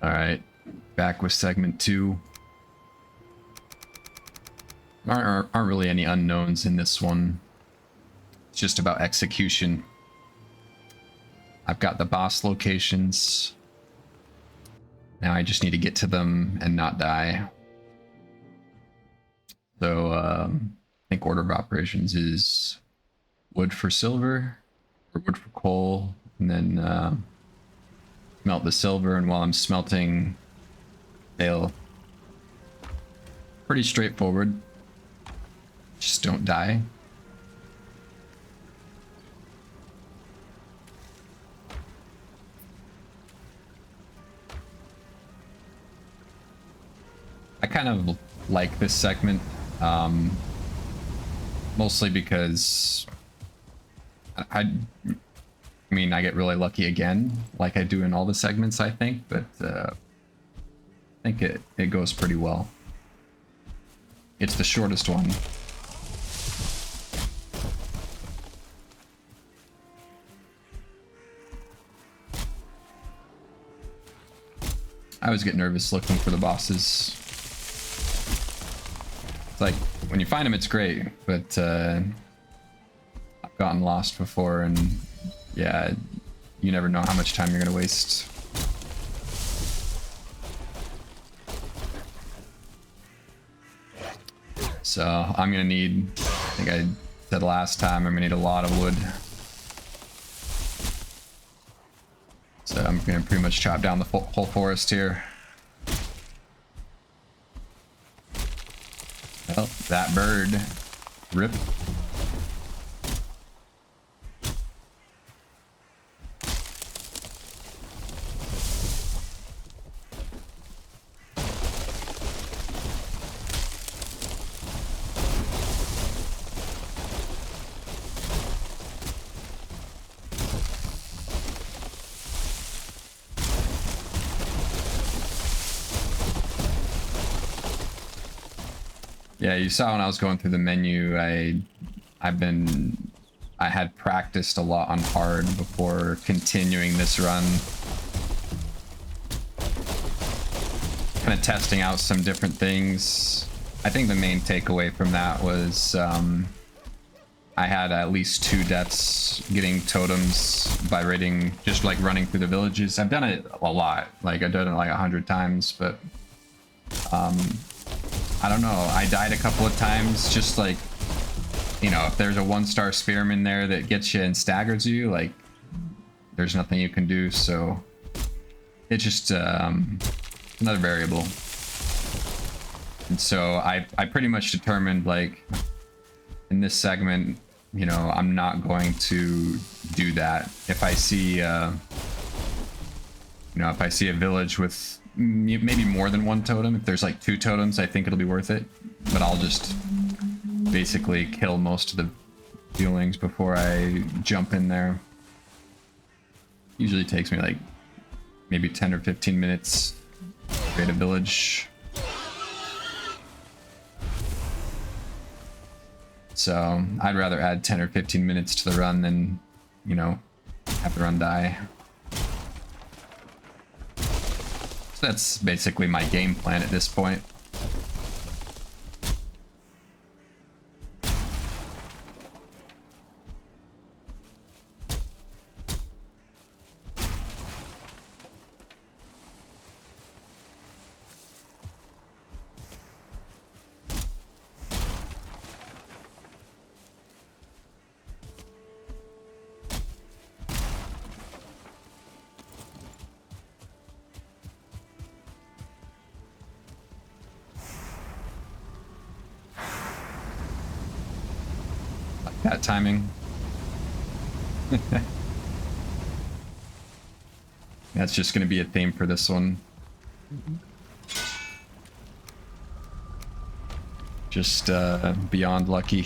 Alright, back with segment 2. Aren't really any unknowns in this one. It's just about execution. I've got the boss locations. Now I just need to get to them and not die. So I think order of operations is wood for silver, or wood for coal, and then smelt the silver, and while I'm smelting, they'll... Pretty straightforward. Just don't die. I kind of like this segment, mostly because I mean, I get really lucky again, like I do in all the segments, I think, but I think it goes pretty well. It's the shortest one. I always get nervous looking for the bosses. It's like, when you find them, it's great, but I've gotten lost before, and yeah, you never know how much time you're gonna waste. So I'm gonna need, I think I said last time, I'm gonna need a lot of wood. So I'm gonna pretty much chop down the whole forest here. Well, that bird. Rip. Yeah, you saw when I was going through the menu, I had practiced a lot on hard before continuing this run. Kind of testing out some different things. I think the main takeaway from that was I had at least 2 deaths getting totems by raiding, just like running through the villages. I've done it a lot, like I've done it like 100 times, but I don't know, I died a couple of times, just like, you know, if there's a 1-star spearman there that gets you and staggers you, like, there's nothing you can do, so it's just another variable. And so I pretty much determined, like, in this segment, you know, I'm not going to do that. If I see, you know, if I see a village with maybe more than 1 totem, if there's like 2 totems, I think it'll be worth it, but I'll just basically kill most of the viewlings before I jump in there. Usually takes me like maybe 10 or 15 minutes to raid a village. So I'd rather add 10 or 15 minutes to the run than, you know, have the run die. So that's basically my game plan at this point. That timing. That's just going to be a theme for this one. Just beyond lucky.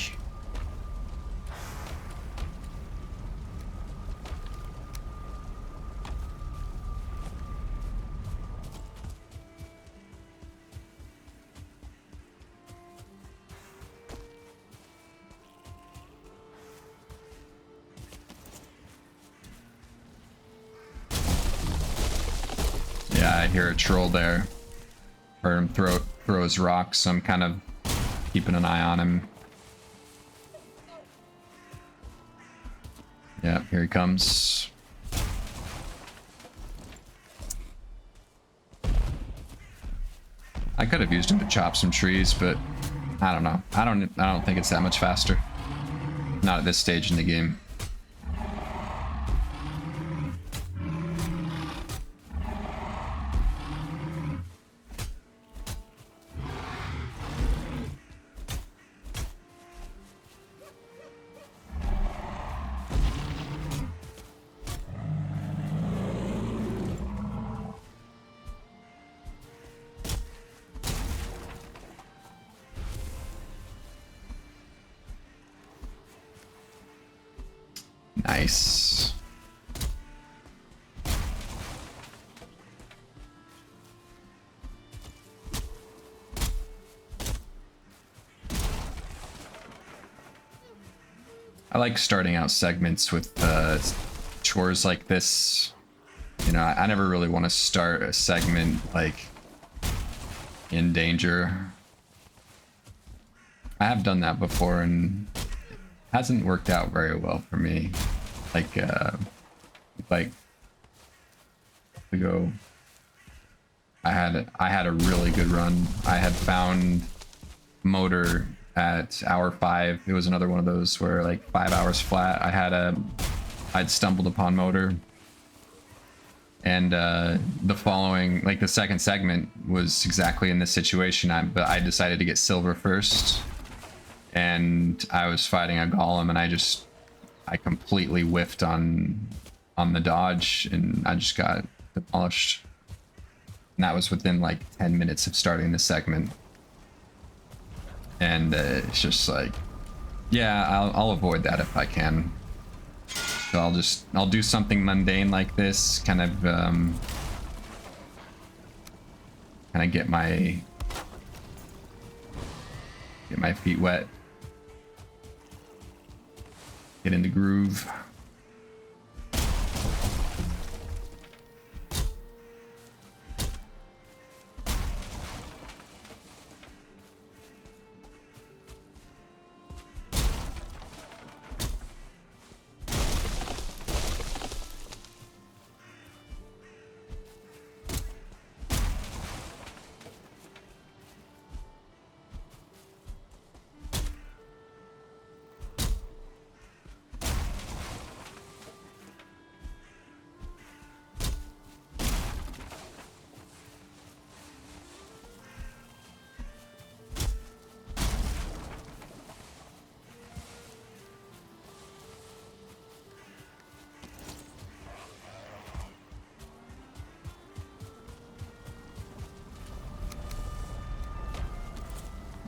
Yeah, I hear a troll there. Heard him throw his rocks, so I'm kind of keeping an eye on him. Yeah, here he comes. I could have used him to chop some trees, but I don't know. I don't think it's that much faster. Not at this stage in the game. Nice. I like starting out segments with chores like this. You know, I never really want to start a segment like in danger. I have done that before and hasn't worked out very well for me. Like ago, I had a really good run. I had found motor at hour 5. It was another one of those where like 5 hours flat. I'd stumbled upon motor, and the following, like the second segment was exactly in this situation. But I decided to get silver first, and I was fighting a golem, and I completely whiffed on the dodge, and I just got demolished. And that was within like 10 minutes of starting the segment. And it's just like, yeah, I'll avoid that if I can. So I'll do something mundane like this, kind of get my feet wet. Get in the groove.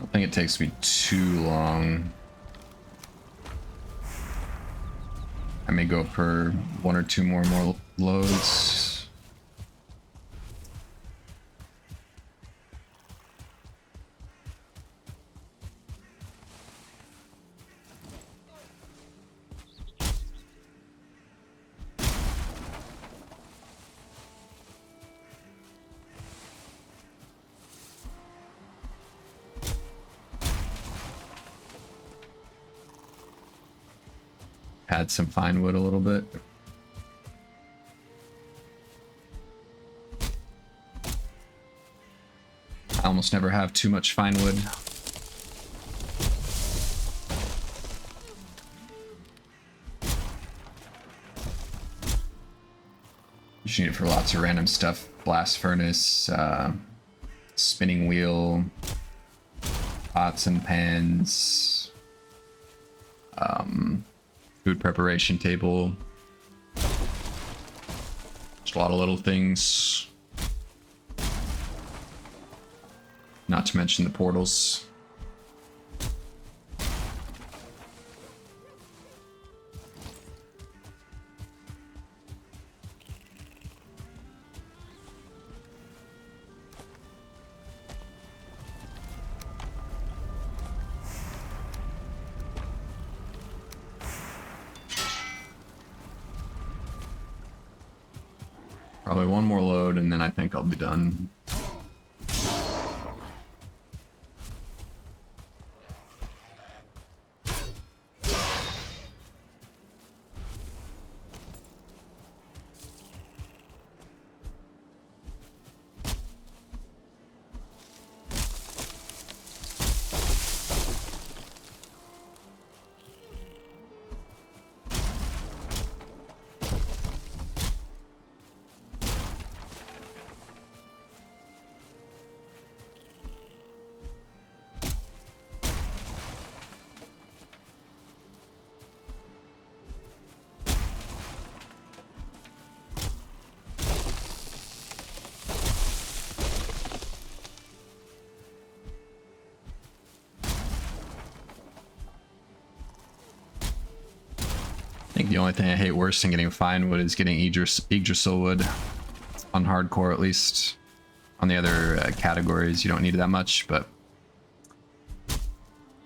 I think it takes me too long. I may go for 1 or 2 more loads. Add some fine wood a little bit. I almost never have too much fine wood. You just need it for lots of random stuff. Blast furnace, spinning wheel, pots and pans, food preparation table. Just a lot of little things. Not to mention the portals. Probably one more load and then I think I'll be done. I think the only thing I hate worse than getting fine wood is getting Yggdrasil wood. On hardcore, at least. On the other categories, you don't need that much, but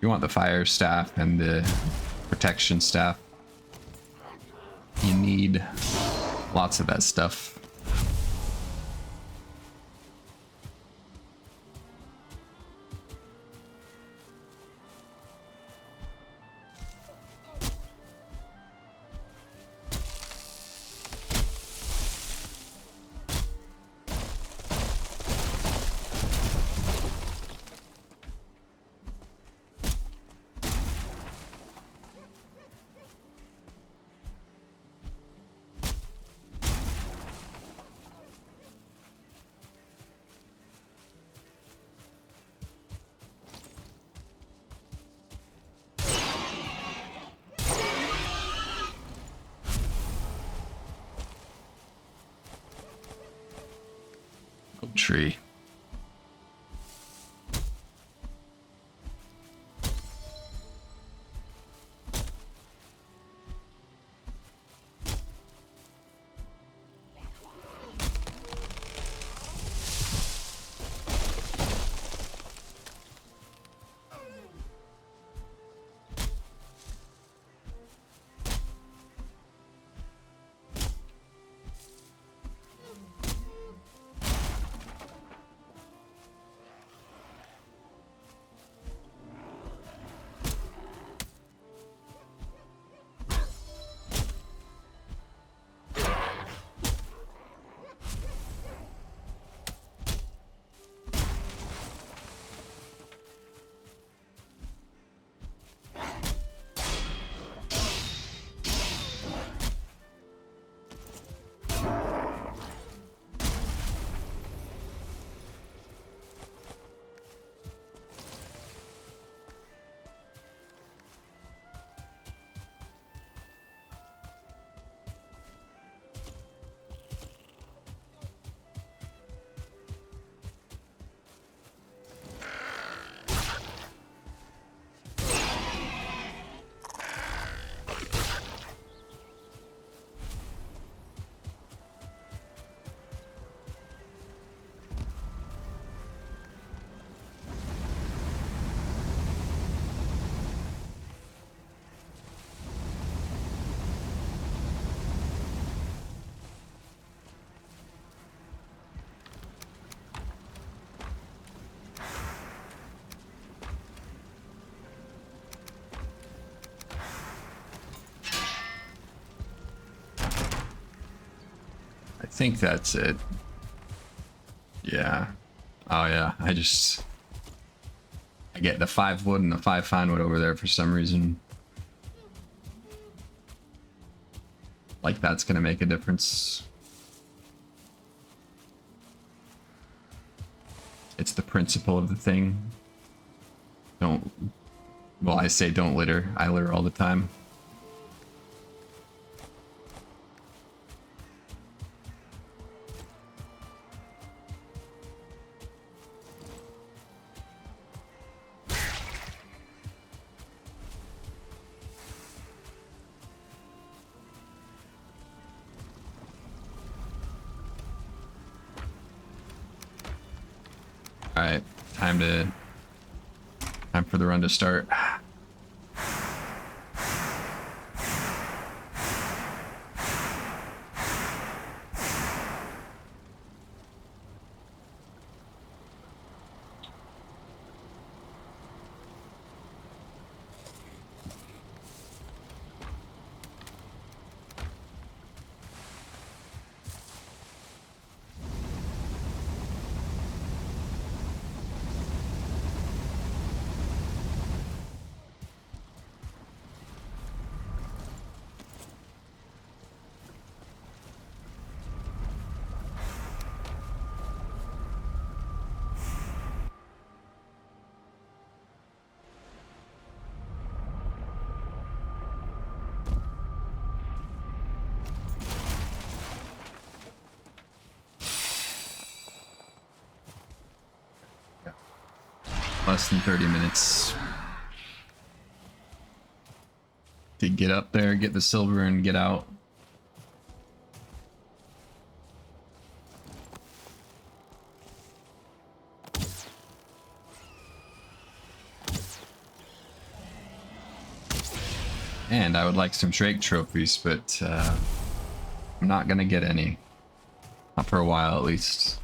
you want the fire staff and the protection staff. You need lots of that stuff. Tree. I think that's it. Yeah. Oh yeah, I get the 5 wood and the 5 fine wood over there for some reason. Like that's gonna make a difference. It's the principle of the thing. Don't, well, I say don't litter. I litter all the time. Alright, time for the run to start. less than 30 minutes to get up there, get the silver, and get out. And I would like some Drake trophies, but I'm not gonna get any. Not for a while, at least.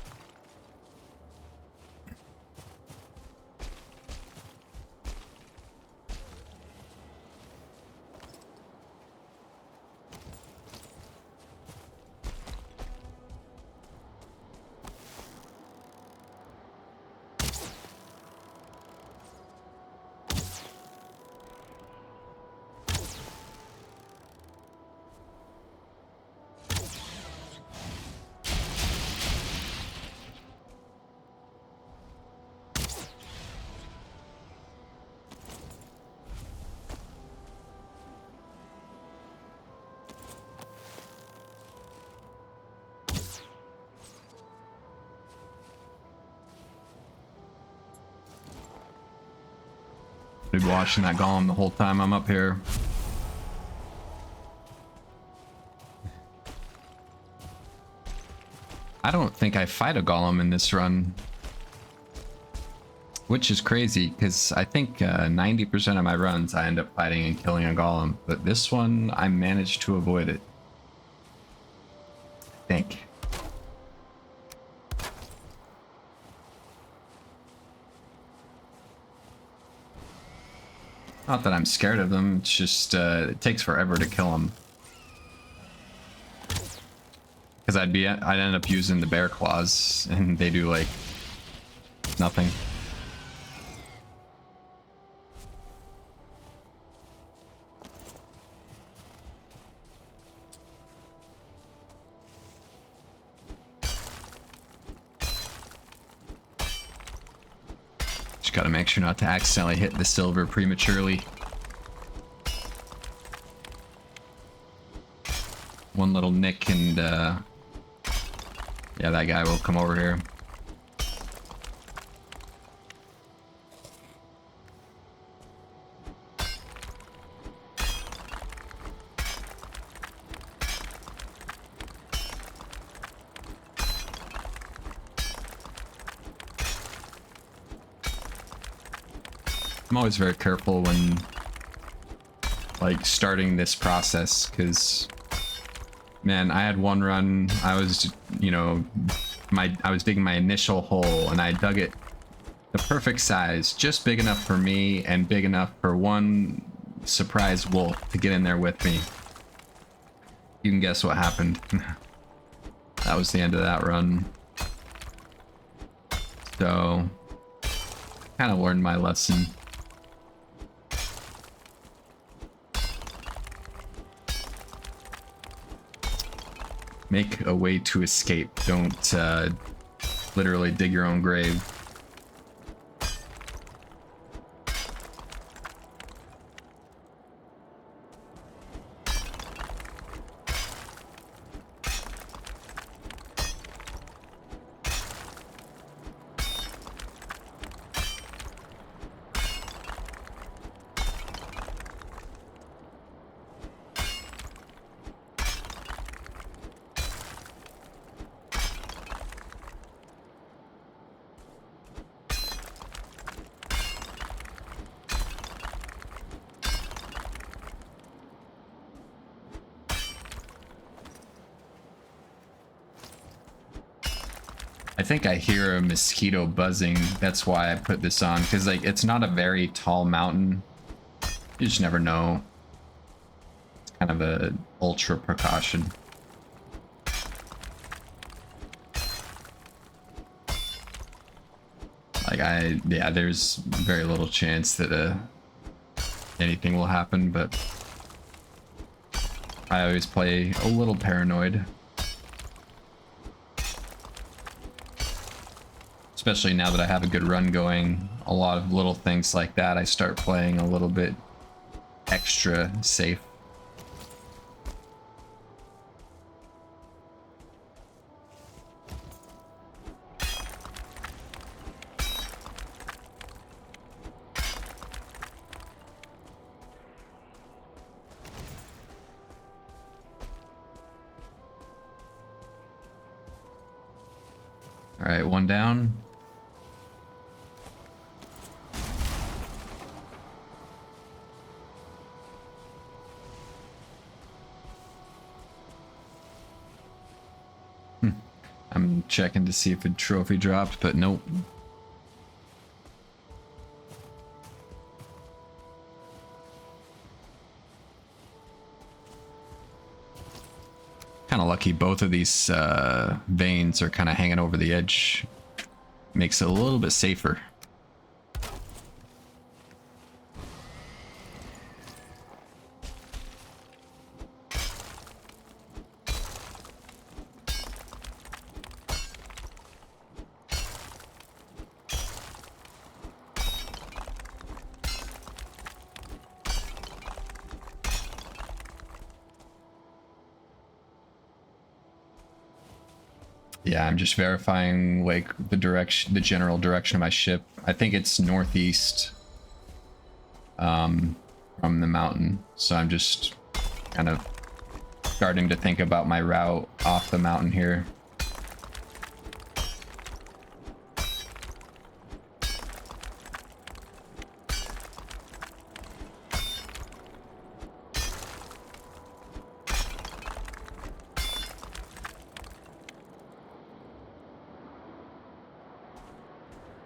Been watching that golem the whole time I'm up here. I don't think I fight a golem in this run, which is crazy because I think 90% of my runs I end up fighting and killing a golem, but this one I managed to avoid it. I think. Not that I'm scared of them, it's just it takes forever to kill them. Because I'd end up using the bear claws and they do like nothing. Just gotta make sure not to accidentally hit the silver prematurely. One little nick and yeah, that guy will come over here. I'm always very careful when like starting this process because man, I had one run, I was, you know, I was digging my initial hole and I dug it the perfect size, just big enough for me and big enough for one surprise wolf to get in there with me. You can guess what happened. That was the end of that run. So, kind of learned my lesson. Make a way to escape. Don't literally dig your own grave. I think I hear a mosquito buzzing. That's why I put this on, because like it's not a very tall mountain. You just never know. It's kind of a ultra precaution. Like yeah, there's very little chance that anything will happen, but I always play a little paranoid. Especially now that I have a good run going, a lot of little things like that, I start playing a little bit extra safe. All right, one down. I'm checking to see if a trophy dropped, but nope. Kind of lucky both of these veins are kind of hanging over the edge. Makes it a little bit safer. Yeah, I'm just verifying like the direction, the general direction of my ship. I think it's northeast from the mountain. So I'm just kind of starting to think about my route off the mountain here.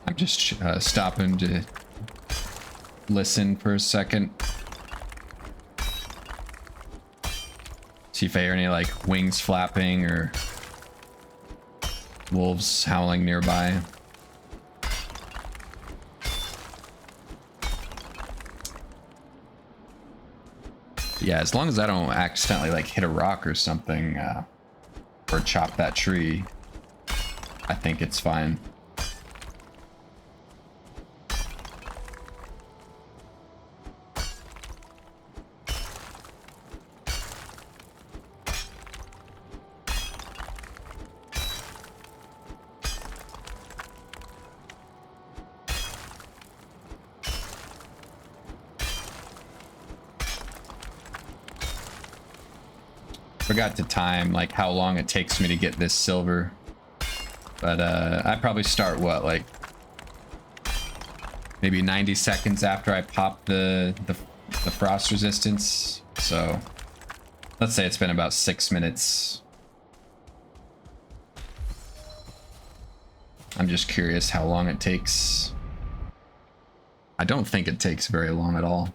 I'm just stopping to listen for a second. See if I hear any like wings flapping or wolves howling nearby. Yeah, as long as I don't accidentally like hit a rock or something or chop that tree, I think it's fine. Forgot to time like how long it takes me to get this silver, but I probably start what, like maybe 90 seconds after I pop the frost resistance. So let's say it's been about 6 minutes. I'm just curious how long it takes. I don't think it takes very long at all.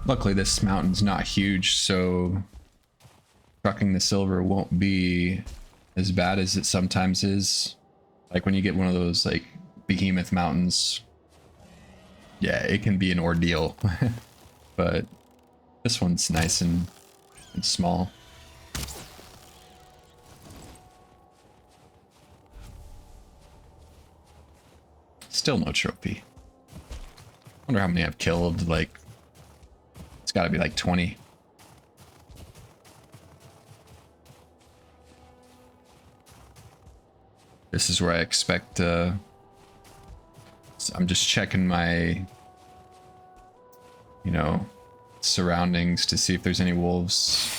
Luckily this mountain's not huge, so trucking the silver won't be as bad as it sometimes is. Like when you get one of those like behemoth mountains, yeah, it can be an ordeal. But this one's nice and small. Still no trophy. Wonder how many I've killed. Like, it's got to be like 20. This is where I expect, so I'm just checking my, you know, surroundings to see if there's any wolves.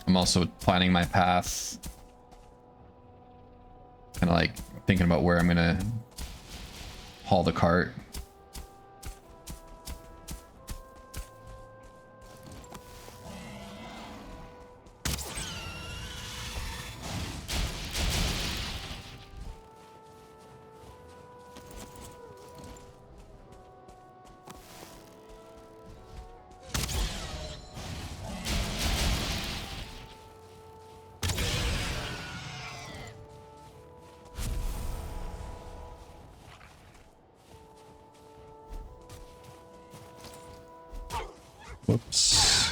I'm also planning my path. Kind of like thinking about where I'm gonna haul the cart. Whoops.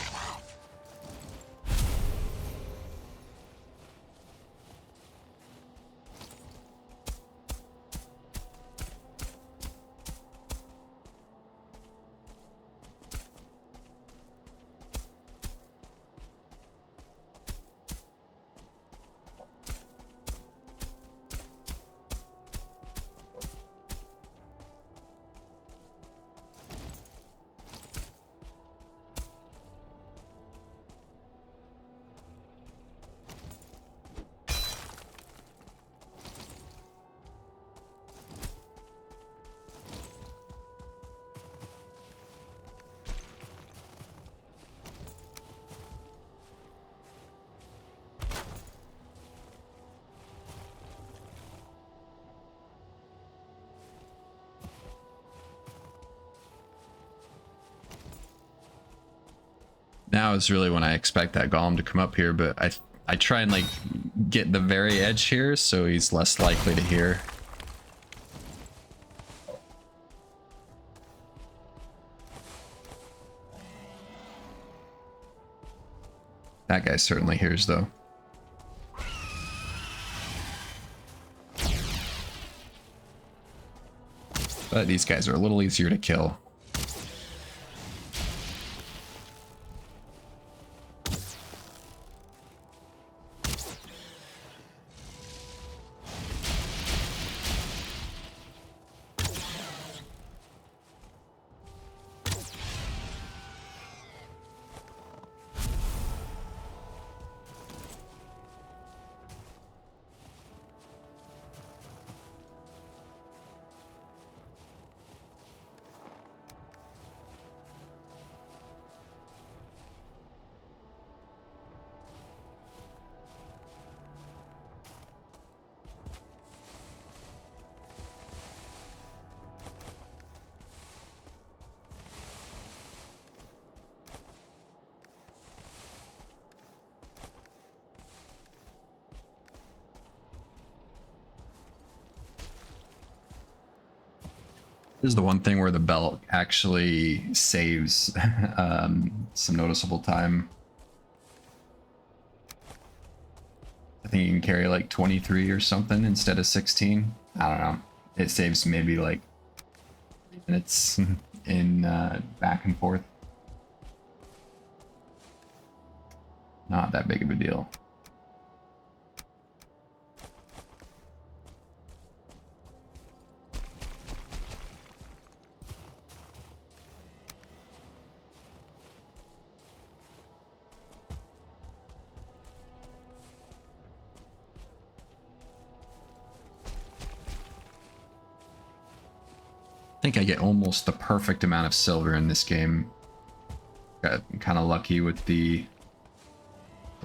Now is really when I expect that golem to come up here, but I try and like get the very edge here so he's less likely to hear. That guy certainly hears though. But these guys are a little easier to kill. This is the one thing where the belt actually saves some noticeable time. I think you can carry like 23 or something instead of 16. I don't know. It saves maybe like minutes in back and forth. Not that big of a deal. I think I get almost the perfect amount of silver in this game. Got kind of lucky with the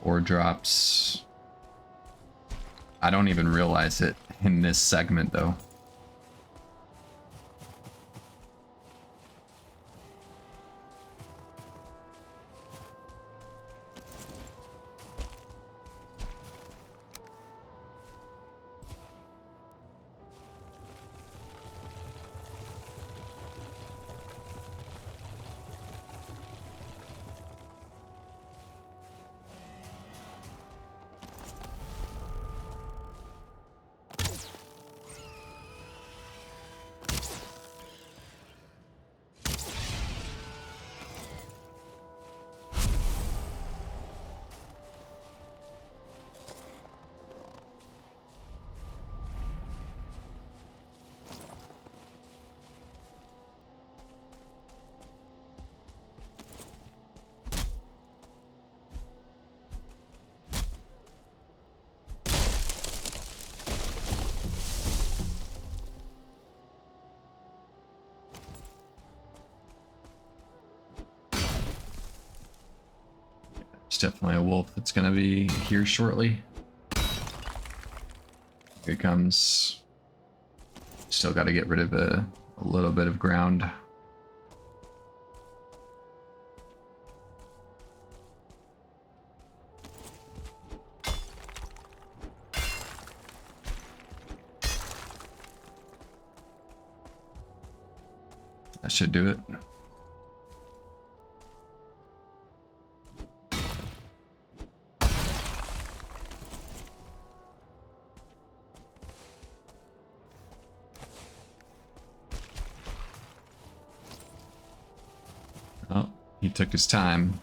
ore drops. I don't even realize it in this segment though. It's definitely a wolf that's gonna be here shortly. Here it comes. Still got to get rid of a little bit of ground. That should do it. He took his time.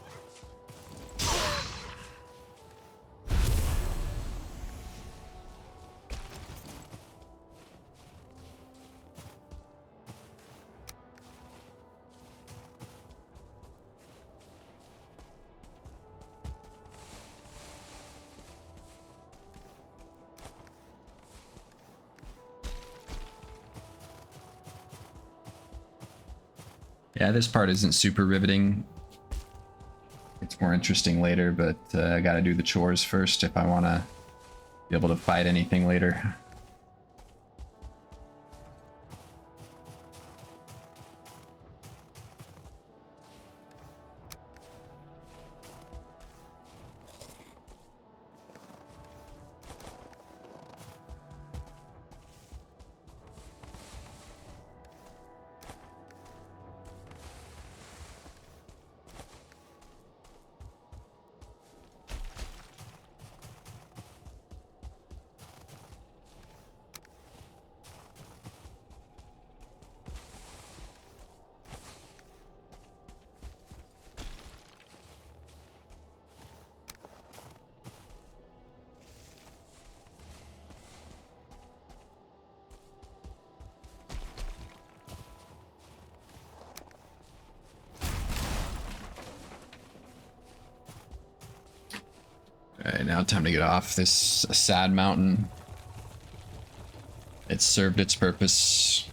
Yeah, this part isn't super riveting. It's more interesting later, but I gotta do the chores first if I want to be able to fight anything later. Alright, now time to get off this sad mountain. It served its purpose.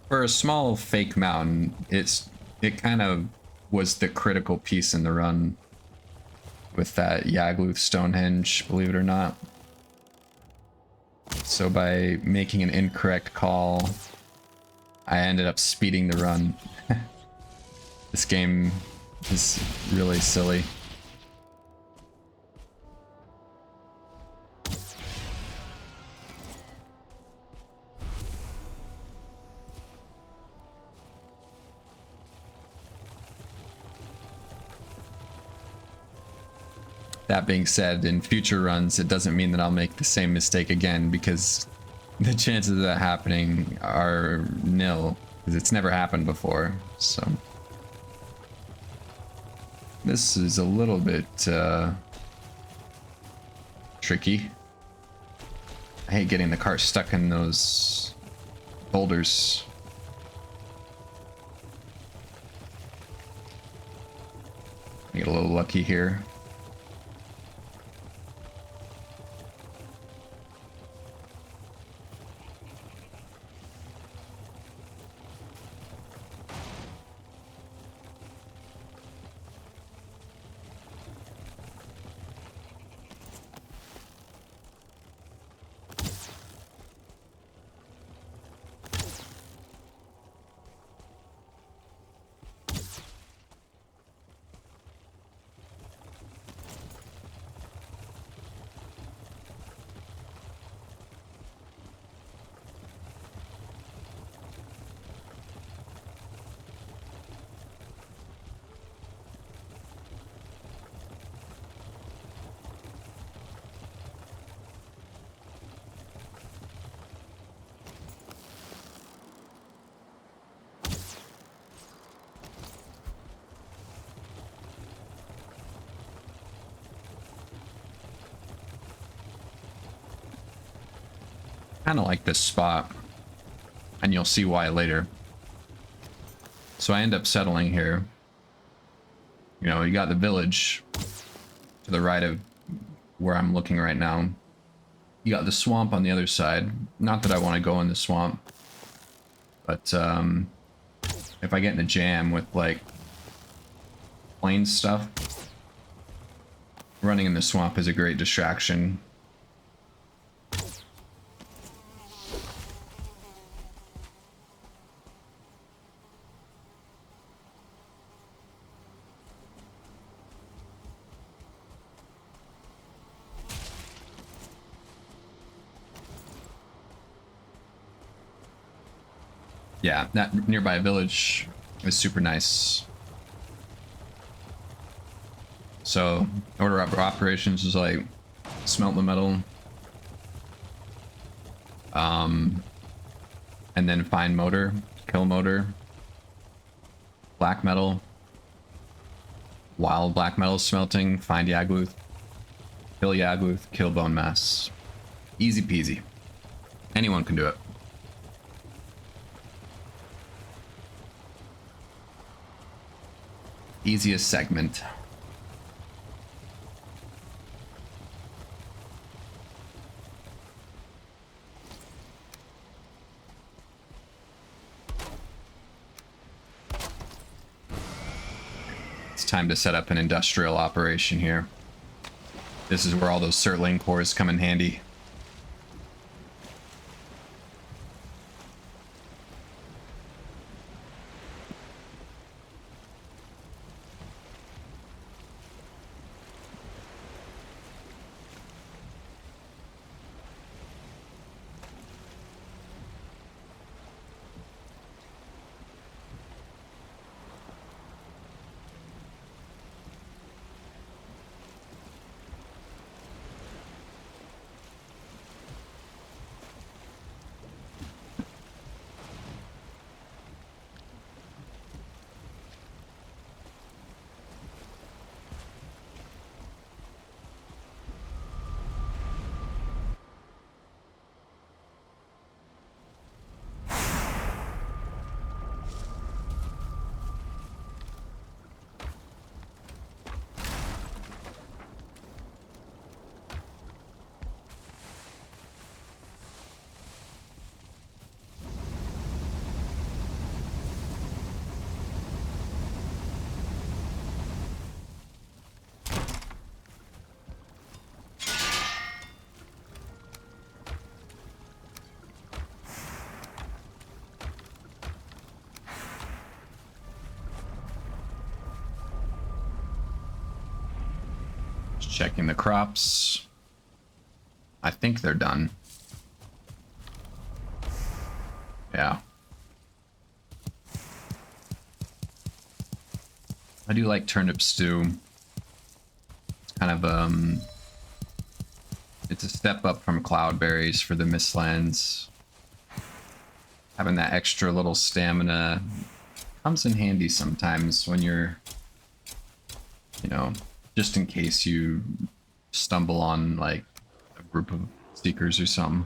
For a small fake mountain, it kind of was the critical piece in the run with that Yagluth Stonehenge, believe it or not. So by making an incorrect call, I ended up speeding the run. This game is really silly. That being said, in future runs, it doesn't mean that I'll make the same mistake again, because the chances of that happening are nil, because it's never happened before. So this is a little bit tricky. I hate getting the cart stuck in those boulders. I get a little lucky here. Kind of like this spot, and you'll see why later. So I end up settling here. You know, you got the village to the right of where I'm looking right now. You got the swamp on the other side. Not that I want to go in the swamp, but if I get in a jam with like plain stuff, running in the swamp is a great distraction. Yeah, that nearby village is super nice. So, order of operations is like smelt the metal, and then find motor, kill motor, black metal, Wild black metal smelting, find Yagluth, kill Bonemass. Easy peasy. Anyone can do it. Easiest segment. It's time to set up an industrial operation here. This is where all those circling cores come in handy. Checking the crops. I think they're done. Yeah. I do like turnip stew. It's kind of it's a step up from cloudberries for the mistlands. Having that extra little stamina comes in handy sometimes when you're, you know, just in case you stumble on like a group of seekers or something.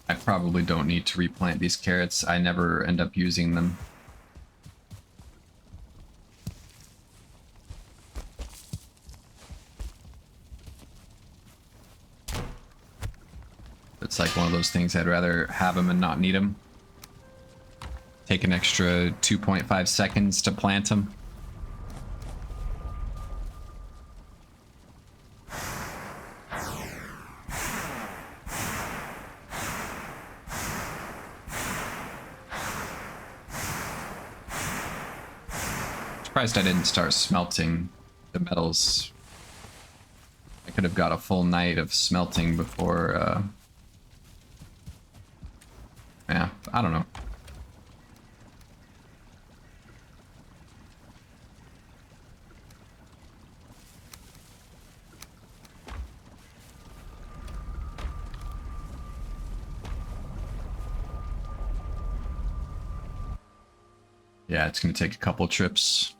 I probably don't need to replant these carrots. I never end up using them. It's like one of those things I'd rather have them and not need them. Take an extra 2.5 seconds to plant them. Surprised I didn't start smelting the metals. I could have got a full night of smelting before yeah, I don't know. Yeah, it's gonna take a couple trips.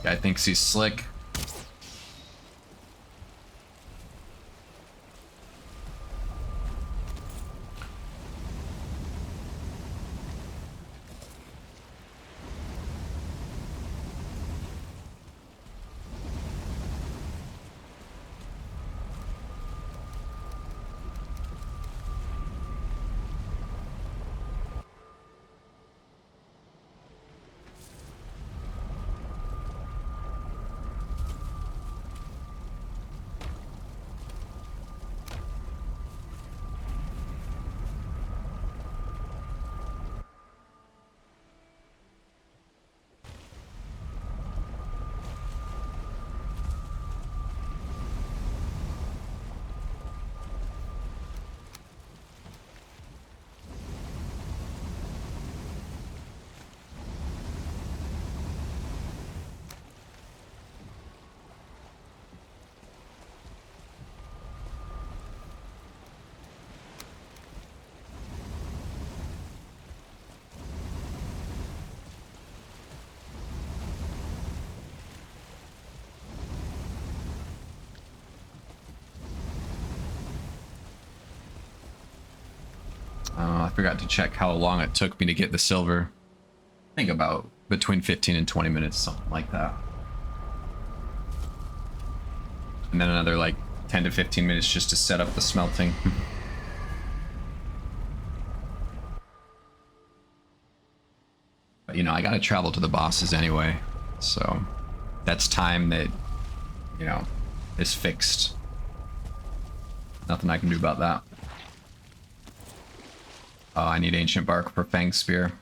Guy thinks he's slick. I forgot to check how long it took me to get the silver. I think about between 15 and 20 minutes, something like that. And then another like 10 to 15 minutes just to set up the smelting. But you know, I gotta travel to the bosses anyway, so that's time that, you know, is fixed. Nothing I can do about that. Oh, I need ancient bark for Fang Spear.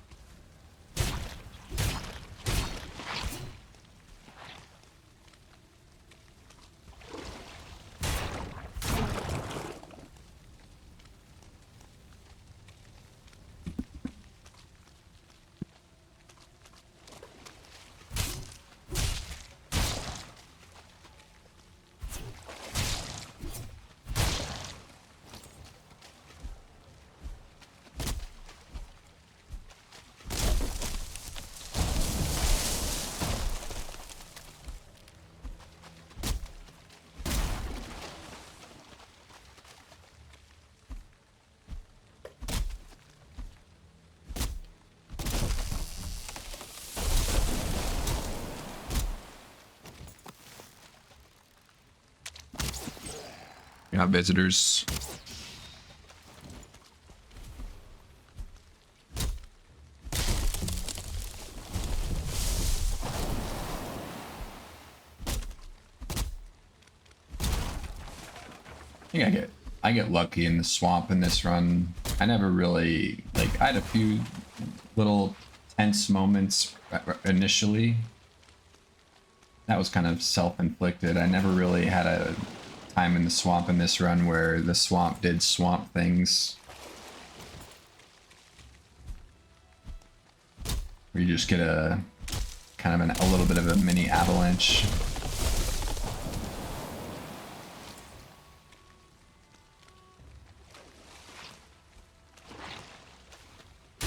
Got visitors. I think I get lucky in the swamp in this run. I never really, like, I had a few little tense moments initially. That was kind of self-inflicted. I never really had a time in the swamp in this run where the swamp did swamp things. Where you just get a kind of a little bit of a mini avalanche.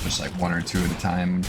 Just like one or two at a time.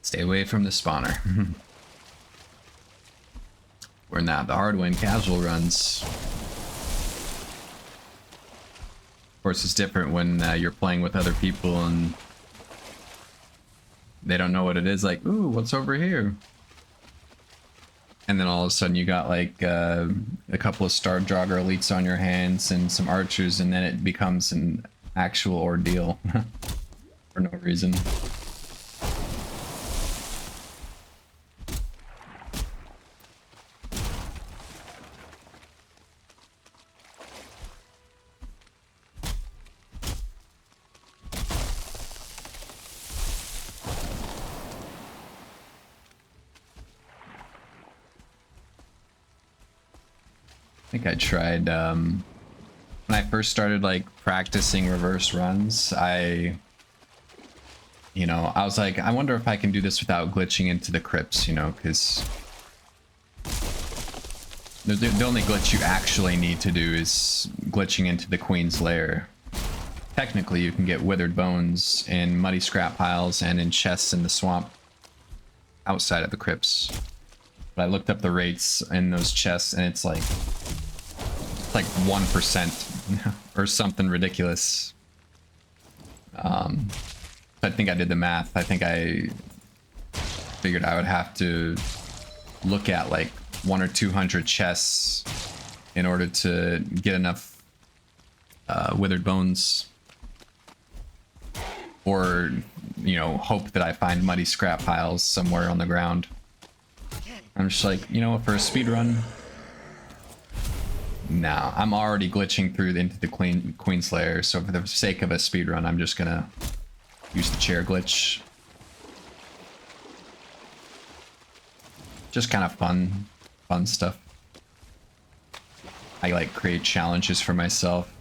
Stay away from the spawner. We're not the hard win casual runs. Of course, it's different when you're playing with other people and they don't know what it is. Like, ooh, what's over here? And then all of a sudden you got like a couple of Star Jogger elites on your hands and some archers, and then it becomes an actual ordeal for no reason. I think I tried, when I first started like practicing reverse runs, I was like, I wonder if I can do this without glitching into the crypts, because the only glitch you actually need to do is glitching into the Queen's Lair. Technically, you can get withered bones in muddy scrap piles and in chests in the swamp outside of the crypts. But I looked up the rates in those chests, and it's like 1% or something ridiculous. I think I did the math. I think I figured I would have to look at like 100 or 200 chests in order to get enough withered bones, or hope that I find muddy scrap piles somewhere on the ground. I'm just like, for a speed run, no, I'm already glitching through into the Queen's Lair, so for the sake of a speedrun, I'm just gonna use the chair glitch. Just kind of fun stuff. I like create challenges for myself.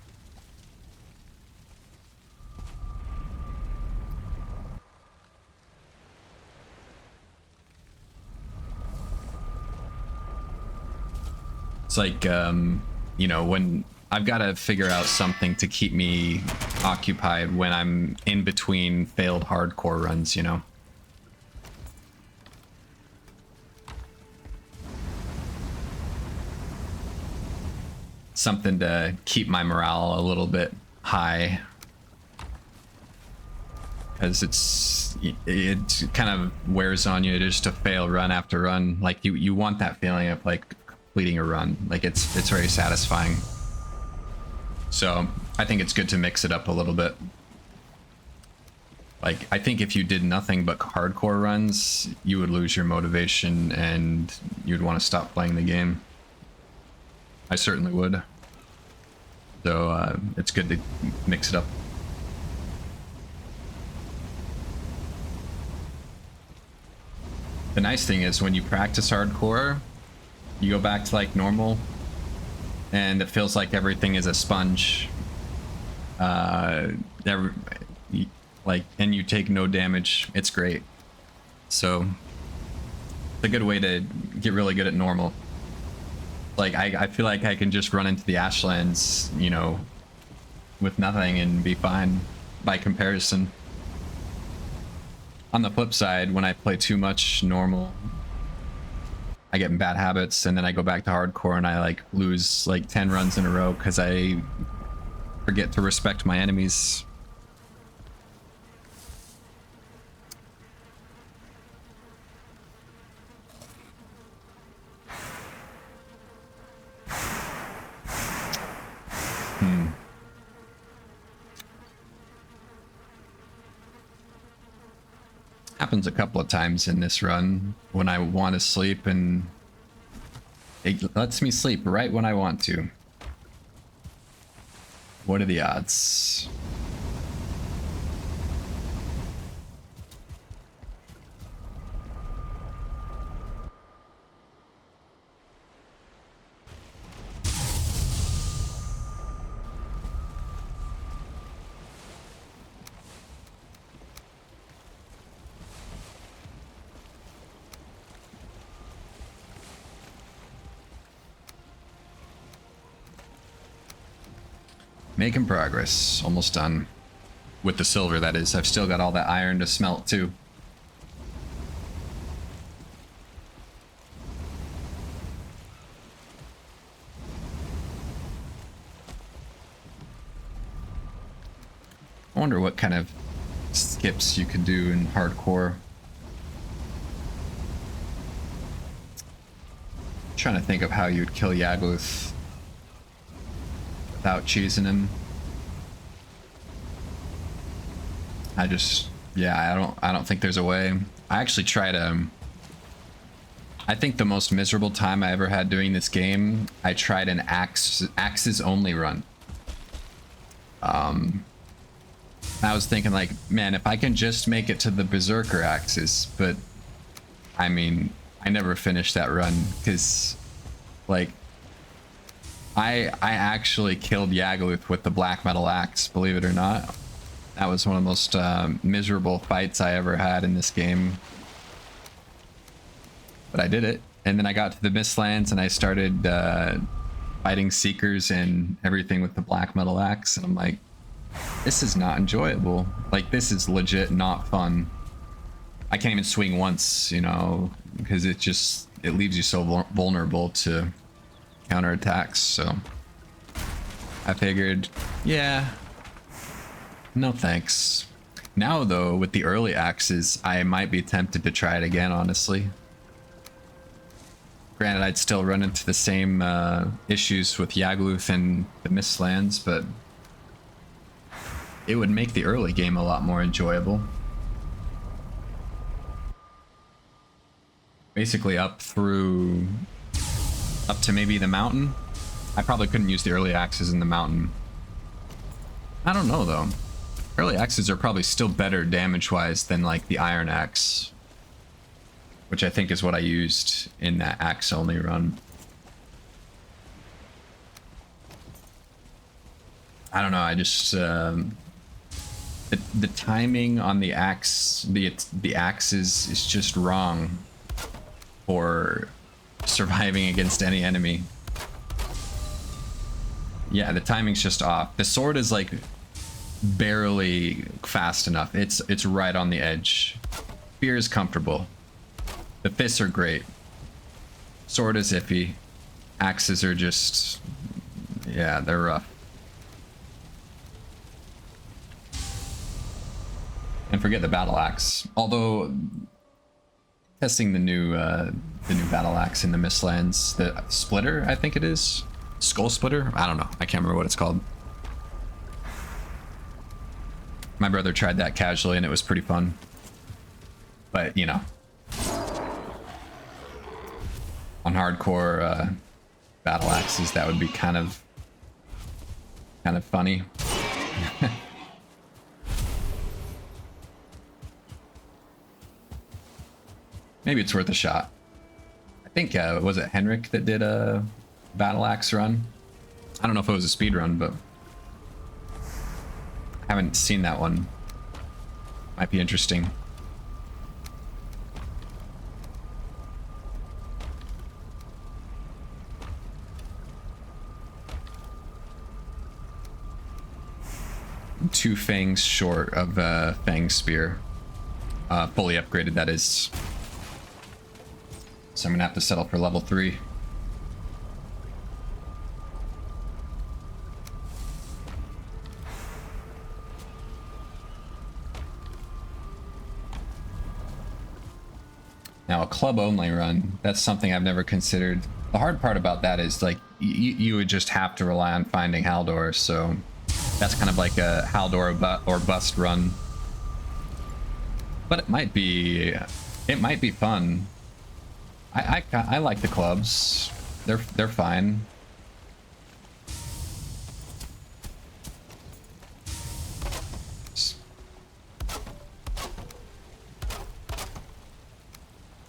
It's like, when I've got to figure out something to keep me occupied when I'm in between failed hardcore runs, Something to keep my morale a little bit high. Because it kind of wears on you just to fail run after run. Like you want that feeling of like completing a run. Like it's very satisfying. So I think it's good to mix it up a little bit. Like I think if you did nothing but hardcore runs, you would lose your motivation and you'd want to stop playing the game. I certainly would. So it's good to mix it up. The nice thing is when you practice hardcore, you go back to like normal and it feels like everything is a sponge. And you take no damage. It's great. So it's a good way to get really good at normal. Like I feel like I can just run into the Ashlands, with nothing and be fine by comparison. On the flip side, when I play too much normal, I get in bad habits, and then I go back to hardcore and I like lose like 10 runs in a row because I forget to respect my enemies. Happens a couple of times in this run when I want to sleep, and it lets me sleep right when I want to. What are the odds? Making progress. Almost done. With the silver, that is. I've still got all that iron to smelt, too. I wonder what kind of skips you could do in hardcore. I'm trying to think of how you'd kill Yagluth without cheesing him. Yeah, I don't think there's a way. I actually tried I think the most miserable time I ever had doing this game, I tried an axes only run. I was thinking like, man, if I can just make it to the Berserker axes, but I mean, I never finished that run because like I actually killed Yagluth with the black metal axe, believe it or not. That was one of the most miserable fights I ever had in this game. But I did it. And then I got to the Mistlands and I started fighting Seekers and everything with the black metal axe. And I'm like, this is not enjoyable. Like, this is legit not fun. I can't even swing once, you know, because it leaves you so vulnerable to counterattacks. So I figured, yeah, no thanks. Now though, with the early axes, I might be tempted to try it again, honestly. Granted, I'd still run into the same issues with Yagluth and the Mistlands, but it would make the early game a lot more enjoyable. Basically up to maybe the mountain. I probably couldn't use the early axes in the mountain. I don't know though. Early axes are probably still better damage-wise than like the iron axe, which I think is what I used in that axe only run. I don't know, I just the timing on the axe, the axes is just wrong for surviving against any enemy. Yeah, the timing's just off. The sword is like barely fast enough. It's right on the edge. Spear is comfortable. The fists are great. Sword is iffy. Axes are just, yeah, they're rough. And forget the battle axe. Although testing the new battle axe in the Mistlands, the splitter, I think it is. Skull splitter? I don't know. I can't remember what it's called. My brother tried that casually and it was pretty fun. But, you know, on hardcore battle axes, that would be kind of funny. Maybe it's worth a shot. I think, was it Henrik that did a battle axe run? I don't know if it was a speed run, but I haven't seen that one. Might be interesting. I'm 2 fangs short of a fang spear. Fully upgraded, that is. So I'm gonna have to settle for level 3. Now a club only run, that's something I've never considered. The hard part about that is like you would just have to rely on finding Haldor, so that's kind of like a Haldor or bust run. But it might be fun. I like the clubs. They're fine.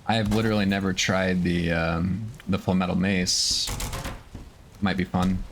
I have literally never tried the full metal mace. Might be fun.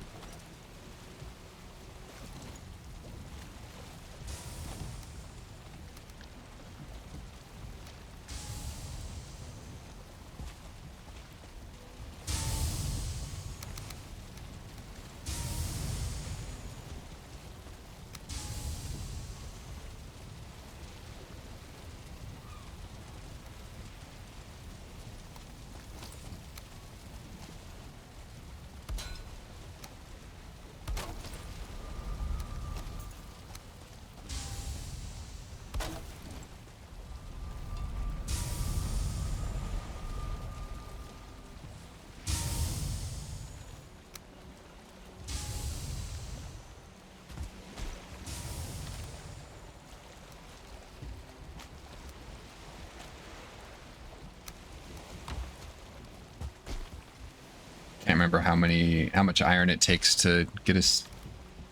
can't remember how much iron it takes to get a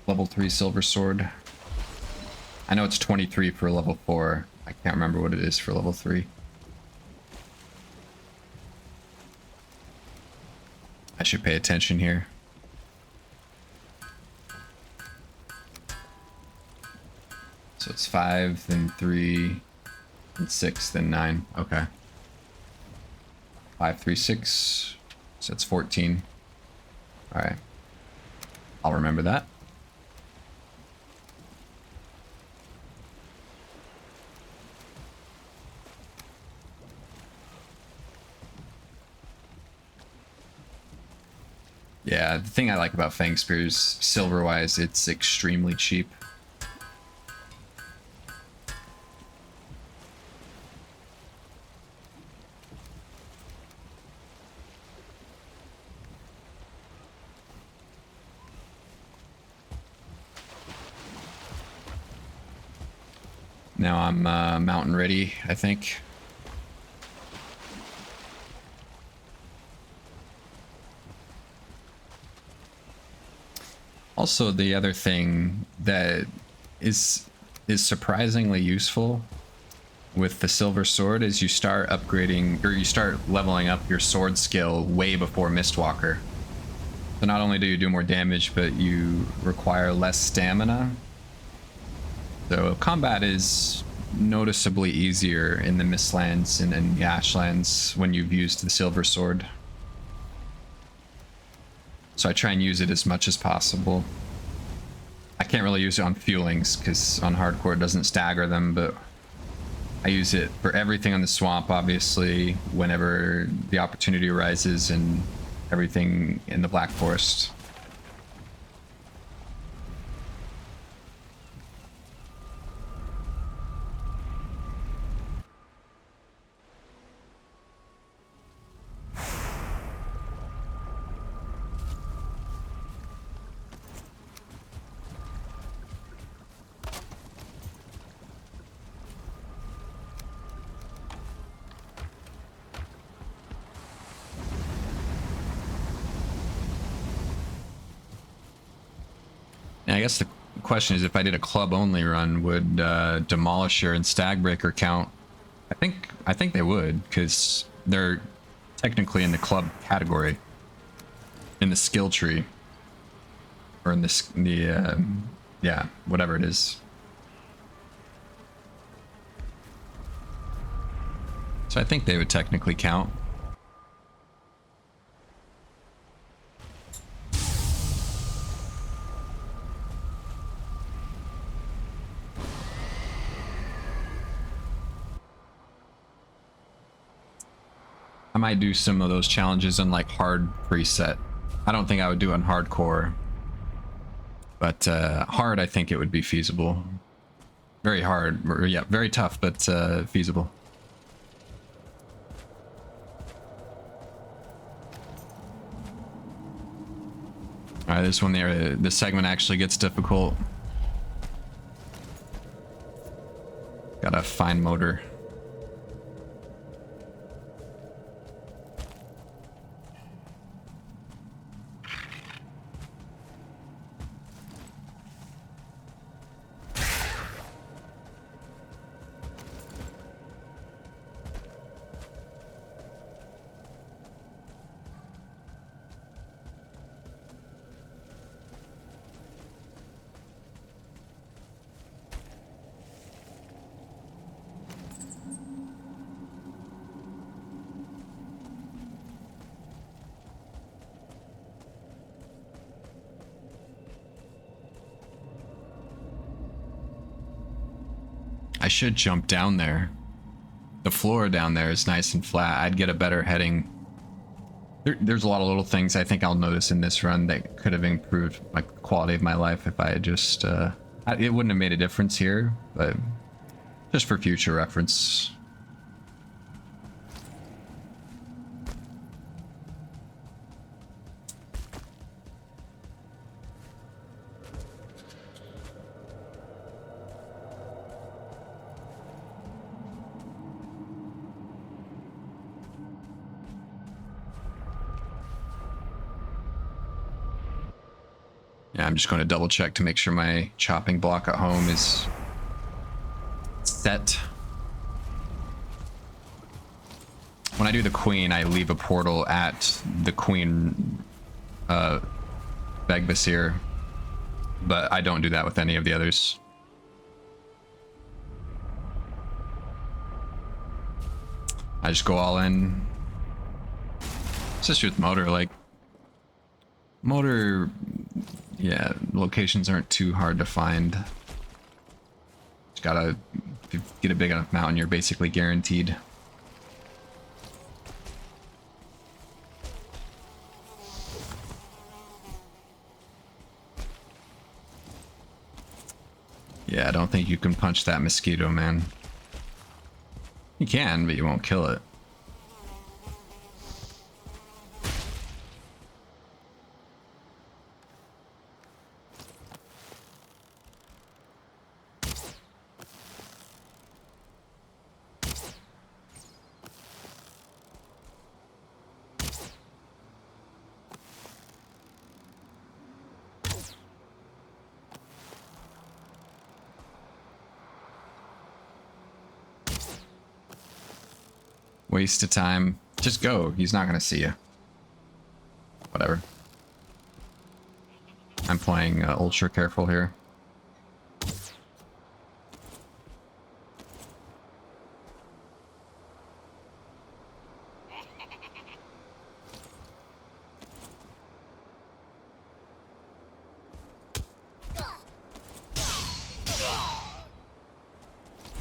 level 3 silver sword. I know it's 23 for level 4. I can't remember what it is for level 3. I should pay attention here. So it's 5, then 3, then 6, then 9. Okay. 5, 3, 6. So that's 14. Alright. I'll remember that. Yeah, the thing I like about Fang Spears, silver-wise, it's extremely cheap. Now I'm mountain ready, I think. Also, the other thing that is surprisingly useful with the silver sword is you start upgrading, or you start leveling up your sword skill way before Mistwalker. So not only do you do more damage, but you require less stamina. So combat is noticeably easier in the Mistlands and in the Ashlands when you've used the silver sword. So I try and use it as much as possible. I can't really use it on fuelings because on hardcore it doesn't stagger them, but I use it for everything on the swamp, obviously, whenever the opportunity arises, and everything in the Black Forest. I guess the question is, if I did a club only run, would Demolisher and Stagbreaker count? I think they would, because they're technically in the club category, in the skill tree, or in yeah, whatever it is. So I think they would technically count. I might do some of those challenges on like hard preset. I don't think I would do it on hardcore, but hard, I think it would be feasible. Very hard, or, yeah, very tough, but feasible. All right, this one there, this segment actually gets difficult. Gotta find motor. I should jump down there. The floor down there is nice and flat. I'd get a better heading. There's a lot of little things I think I'll notice in this run that could have improved my quality of my life if I had just... it wouldn't have made a difference here, but just for future reference. Yeah, I'm just going to double check to make sure my chopping block at home is set. When I do the queen, I leave a portal at the queen Begbasir, but I don't do that with any of the others. I just go all in. Especially with motor, like motor, yeah, locations aren't too hard to find. Just gotta, if you get a big enough mountain, you're basically guaranteed. Yeah, I don't think you can punch that mosquito, man. You can, but you won't kill it. Waste of time. Just go. He's not gonna see you. Whatever. I'm playing ultra careful here.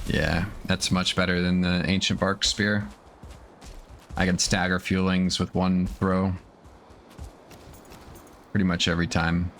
Yeah, that's much better than the ancient bark spear. I can stagger fuelings with one throw. Pretty much every time.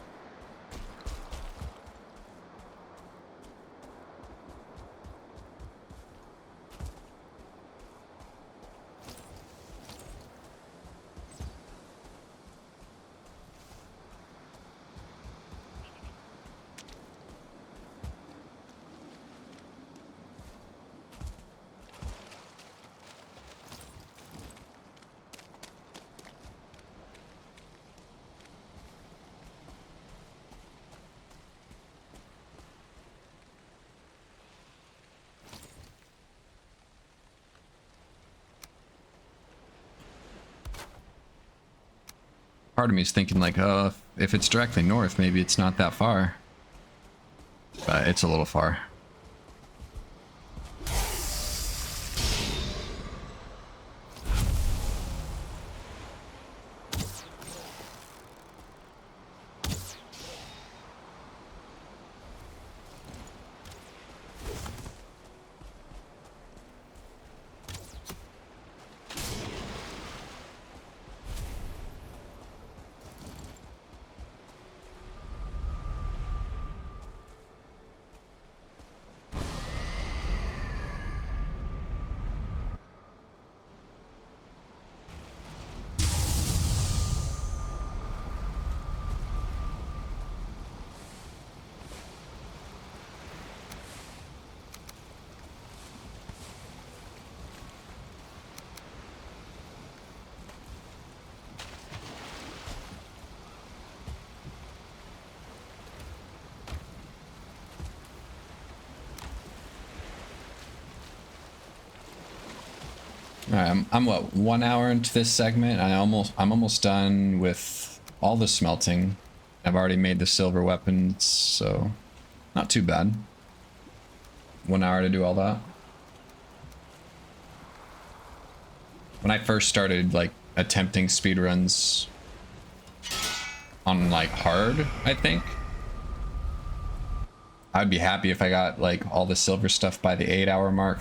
Part of me is thinking like, oh, if it's directly north, maybe it's not that far. But it's a little far. Alright, I'm what, 1 hour into this segment. I'm almost done with all the smelting. I've already made the silver weapons, so not too bad. 1 hour to do all that. When I first started like attempting speedruns on like hard, I think I'd be happy if I got like all the silver stuff by the 8 hour mark.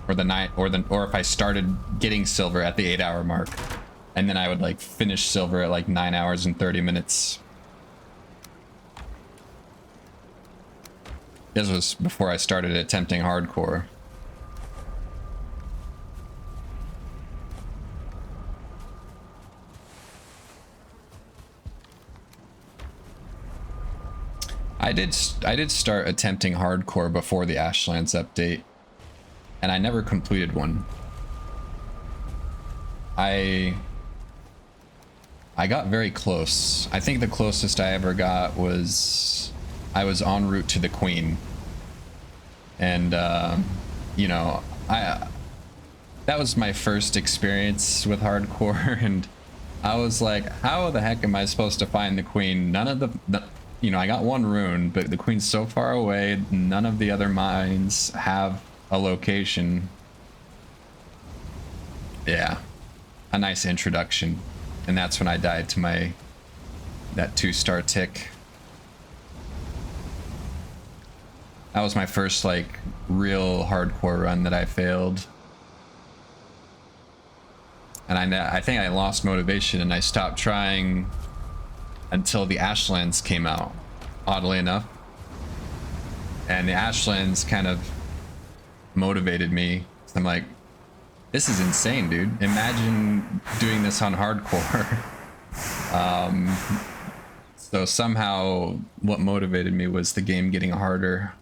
Or the 9, or if I started getting silver at the 8 hour mark, and then I would like finish silver at like 9 hours and 30 minutes. This was before I started attempting hardcore. I did start attempting hardcore before the Ashlands update. And I never completed one. I I got very close. I think the closest I ever got was I was en route to the Queen. And, you know, that was my first experience with hardcore, and I was like, how the heck am I supposed to find the Queen? None of the you know, I got one rune, but the Queen's so far away, none of the other mines have a location. Yeah, a nice introduction. And that's when I died to that 2-star tick. That was my first, like, real hardcore run that I failed. And I think I lost motivation and I stopped trying until the Ashlands came out, oddly enough. And the Ashlands kind of motivated me. I'm like, this is insane, dude. Imagine doing this on hardcore. So somehow what motivated me was the game getting harder.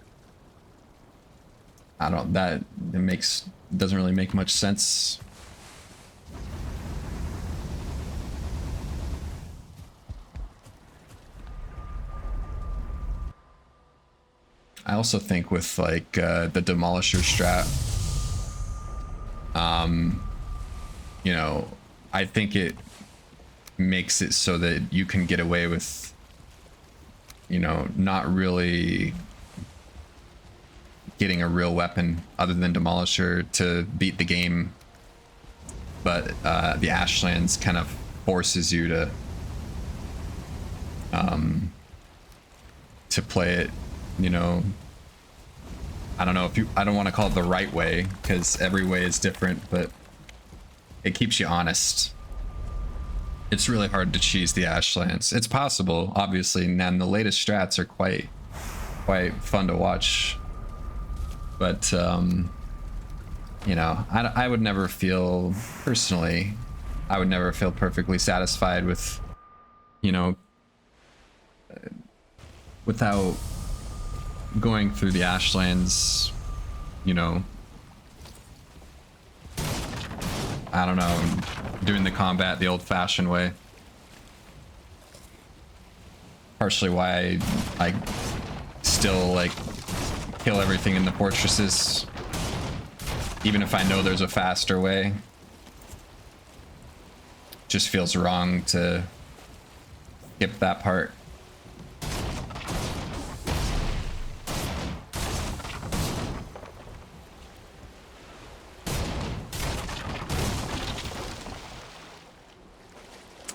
Doesn't really make much sense. I also think with like the Demolisher strat, you know, I think it makes it so that you can get away with, you know, not really getting a real weapon other than Demolisher to beat the game. But the Ashlands kind of forces you to play it, you know, I don't know if I don't want to call it the right way because every way is different, but it keeps you honest. It's really hard to cheese the Ashlands. It's possible, obviously, and the latest strats are quite fun to watch. But you know, I would never feel, personally, I would never feel perfectly satisfied with, you know, without going through the Ashlands, you know, I don't know, doing the combat the old-fashioned way. Partially why I still, like, kill everything in the fortresses, even if I know there's a faster way. Just feels wrong to skip that part.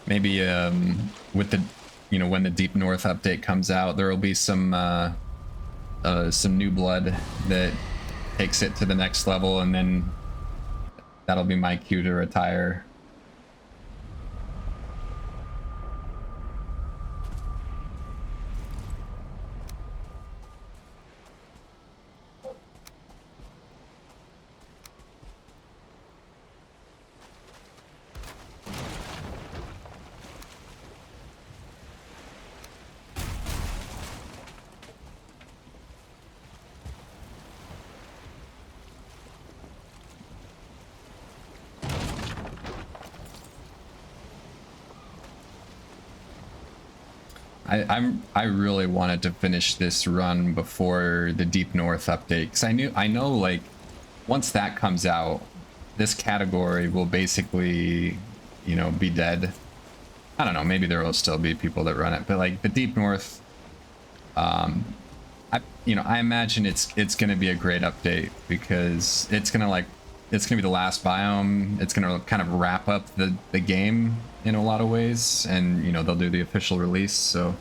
Maybe with the, you know, when the Deep North update comes out, there will be some new blood that takes it to the next level, and then that'll be my cue to retire. I really wanted to finish this run before the Deep North update, because I know like once that comes out, this category will basically, you know, be dead. I don't know, maybe there will still be people that run it, but like the Deep North, I imagine it's gonna be a great update, because it's gonna be the last biome. It's gonna kind of wrap up the game in a lot of ways, and you know, they'll do the official release, so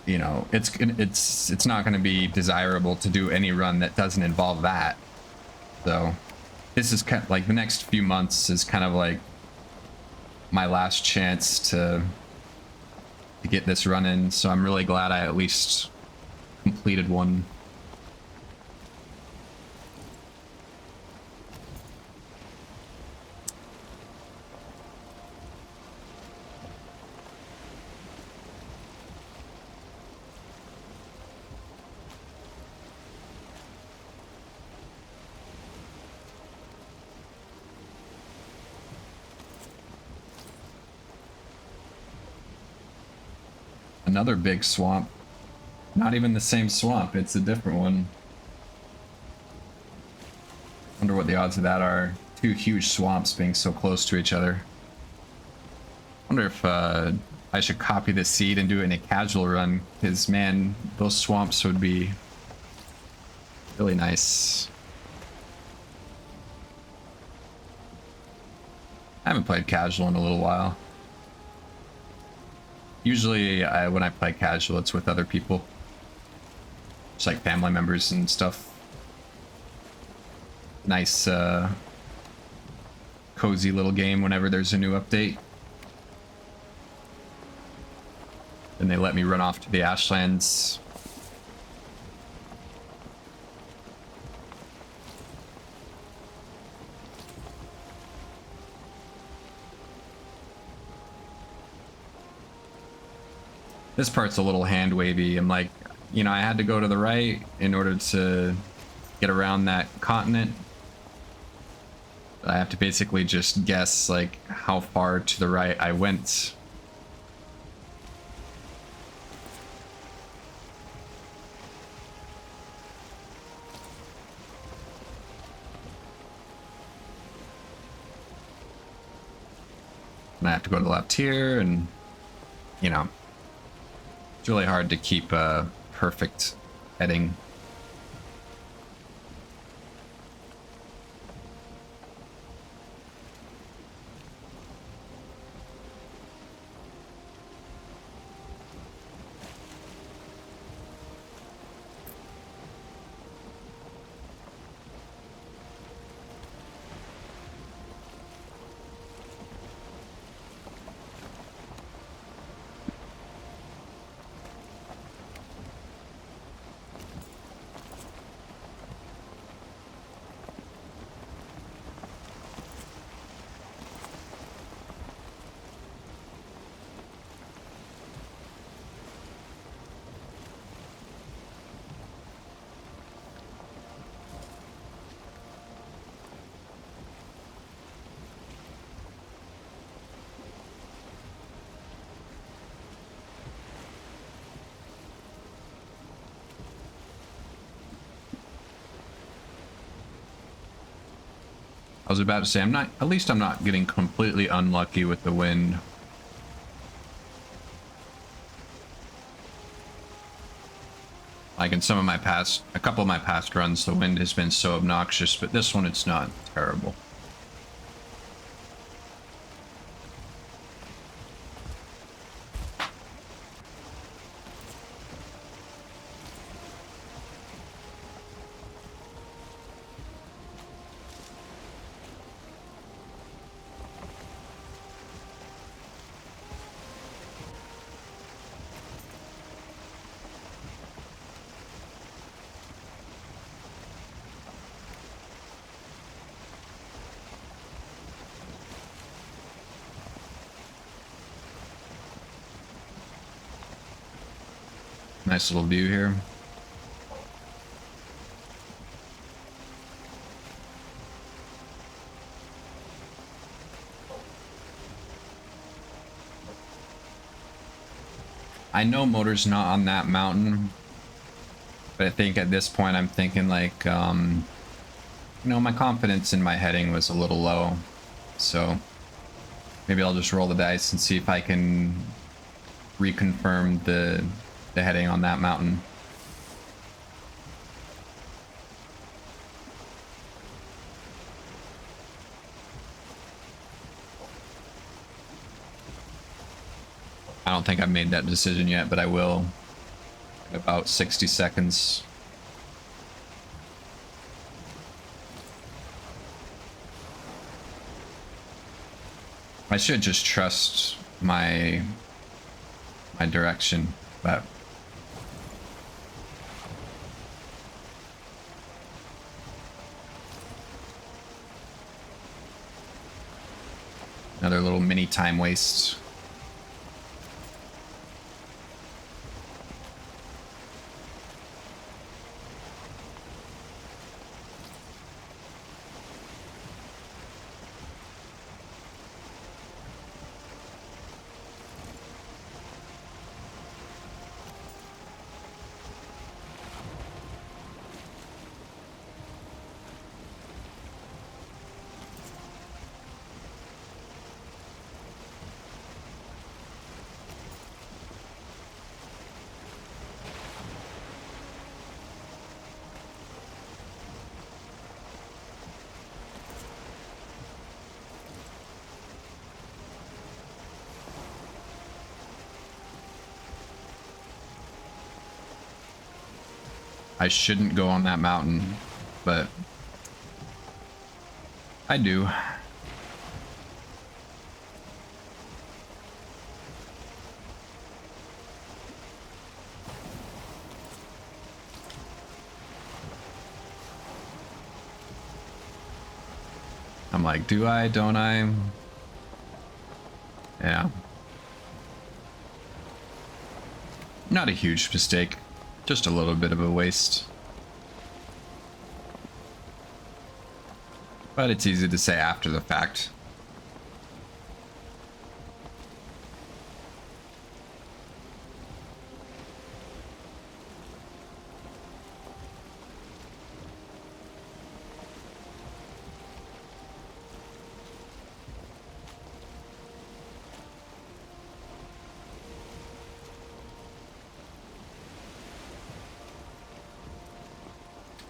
you know, it's not going to be desirable to do any run that doesn't involve that. So this is kind of like the next few months is kind of like my last chance to get this run in, so I'm really glad I at least completed one. Another big swamp. Not even the same swamp, it's a different one. Wonder what the odds of that are. Two huge swamps being so close to each other. Wonder if I should copy the seed and do it in a casual run, because man, those swamps would be really nice. I haven't played casual in a little while. Usually when I play casual, it's with other people. Just like family members and stuff. Nice, cozy little game whenever there's a new update. Then they let me run off to the Ashlands. This part's a little hand wavy. I'm like, you know, I had to go to the right in order to get around that continent. I have to basically just guess like how far to the right I went. And I have to go to the left here, and you know, it's really hard to keep a perfect heading. I was about to say, at least I'm not getting completely unlucky with the wind. Like in some of my a couple of my past runs, the wind has been so obnoxious, but this one it's not terrible. Nice little view here. I know motor's not on that mountain, but I think at this point I'm thinking like, you know, my confidence in my heading was a little low, so maybe I'll just roll the dice and see if I can reconfirm the heading on that mountain. I don't think I've made that decision yet, but I will in about 60 seconds. I should just trust my direction, but another little mini time waste. I shouldn't go on that mountain, but I do. I'm like, do I, don't I? Yeah. Not a huge mistake, just a little bit of a waste. But it's easy to say after the fact.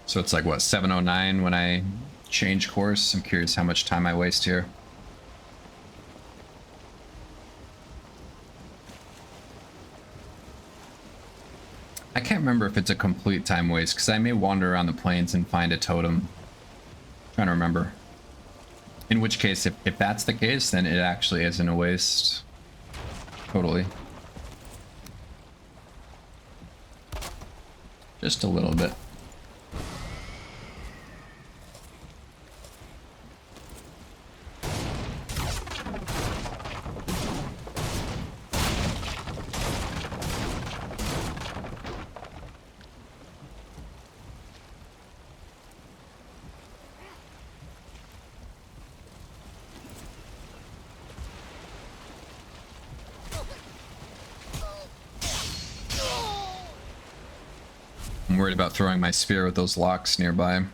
So it's like, what, 7:09 when I change course? I'm curious how much time I waste here. I can't remember if it's a complete time waste, because I may wander around the plains and find a totem. I'm trying to remember. In which case, if that's the case, then it actually isn't a waste. Totally. Just a little bit. I'm worried about throwing my spear with those locks nearby.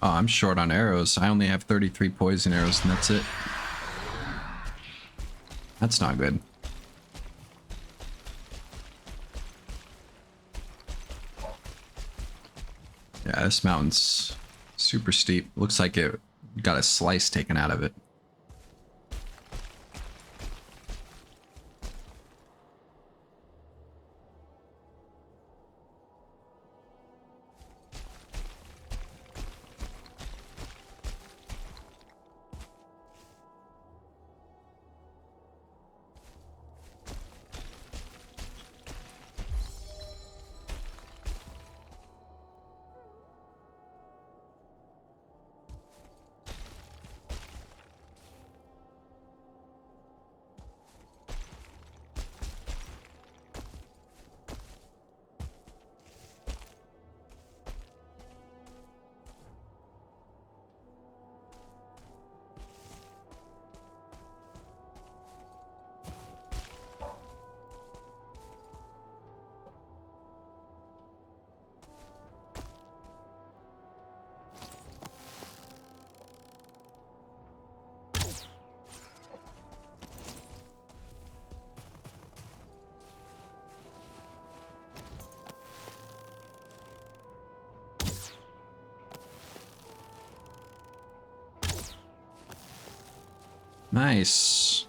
Oh, I'm short on arrows. I only have 33 poison arrows and that's it. That's not good. Yeah, this mountain's super steep. Looks like it got a slice taken out of it. Nice.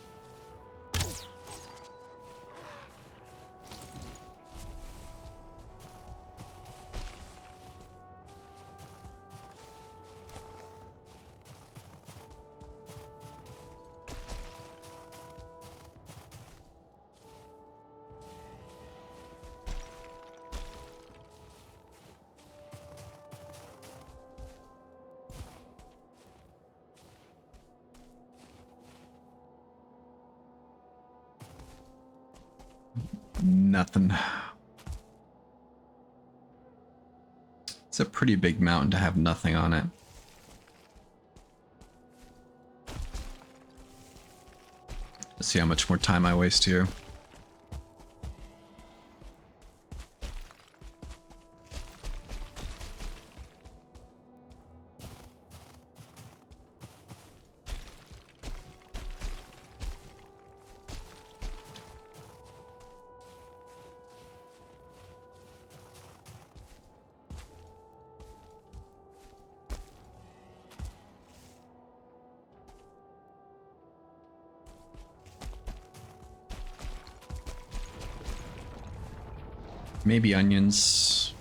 Nothing. It's a pretty big mountain to have nothing on it. Let's see how much more time I waste here. Maybe onions.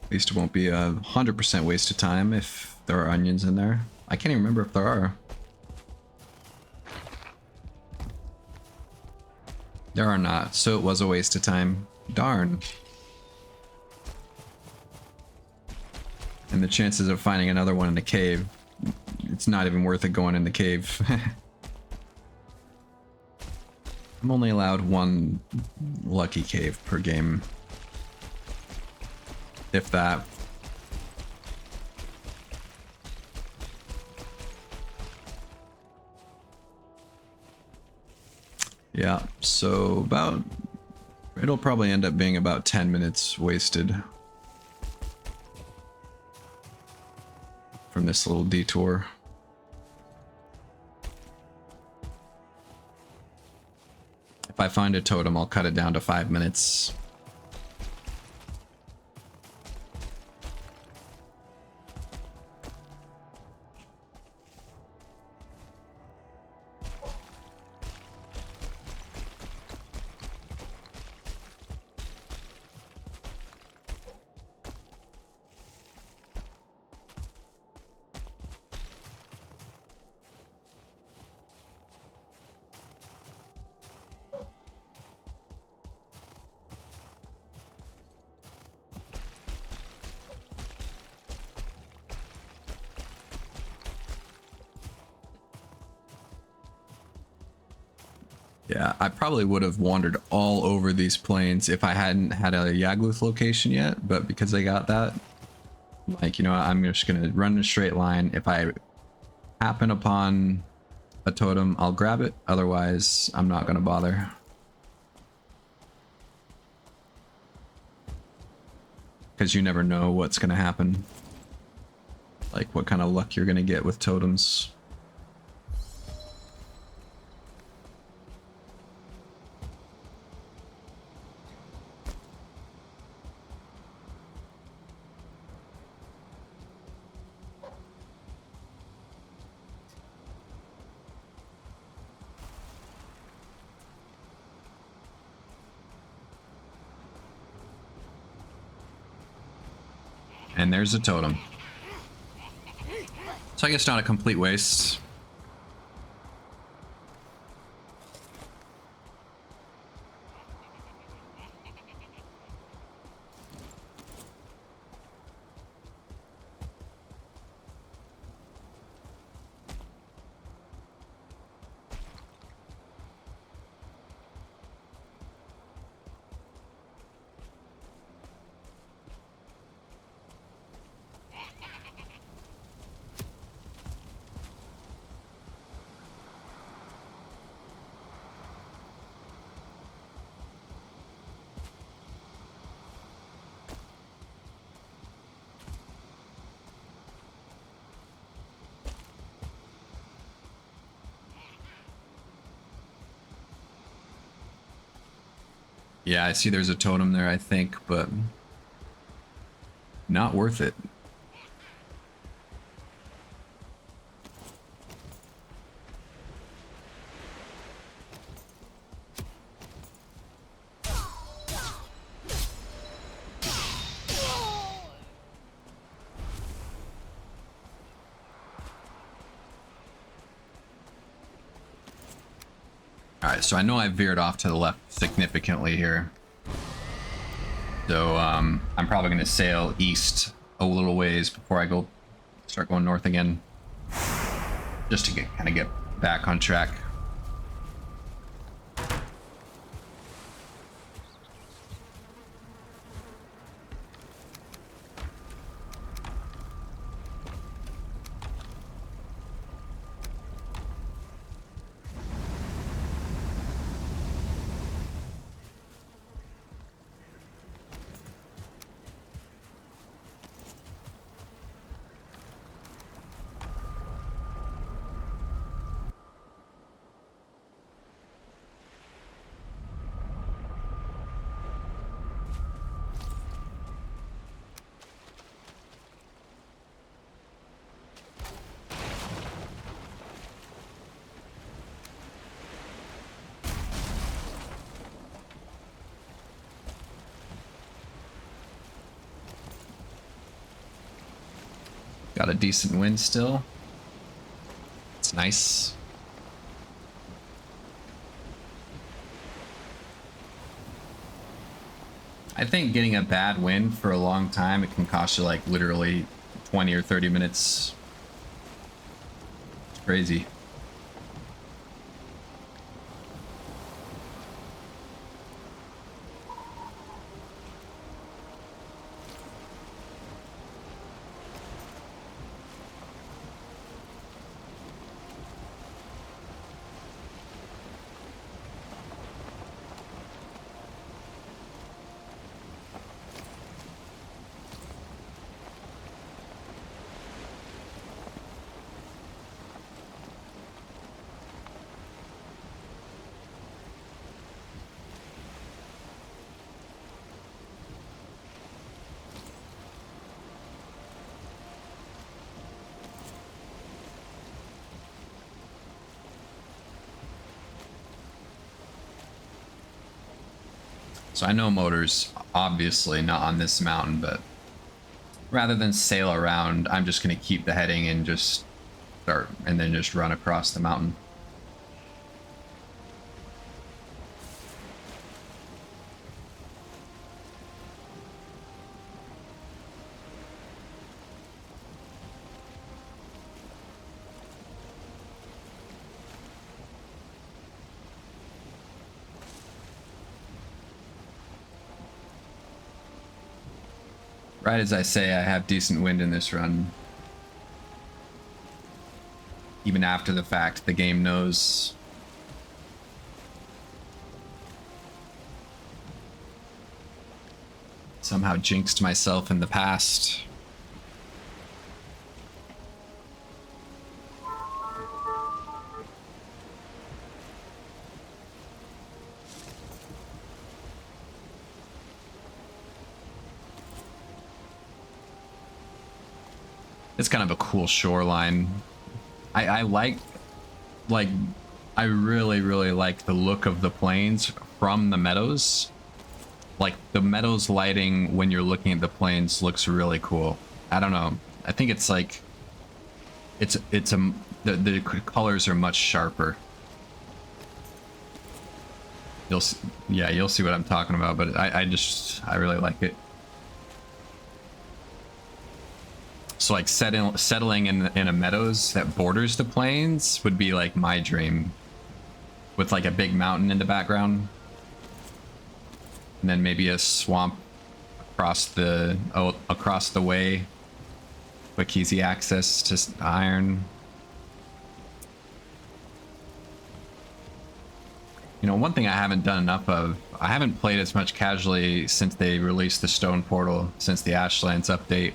At least it won't be 100% waste of time if there are onions in there. I can't even remember if there are. There are not, so it was a waste of time. Darn. And the chances of finding another one in the cave, it's not even worth it going in the cave. I'm only allowed one lucky cave per game. If that. Yeah, so it'll probably end up being about 10 minutes wasted from this little detour. If I find a totem, I'll cut it down to 5 minutes. Yeah, I probably would have wandered all over these plains if I hadn't had a Yagluth location yet, but because I got that, like, you know, I'm just gonna run in a straight line. If I happen upon a totem, I'll grab it. Otherwise, I'm not gonna bother. Because you never know what's gonna happen. Like, what kind of luck you're gonna get with totems. And there's a totem. So I guess not a complete waste. Yeah, I see there's a totem there, I think, but not worth it. Alright, so I know I veered off to the left significantly here. So I'm probably going to sail east a little ways before I start going north again. Just to kind of get back on track. Got a decent wind still. It's nice. I think getting a bad wind for a long time, it can cost you like literally 20 or 30 minutes. It's crazy. So I know motors, obviously not on this mountain, but rather than sail around, I'm just going to keep the heading and just start and then just run across the mountain. Right as I say, I have decent wind in this run. Even after the fact, the game knows. Somehow jinxed myself in the past. It's kind of a cool shoreline. I really like the look of the plains from the meadows. Like the meadows lighting when you're looking at the plains looks really cool. I don't know. I think it's like the colors are much sharper. You'll see what I'm talking about, but I really like it. So like settling in a meadows that borders the plains would be like my dream, with like a big mountain in the background, and then maybe a swamp across the way, quick easy access to iron. You know, one thing I haven't done enough of, I haven't played as much casually since they released the Stone Portal, since the Ashlands update.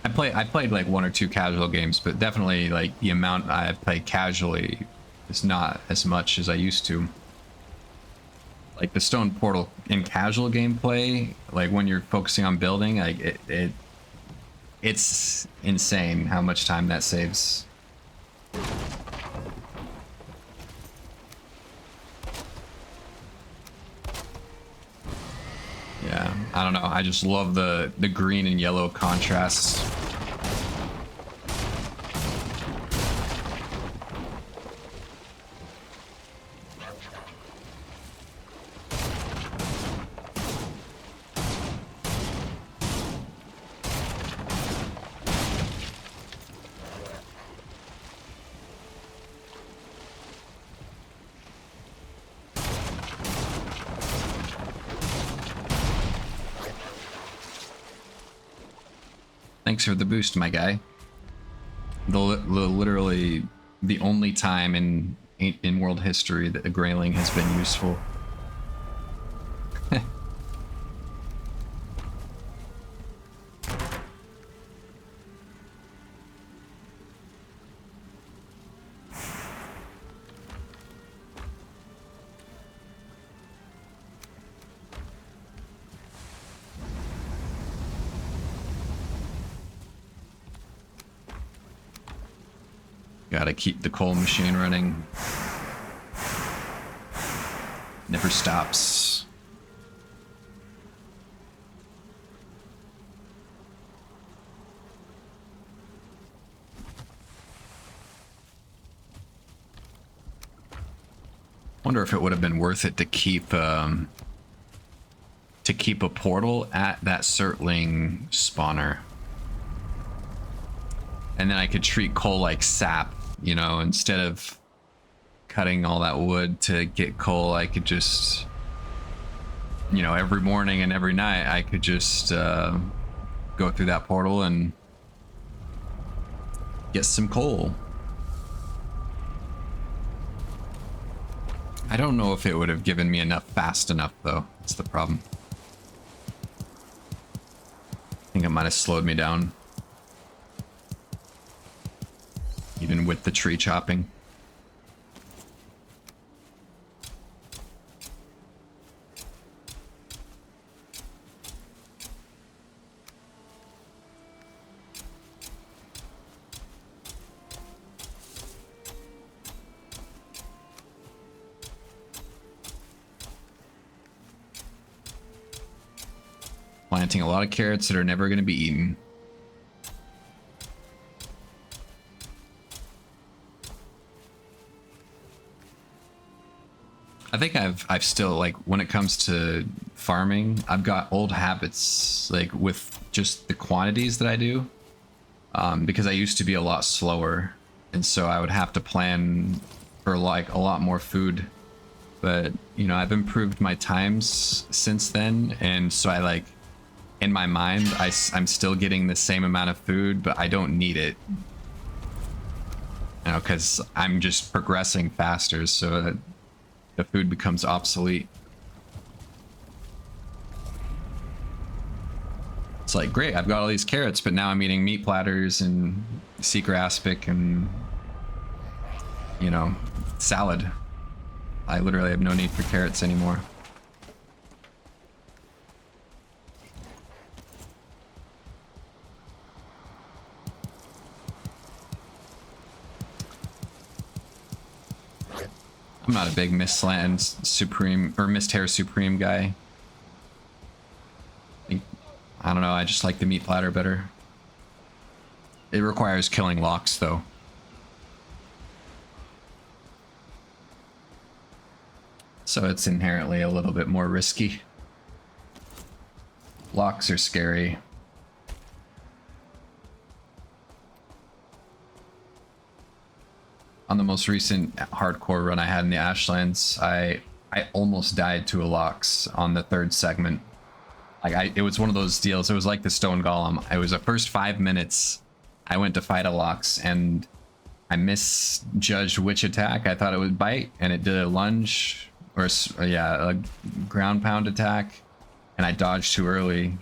I played like 1 or 2 casual games, but definitely like the amount I've played casually is not as much as I used to. Like the Stone Portal in casual gameplay, like when you're focusing on building, like it's insane how much time that saves. Yeah, I don't know. I just love the green and yellow contrasts. Thanks for the boost, my guy. Literally the only time in world history that a grayling has been useful. Gotta keep the coal machine running. Never stops. Wonder if it would have been worth it to keep a portal at that Circling spawner. And then I could treat coal like sap, you know, instead of cutting all that wood to get coal, I could just, you know, every morning and every night, I could just go through that portal and get some coal. I don't know if it would have given me enough fast enough, though. That's the problem. I think it might have slowed me down. Even with the tree chopping. Planting a lot of carrots that are never going to be eaten. I think I've still, like, when it comes to farming, I've got old habits, like with just the quantities that I do, because I used to be a lot slower, and so I would have to plan for like a lot more food. But you know, I've improved my times since then, and so I like, in my mind, I'm still getting the same amount of food, but I don't need it, you know, because I'm just progressing faster, so that the food becomes obsolete. It's like, great, I've got all these carrots, but now I'm eating meat platters and secret aspic and, you know, salad. I literally have no need for carrots anymore. I'm not a big Mistland Supreme or Misthair Supreme guy. I don't know, I just like the meat platter better. It requires killing locks though. So it's inherently a little bit more risky. Locks are scary. On the most recent hardcore run I had in the Ashlands, I almost died to a Lox on the third segment. Like it was one of those deals. It was like the Stone Golem. It was the first 5 minutes I went to fight a Lox and I misjudged which attack. I thought it would bite and it did a lunge or yeah, a ground pound attack, and I dodged too early.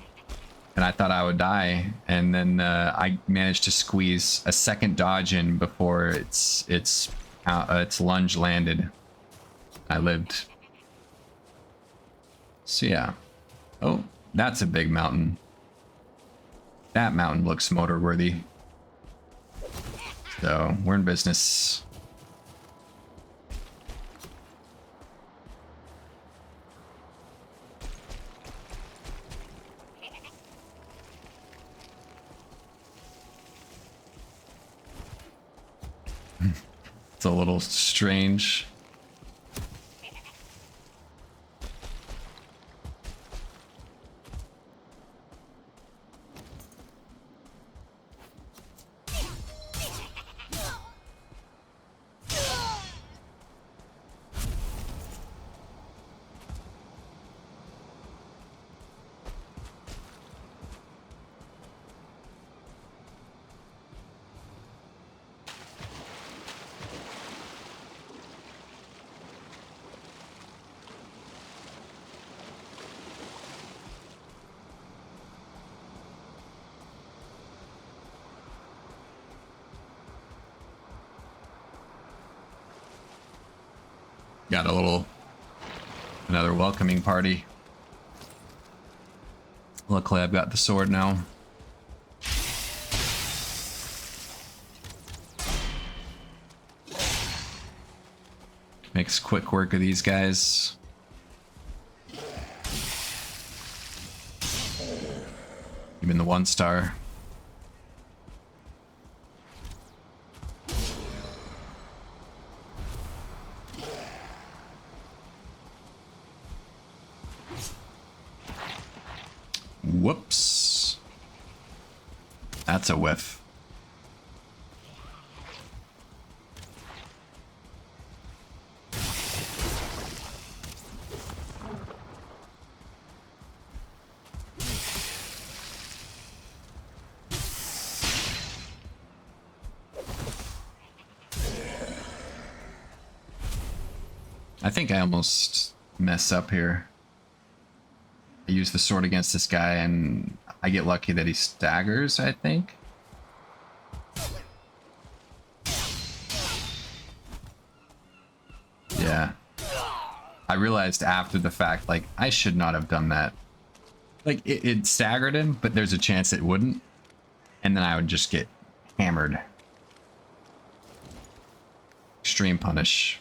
And I thought I would die, and then I managed to squeeze a second dodge in before its lunge landed. I lived. So yeah. Oh, that's a big mountain. That mountain looks motor worthy. So we're in business. It's a little strange. Got another welcoming party. Luckily, I've got the sword now. Makes quick work of these guys. Even the 1-star. Whoops. That's a whiff. I think I almost mess up here. I use the sword against this guy and I get lucky that he staggers, I think. Yeah. I realized after the fact, like, I should not have done that. Like, it staggered him, but there's a chance it wouldn't. And then I would just get hammered. Extreme punish.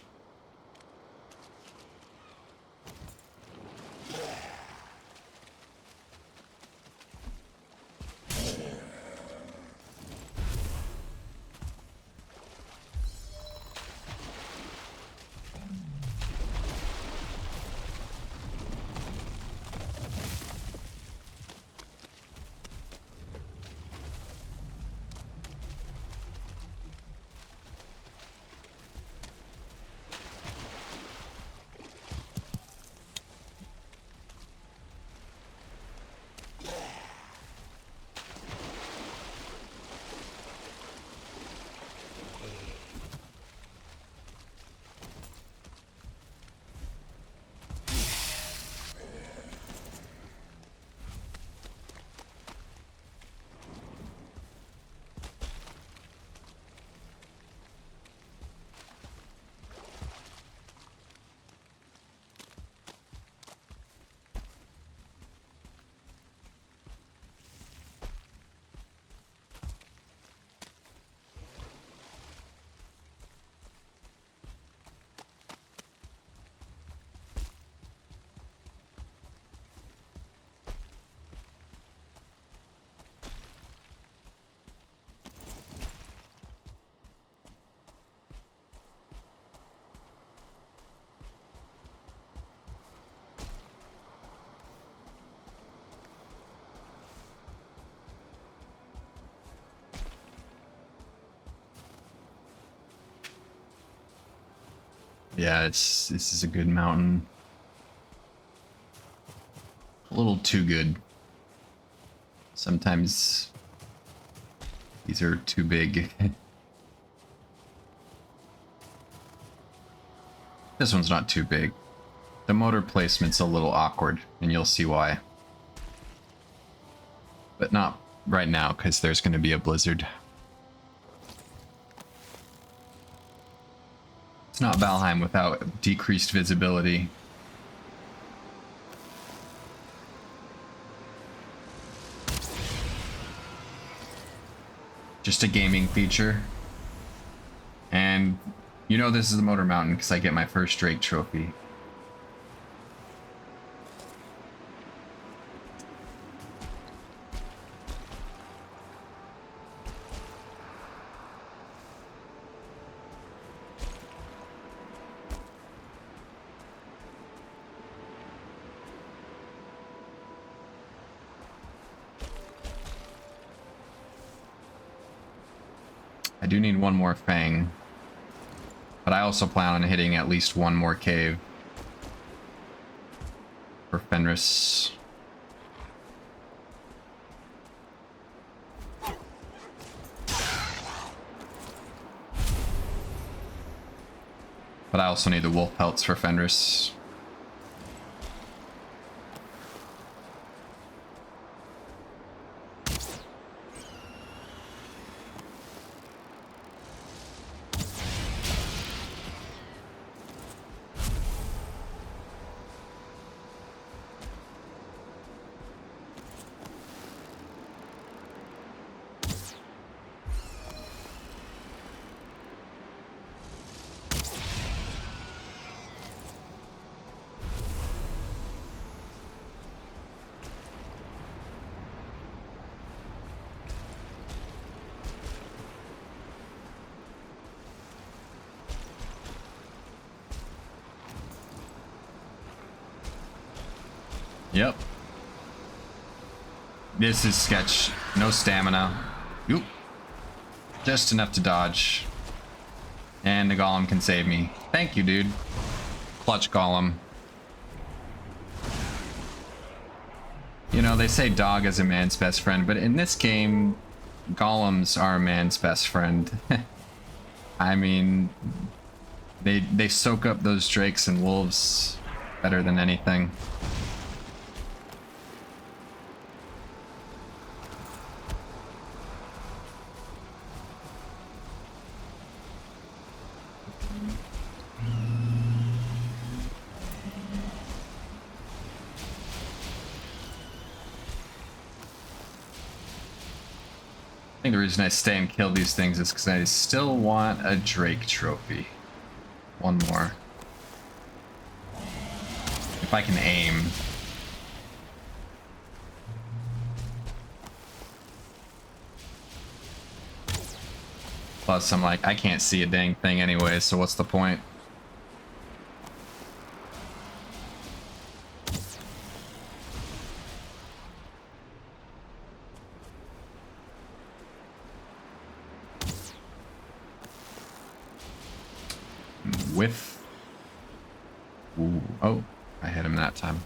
Yeah, this is a good mountain. A little too good. Sometimes these are too big. This one's not too big. The motor placement's a little awkward, and you'll see why. But not right now, because there's going to be a blizzard. It's not Valheim without decreased visibility. Just a gaming feature. And you know this is the Motor Mountain because I get my first Drake trophy. I do need one more Fang, but I also plan on hitting at least one more cave for Fenris. But I also need the wolf pelts for Fenris. Yep. This is sketch. No stamina. Oop. Just enough to dodge. And the golem can save me. Thank you, dude. Clutch golem. You know, they say dog is a man's best friend, but in this game, golems are a man's best friend. I mean, they soak up those drakes and wolves better than anything. I think the reason I stay and kill these things is because I still want a Drake trophy. One more. If I can aim. Plus, I'm like, I can't see a dang thing anyway, so what's the point? With. Ooh. Oh, I hit him that time.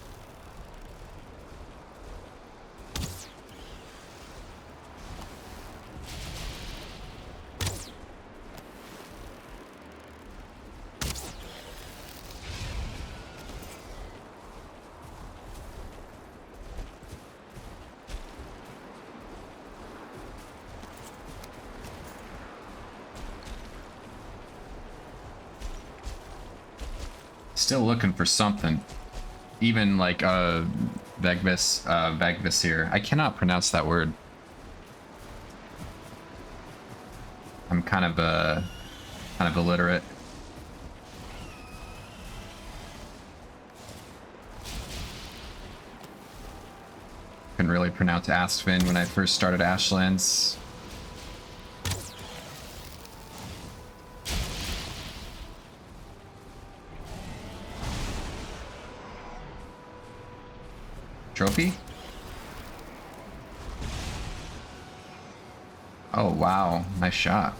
Still looking for something. Even like Vegvis here. I cannot pronounce that word. I'm kind of illiterate. Couldn't really pronounce Aspen when I first started Ashlands. Trophy? Oh, wow. Nice shot.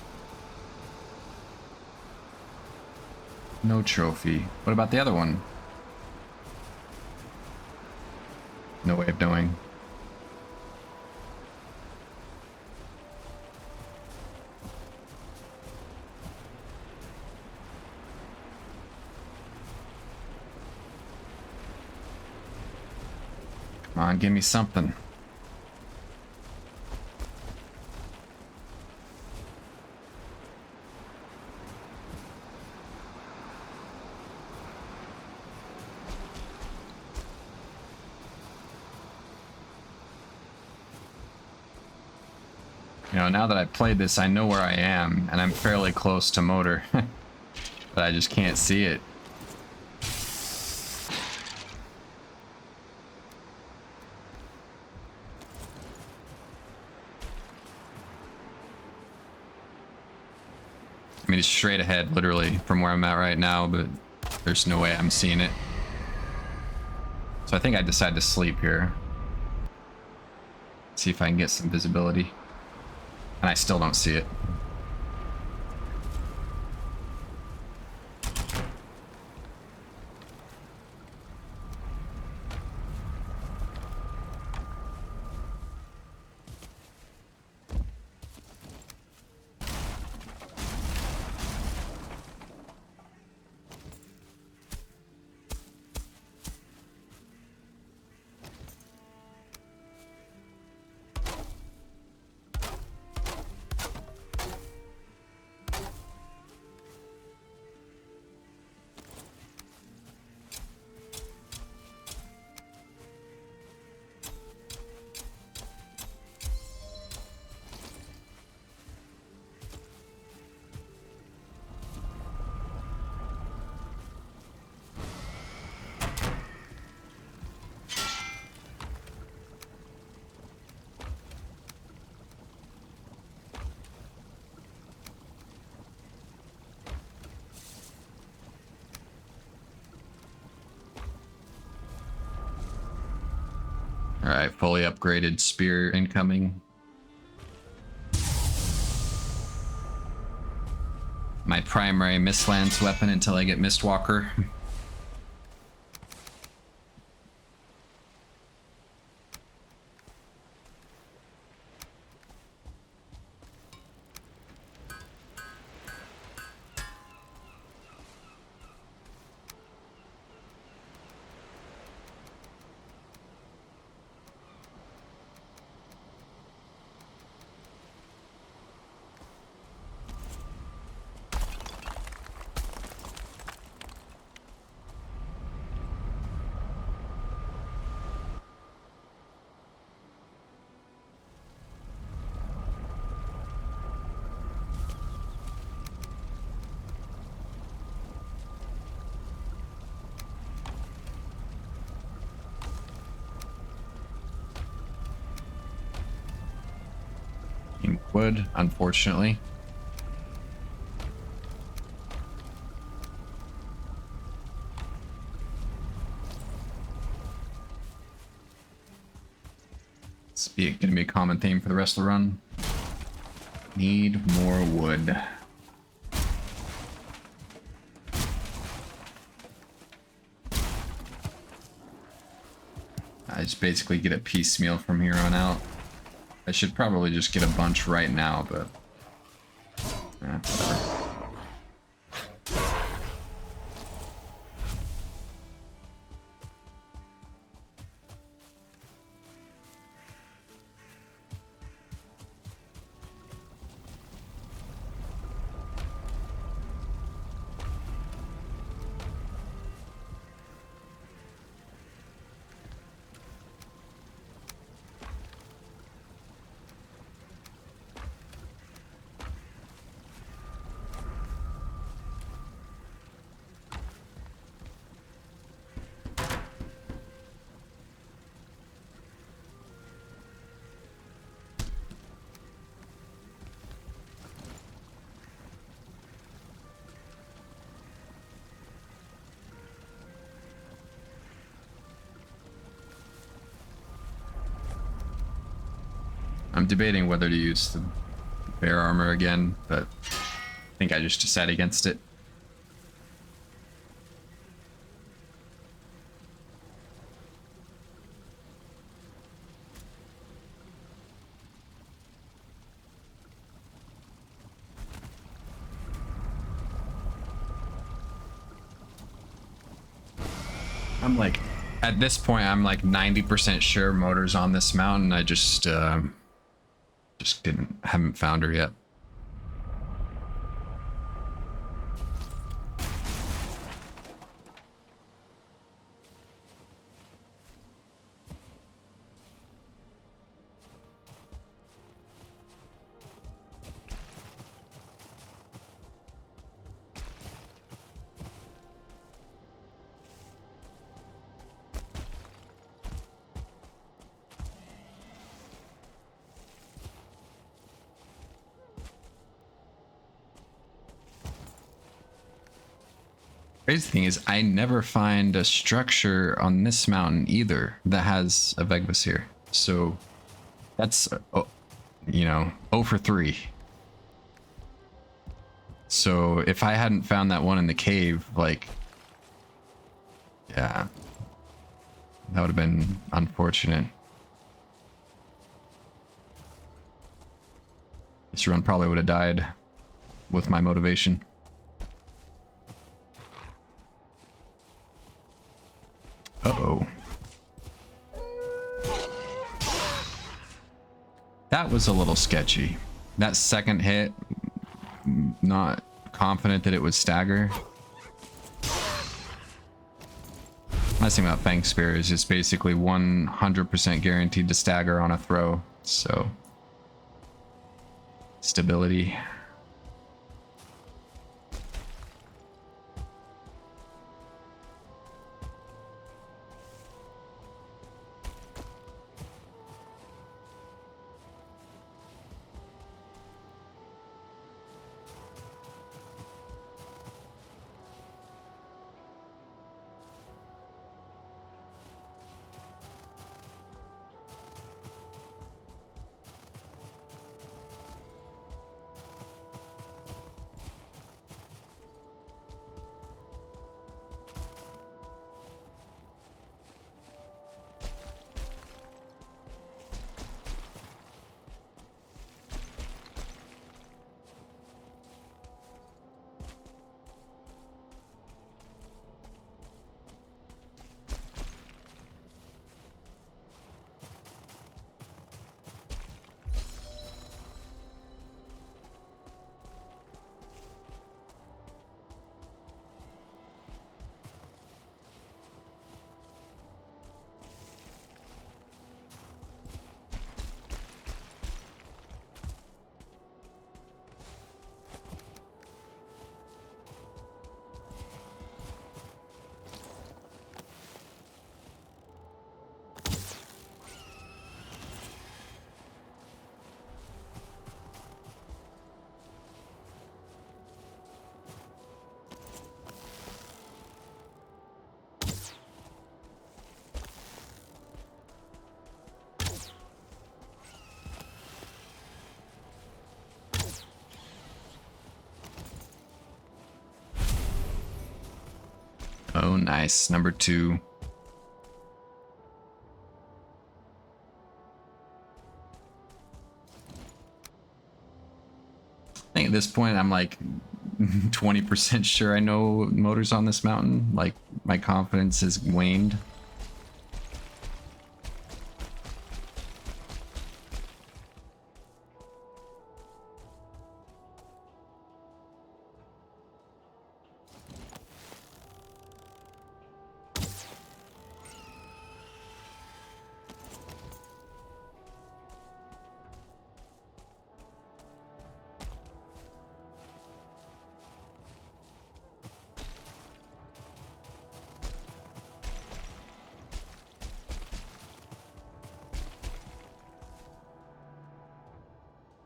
No trophy. What about the other one? No way of knowing. Come on, give me something. You know, now that I've played this, I know where I am, and I'm fairly close to motor. But I just can't see it. I mean, it's straight ahead, literally, from where I'm at right now, but there's no way I'm seeing it. So I think I decided to sleep here. See if I can get some visibility. And I still don't see it. Alright, fully upgraded spear incoming. My primary Mistlance weapon until I get Mistwalker. Wood, unfortunately. It's gonna be a common theme for the rest of the run. Need more wood. I just basically get it piecemeal from here on out. I should probably just get a bunch right now, but whatever. I'm debating whether to use the bear armor again, but I think I just decided against it. I'm like, at this point, I'm like 90% sure Motor's on this mountain. I just haven't found her yet. Crazy thing is, I never find a structure on this mountain either that has a Vegvas here. So that's, you know, 0 for 3. So if I hadn't found that one in the cave, like, yeah, that would have been unfortunate. This run probably would have died with my motivation. Uh-oh. That was a little sketchy. That second hit, not confident that it would stagger. Nice thing about Fang Spear is it's basically 100% guaranteed to stagger on a throw, so stability. Oh, nice. Number 2. I think at this point I'm like 20% sure I know motors on this mountain. Like, my confidence has waned.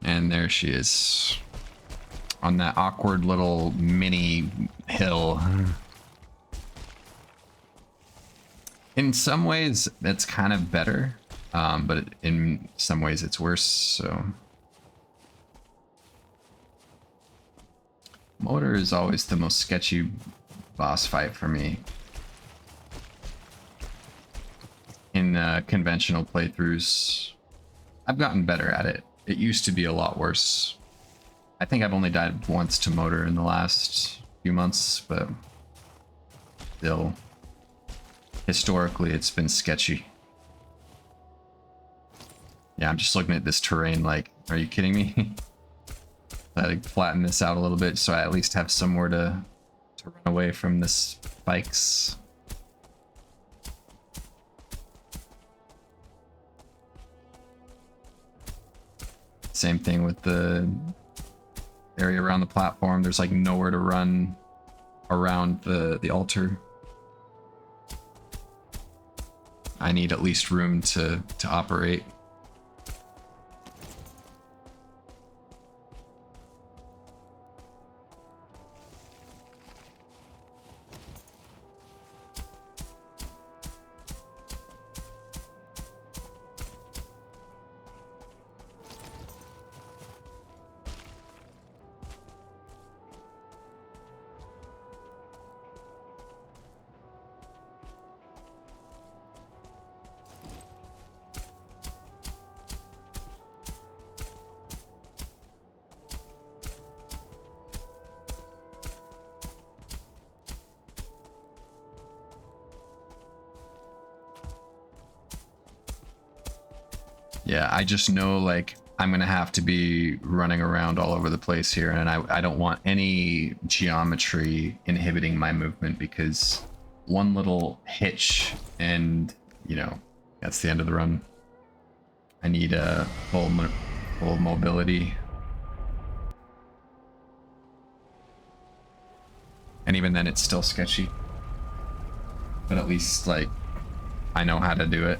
And there she is on that awkward little mini hill. In some ways, that's kind of better, but in some ways it's worse, so. Motor is always the most sketchy boss fight for me. In conventional playthroughs, I've gotten better at it. It used to be a lot worse. I think I've only died once to motor in the last few months, but still, historically, it's been sketchy. Yeah, I'm just looking at this terrain like, are you kidding me? I flatten this out a little bit so I at least have somewhere to run away from the spikes. Same thing with the area around the platform. There's like nowhere to run around the altar. I need at least room to operate. Yeah, I just know like I'm gonna have to be running around all over the place here, and I don't want any geometry inhibiting my movement, because one little hitch and, you know, that's the end of the run. I need a full mobility. And even then it's still sketchy. But at least like I know how to do it.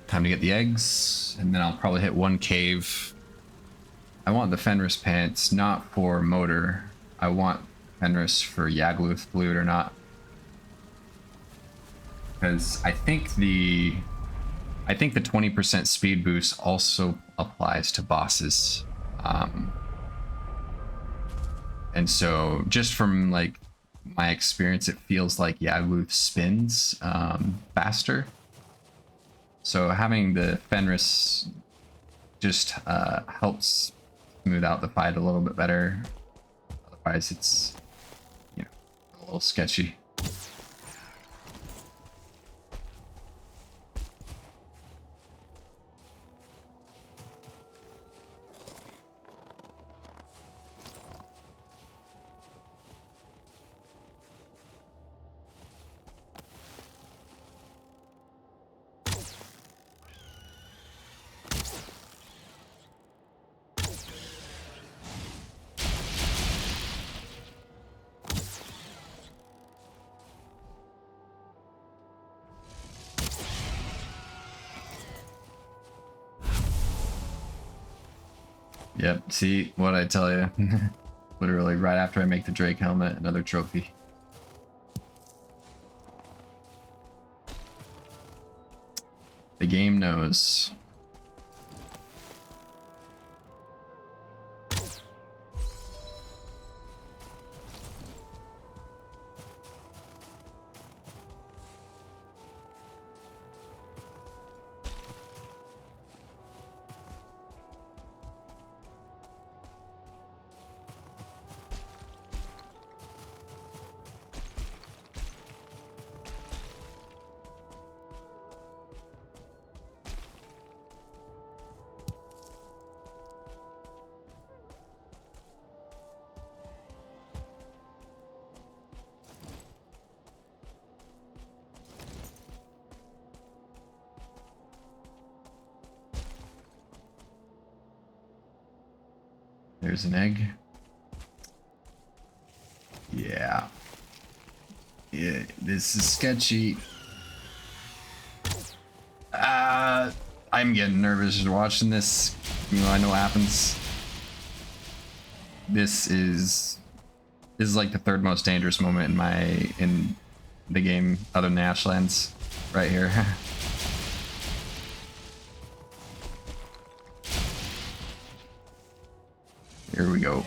Time to get the eggs, and then I'll probably hit one cave. I want the Fenris pants, not for motor. I want Fenris for Yagluth, believe it or not. Because I think the 20% speed boost also applies to bosses. And so just from like my experience, it feels like Yagluth spins faster. So having the Fenris just helps smooth out the fight a little bit better. Otherwise, it's, you know, a little sketchy. Yep, see what I tell you. Literally right after I make the Drake helmet, another trophy. The game knows. There's an egg. Yeah. Yeah, this is sketchy. I'm getting nervous just watching this. You know, I know what happens. This is like the third most dangerous moment in the game other than Ashlands right here. Here we go.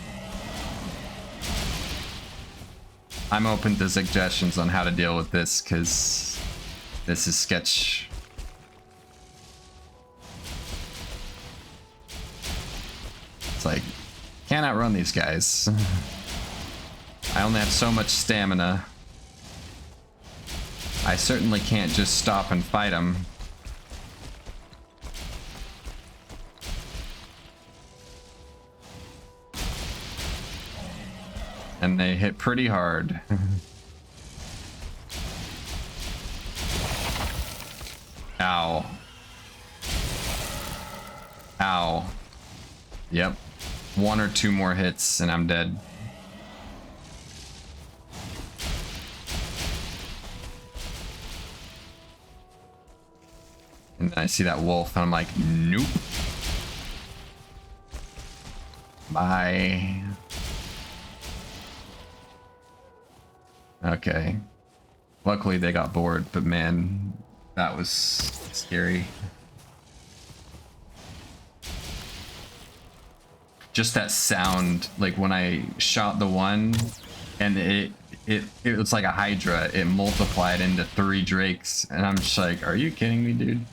I'm open to suggestions on how to deal with this because this is sketch. It's like, can't outrun these guys. I only have so much stamina. I certainly can't just stop and fight them. And they hit pretty hard. Ow. Ow. Yep. One or two more hits and I'm dead. And then I see that wolf and I'm like, nope. Bye. Okay. Luckily they got bored, but man, that was scary. Just that sound, like when I shot the one and it was like a Hydra, it multiplied into 3 drakes and I'm just like, are you kidding me, dude?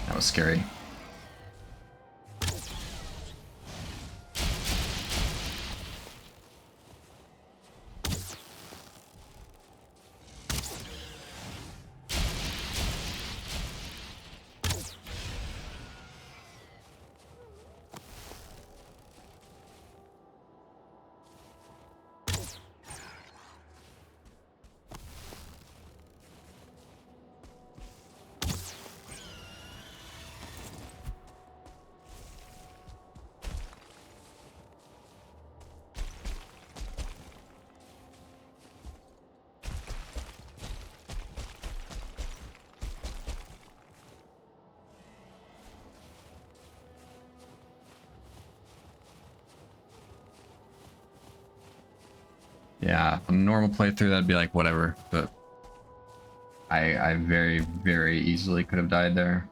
That was scary. Yeah, a normal playthrough that'd be like whatever, but I very, very easily could have died there.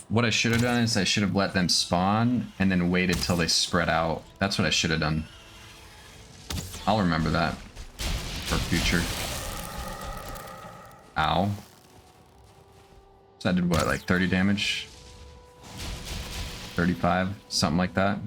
what I should have done is I should have let them spawn and then waited till they spread out. That's what I should have done. I'll remember that for future. Ow. So that did what, like 30 damage? 35, something like that.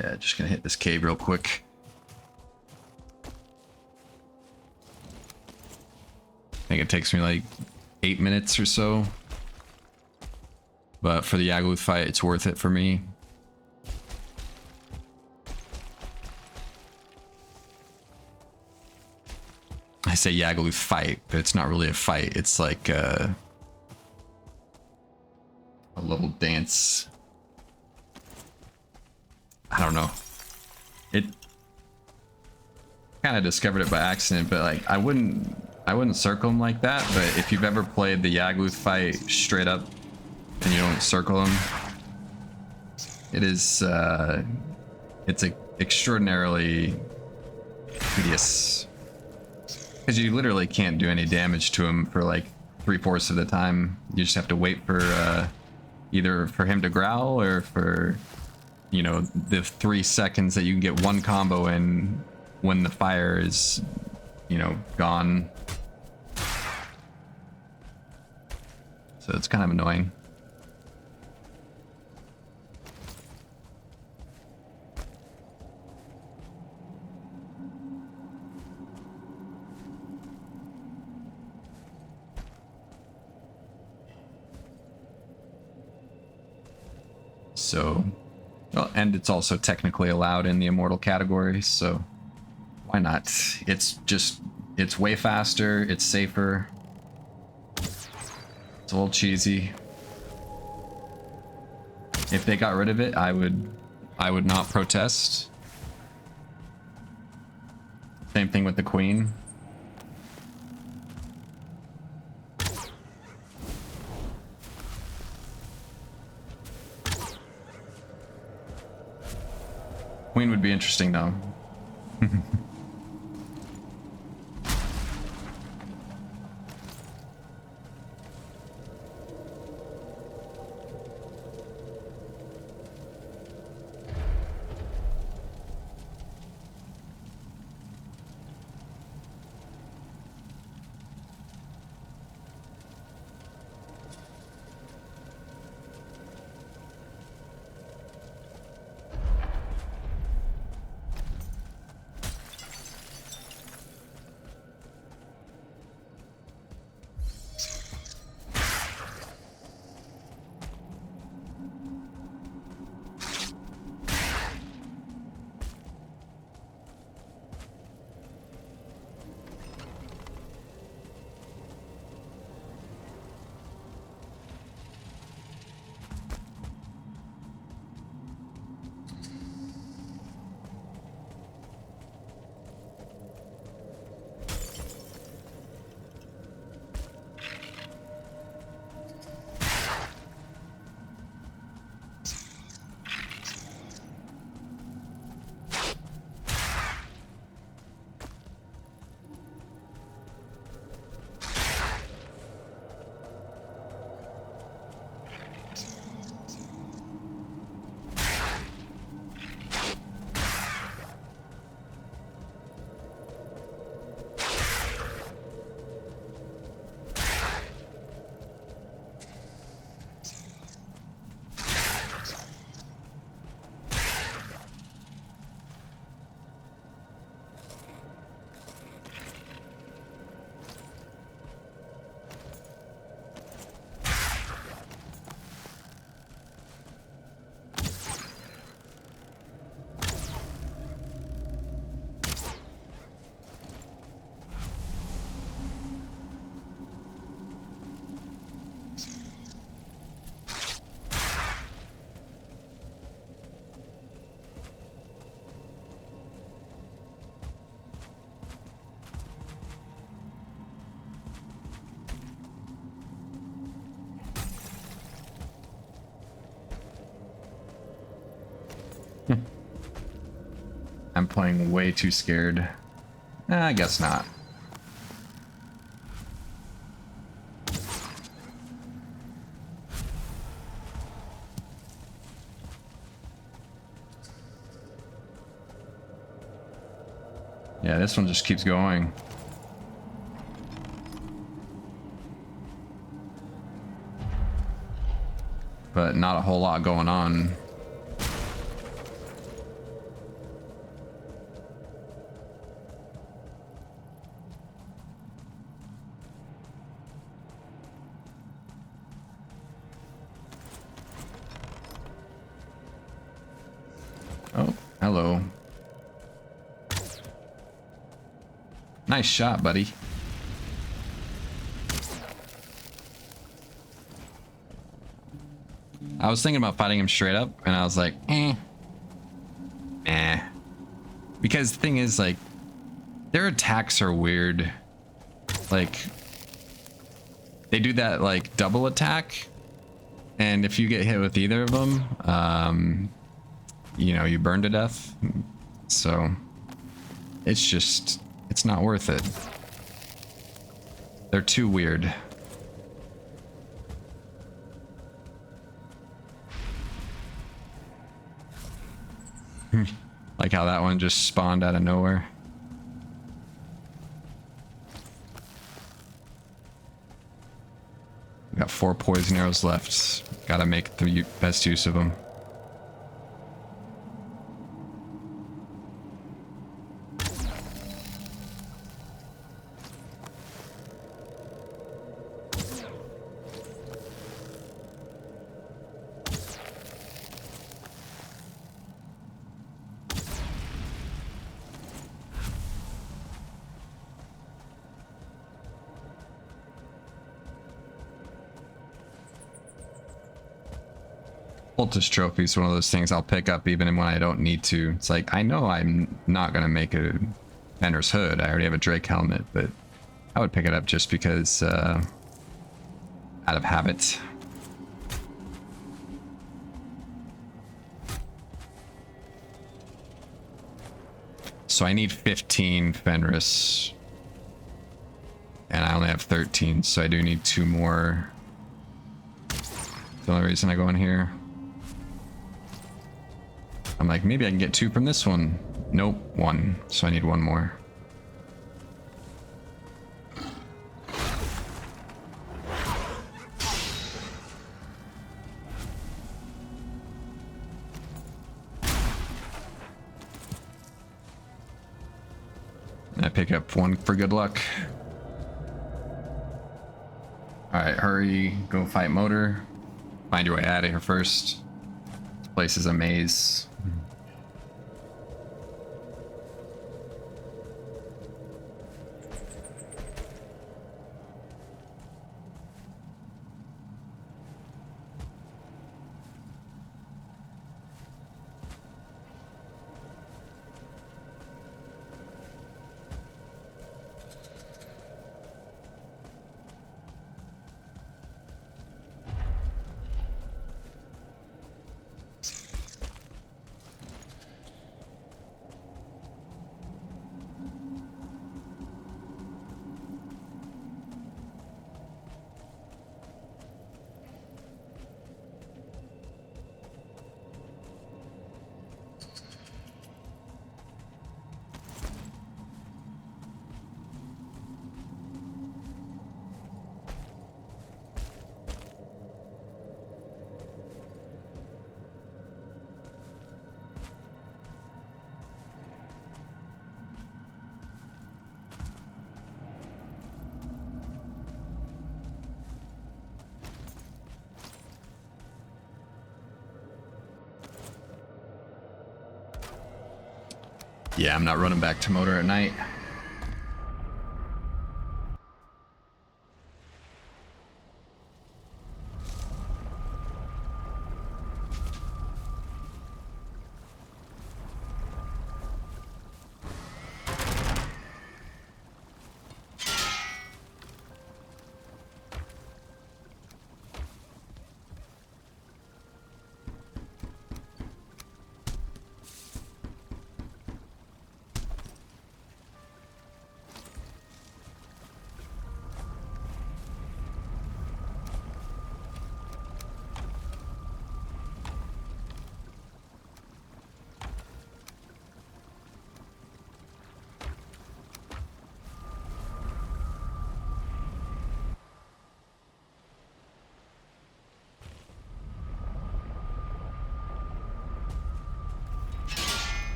Yeah, just gonna hit this cave real quick. I think it takes me like 8 minutes or so. But for the Yagluth fight, it's worth it for me. I say Yagluth fight, but it's not really a fight. It's like a little dance. I don't know. It kind of discovered it by accident, but like I wouldn't circle him like that. But if you've ever played the Yagluth fight straight up and you don't circle him, it is it's extraordinarily tedious because you literally can't do any damage to him for like 3/4 of the time. You just have to wait for either for him to growl or for, you know, the 3 seconds that you can get one combo in when the fire is, you know, gone. So it's kind of annoying. So, well, and it's also technically allowed in the Immortal category, so why not? It's way faster, it's safer. It's a little cheesy. If they got rid of it, I would not protest. Same thing with the Queen. Queen would be interesting though. I'm playing way too scared. I guess not. Yeah, this one just keeps going. But not a whole lot going on. Oh, hello. Nice shot, buddy. I was thinking about fighting him straight up, and I was like, because the thing is, like, their attacks are weird. Like, they do that, like, double attack, and if you get hit with either of them, you know, you burn to death. So, it's just, it's not worth it. They're too weird. Like how that one just spawned out of nowhere. We got 4 poison arrows left. Gotta make the best use of them. Cultist Trophy is one of those things I'll pick up even when I don't need to. It's like, I know I'm not going to make a Fenrir's Hood. I already have a Drake helmet, but I would pick it up just because, out of habit. So I need 15 Fenris. And I only have 13, so I do need 2 more. The only reason I go in here. I'm like, maybe I can get 2 from this one. Nope, 1. So I need 1 more. I pick up 1 for good luck. Alright, hurry, go fight motor. Find your way out of here first. This place is a maze. Yeah, I'm not running back to motor at night.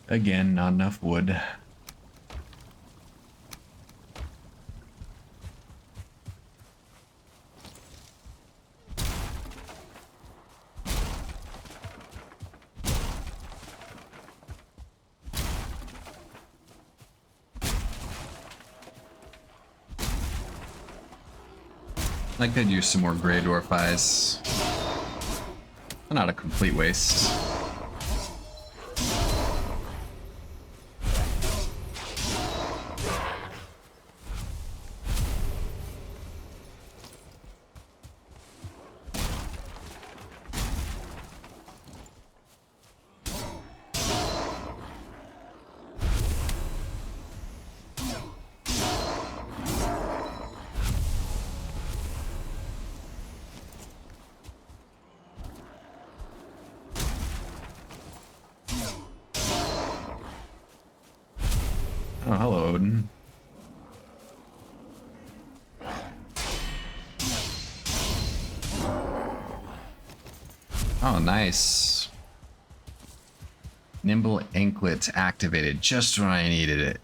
Again, not enough wood. I could use some more Grey Dwarf eyes. Not a complete waste. Oh, hello, Odin. Oh, nice. Nimble Anklet activated just when I needed it.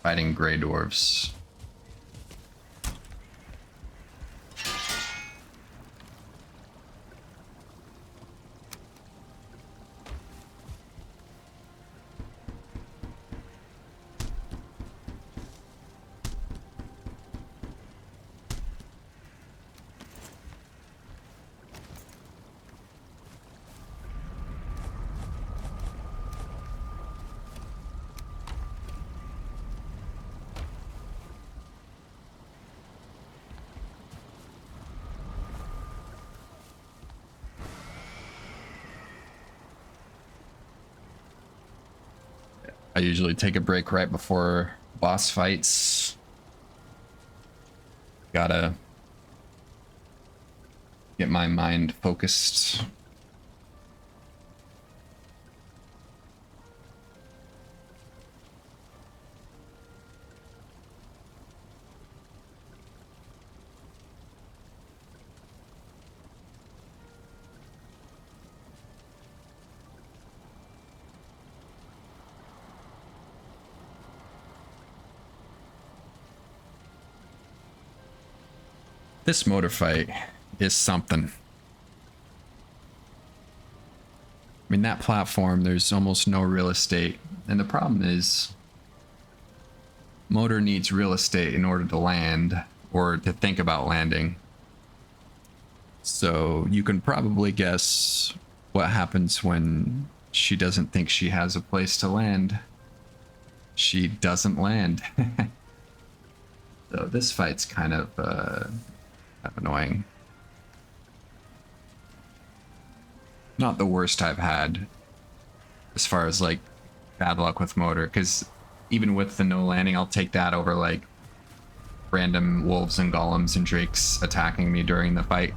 Fighting Grey Dwarves. I usually take a break right before boss fights. Gotta get my mind focused. This motor fight is something. I mean, that platform, there's almost no real estate. And the problem is, motor needs real estate in order to land, or to think about landing. So you can probably guess what happens when she doesn't think she has a place to land. She doesn't land. So this fight's kind of annoying. Not the worst I've had as far as like bad luck with motor, because even with the no landing, I'll take that over like random wolves and golems and drakes attacking me during the fight.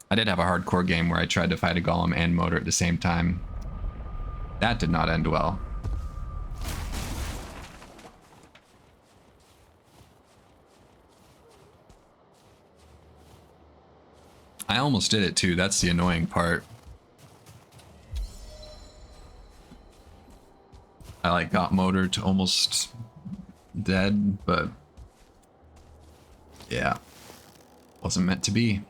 I did have a hardcore game where I tried to fight a golem and motor at the same time. That did not end well. I almost did it too, that's the annoying part. I like got motor to almost dead, but yeah, wasn't meant to be.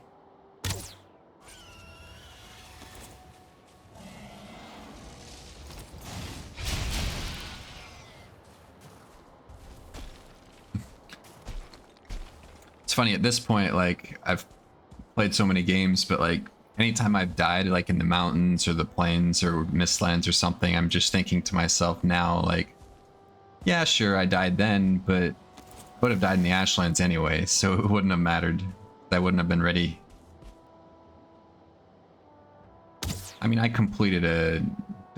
It's funny at this point, like I've played so many games, but like anytime I've died like in the mountains or the plains or mistlands or something, I'm just thinking to myself now, like, yeah, sure, I died then, but I would have died in the Ashlands anyway, so it wouldn't have mattered. I wouldn't have been ready. I mean, I completed a...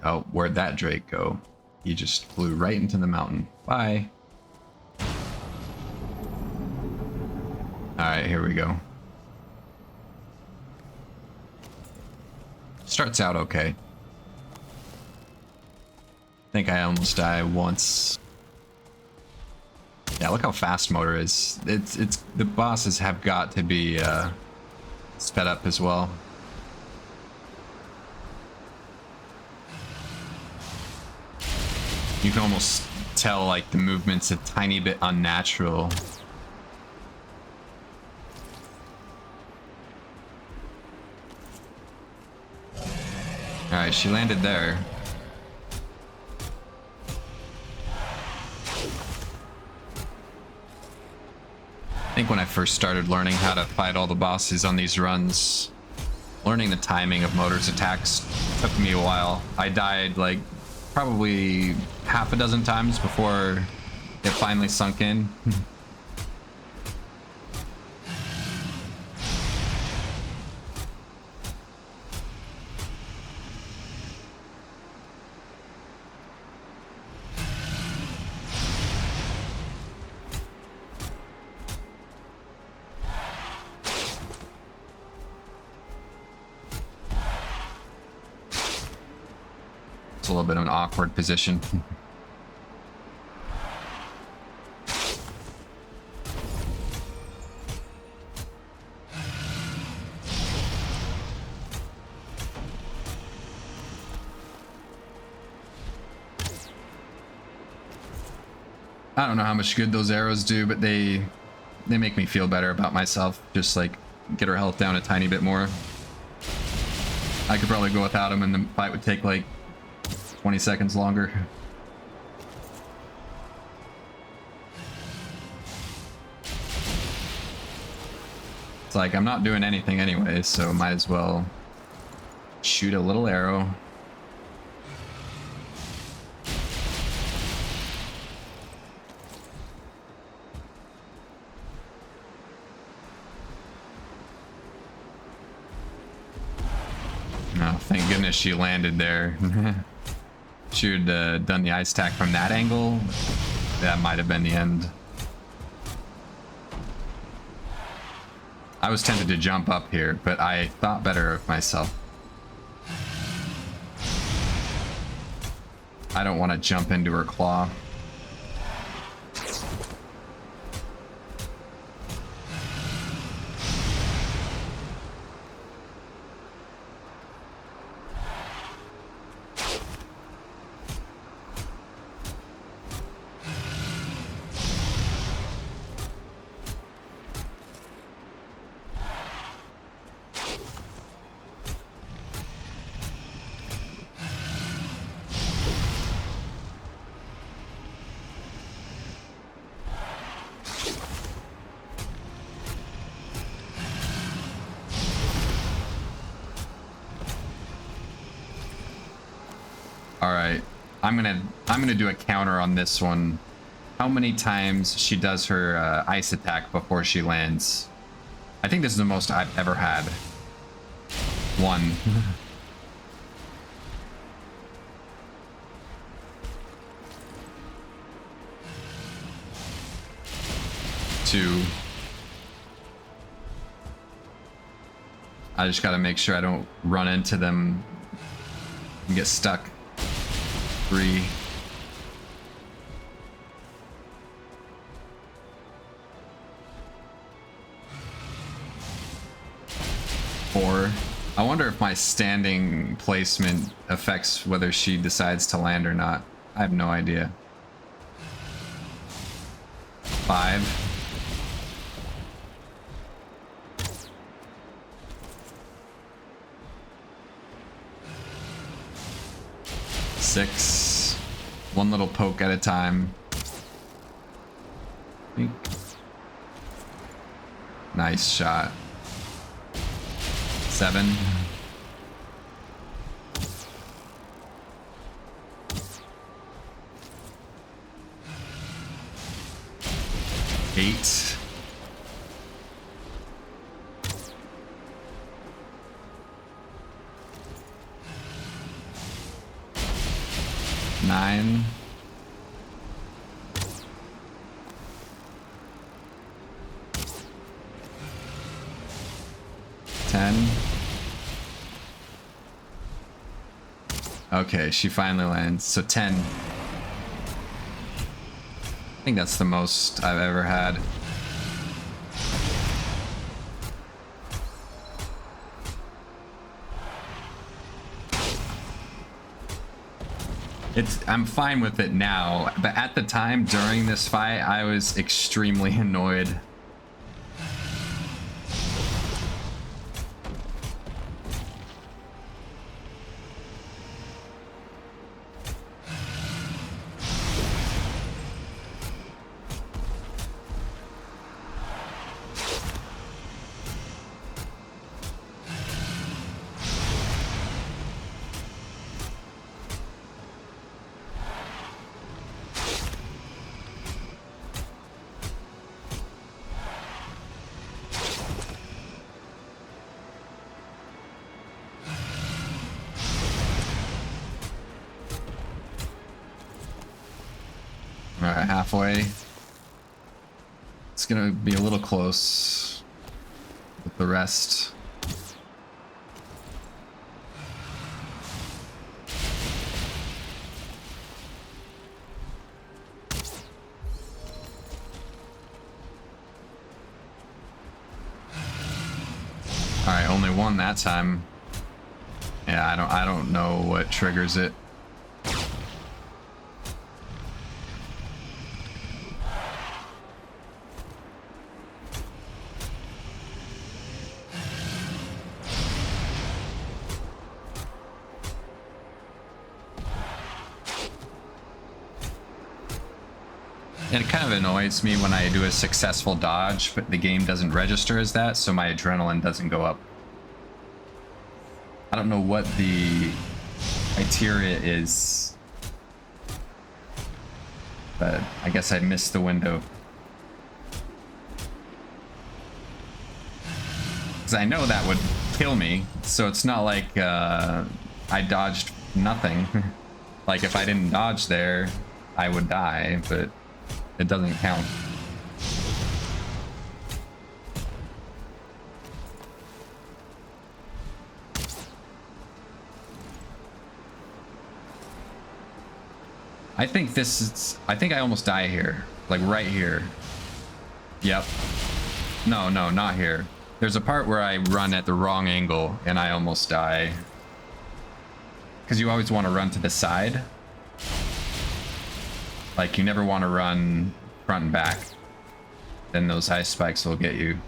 Oh, where'd that Drake go? He just flew right into the mountain. Bye. Alright, here we go. Starts out okay. I think I almost die once. Yeah, look how fast motor is. It's the bosses have got to be sped up as well. You can almost tell like the movement's a tiny bit unnatural. Alright, she landed there. I think when I first started learning how to fight all the bosses on these runs, learning the timing of motor's attacks took me a while. I died like probably half a dozen times before it finally sunk in. It's a little bit of an awkward position. I don't know how much good those arrows do, but they make me feel better about myself. Just like get her health down a tiny bit more. I could probably go without them and the fight would take like 20 seconds longer. It's like I'm not doing anything anyway, so might as well shoot a little arrow. Oh, thank goodness she landed there. She would have done the ice attack from that angle. That might have been the end. I was tempted to jump up here, but I thought better of myself. I don't want to jump into her claw. I'm gonna do a counter on this one. How many times she does her ice attack before she lands? I think this is the most I've ever had. 1. 2. I just gotta make sure I don't run into them and get stuck. 3. 4. I wonder if my standing placement affects whether she decides to land or not. I have no idea. 5. 6. One little poke at a time. Nice shot. 7. 8. 9. 10. Okay, she finally lands. So 10. I think that's the most I've ever had. I'm fine with it now, but at the time during this fight, I was extremely annoyed. Alright, halfway. It's gonna be a little close with the rest. Alright, only one that time. Yeah, I don't know what triggers it. it kind of annoys me when I do a successful dodge, but the game doesn't register as that, so my adrenaline doesn't go up. I don't know what the criteria is, but I guess I missed the window. Because I know that would kill me, so it's not like I dodged nothing. Like if I didn't dodge there, I would die, but it doesn't count. I think this is, I think I almost die here. Like right here. Yep. No, not here. There's a part where I run at the wrong angle and I almost die. Because you always want to run to the side. Like you never want to run front and back. Then those ice spikes will get you.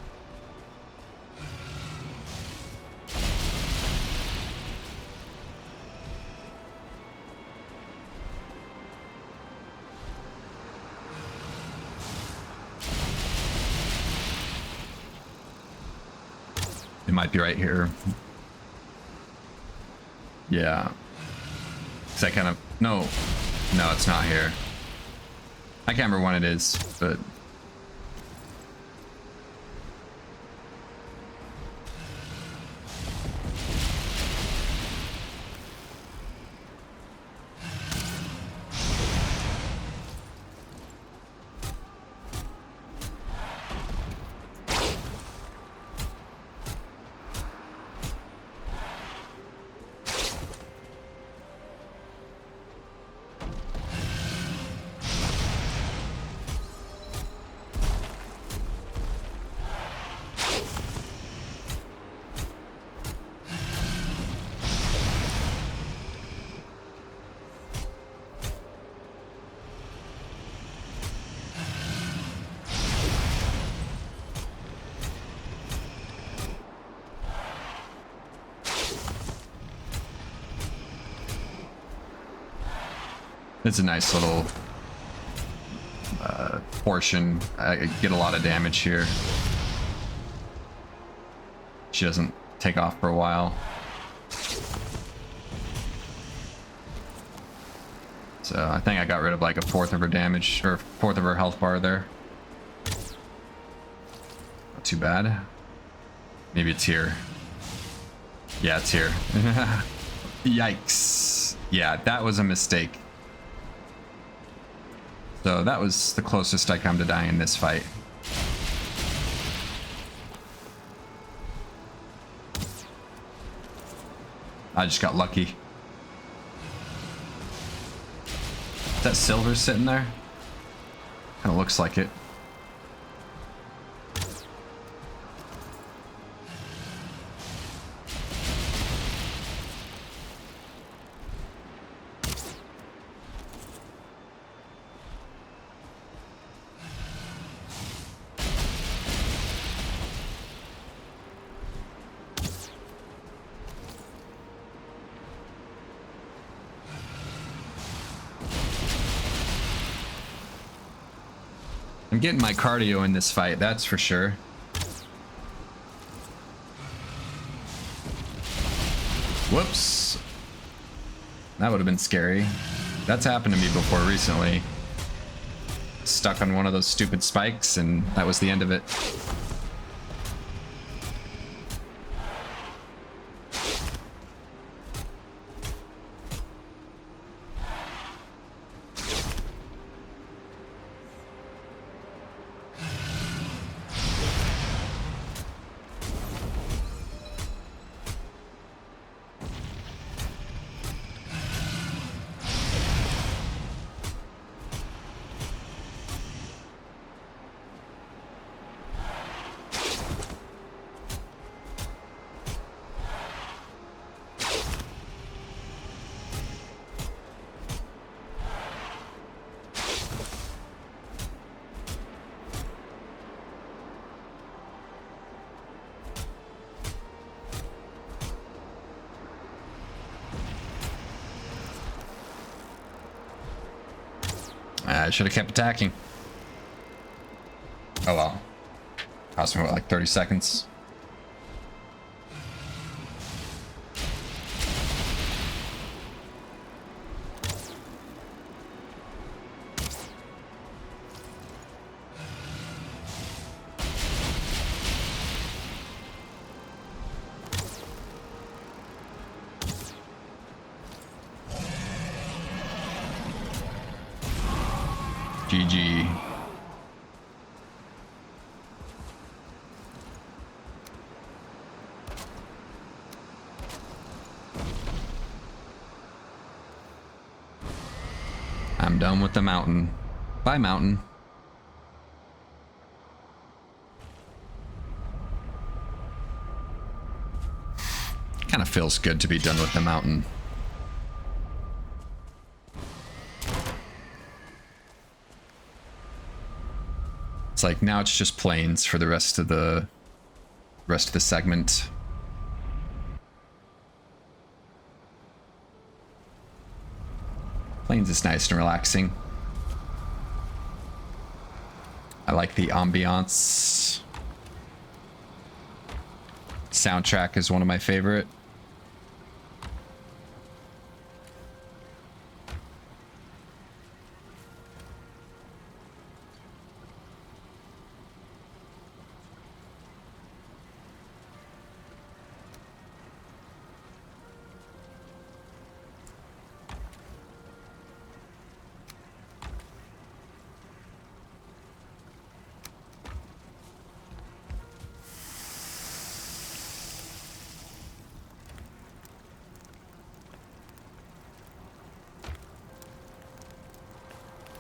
It might be right here. Yeah. Cause I kind of, no, it's not here. I can't remember when it is, but it's a nice little portion. I get a lot of damage here. She doesn't take off for a while. So I think I got rid of like a fourth of her damage, or fourth of her health bar there. Not too bad. Maybe it's here. Yeah, it's here. Yikes. Yeah, that was a mistake. So that was the closest I come to dying in this fight. I just got lucky. Is that silver sitting there? Kind of looks like it. I'm getting my cardio in this fight, that's for sure. Whoops. That would have been scary. That's happened to me before recently. Stuck on one of those stupid spikes and that was the end of it. I should have kept attacking. Cost me what, like 30 seconds? GG. I'm done with the mountain. Bye, mountain. Kind of feels good to be done with the mountain. It's like now it's just plains for the rest of the segment. Plains is nice and relaxing. I like the ambiance. Soundtrack is one of my favorite.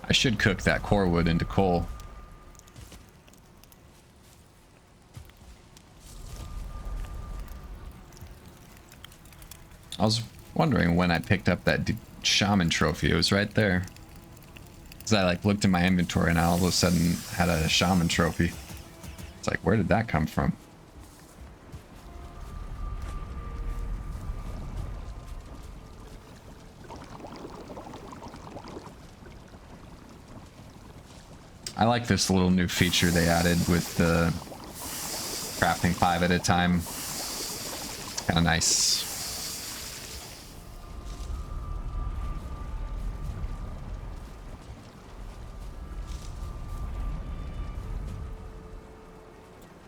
I should cook that core wood into coal. I was wondering when I picked up that shaman trophy. It was right there. Cause I like looked in my inventory and I all of a sudden had a shaman trophy. It's like, where did that come from? I like this little new feature they added with the crafting 5 at a time. Kind of nice.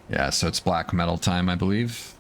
Yeah, so it's black metal time, I believe.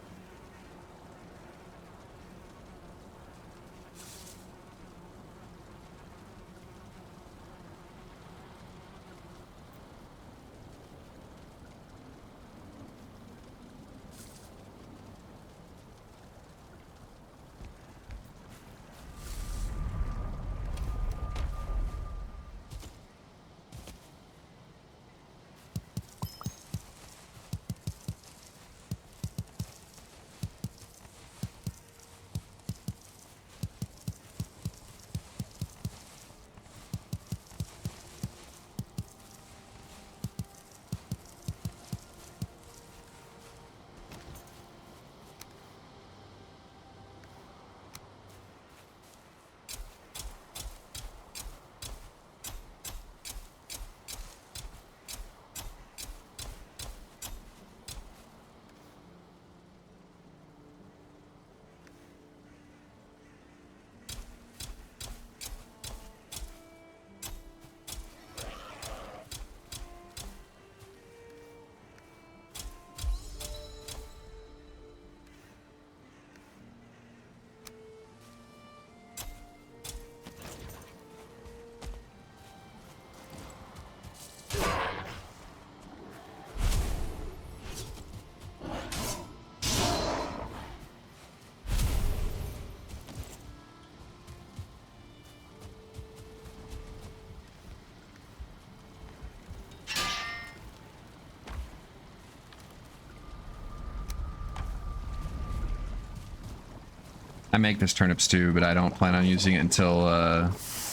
I make this turnip stew, but I don't plan on using it until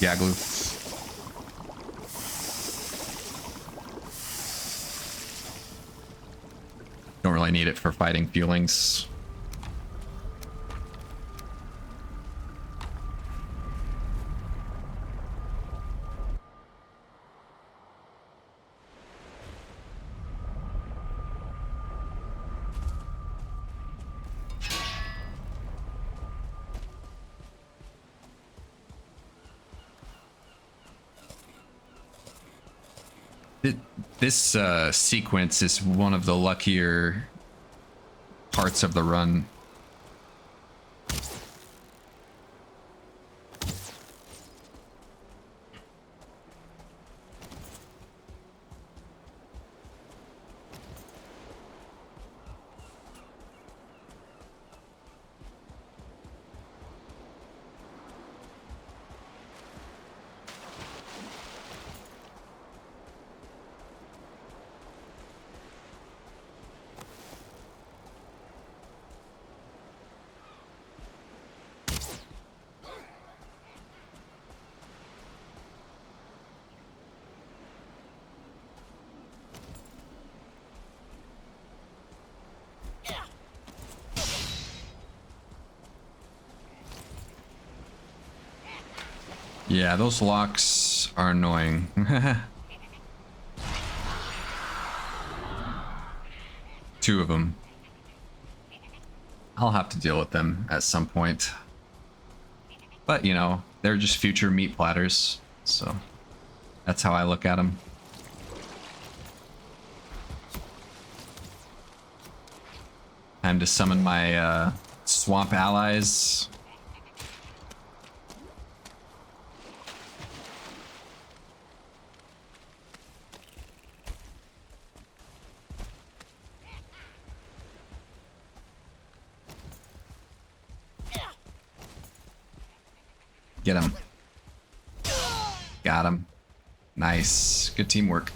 Yagluth. Don't really need it for fighting feelings. This sequence is one of the luckier parts of the run. Yeah, those locks are annoying. Two of them. I'll have to deal with them at some point. But, you know, they're just future meat platters, so that's how I look at them. Time to summon my swamp allies. Get him. Got him. Nice. Good teamwork.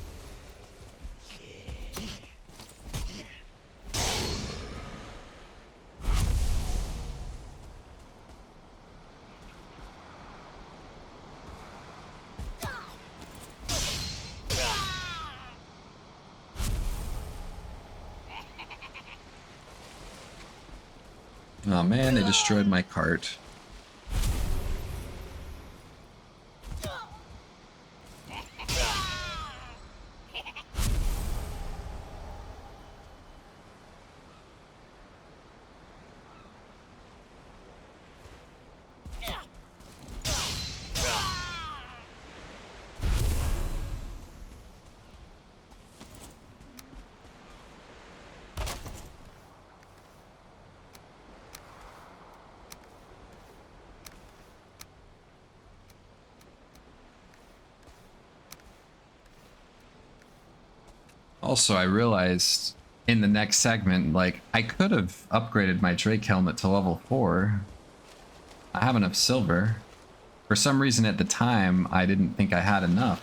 Oh man, they destroyed my cart. Also, I realized in the next segment, like, I could have upgraded my Drake helmet to level 4. I have enough silver. For some reason at the time, I didn't think I had enough.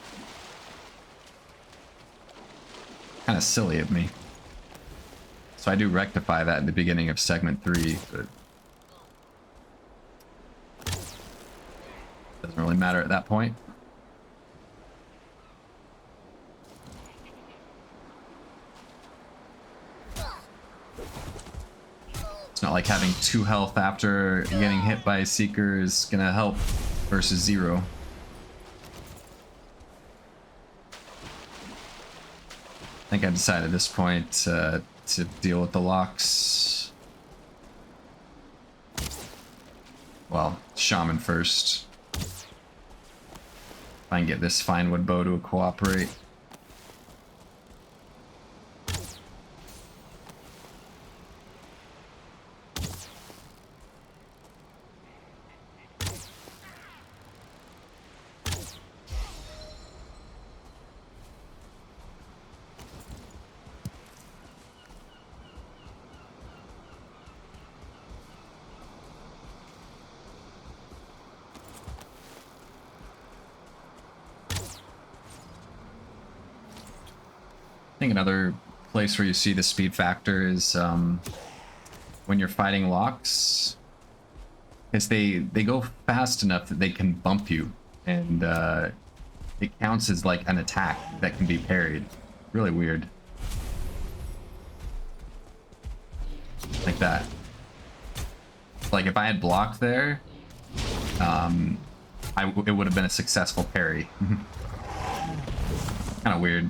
Kind of silly of me. So I do rectify that in the beginning of segment 3, but doesn't really matter at that point. It's not like having 2 health after getting hit by a Seeker is gonna help versus 0. I think I decided at this point to deal with the locks. Well, Shaman first. Try and get this Finewood bow to cooperate. I think another place where you see the speed factor is when you're fighting locks, because they go fast enough that they can bump you, and it counts as like an attack that can be parried. Really weird. Like that. Like if I had blocked there, it would have been a successful parry. Kind of weird.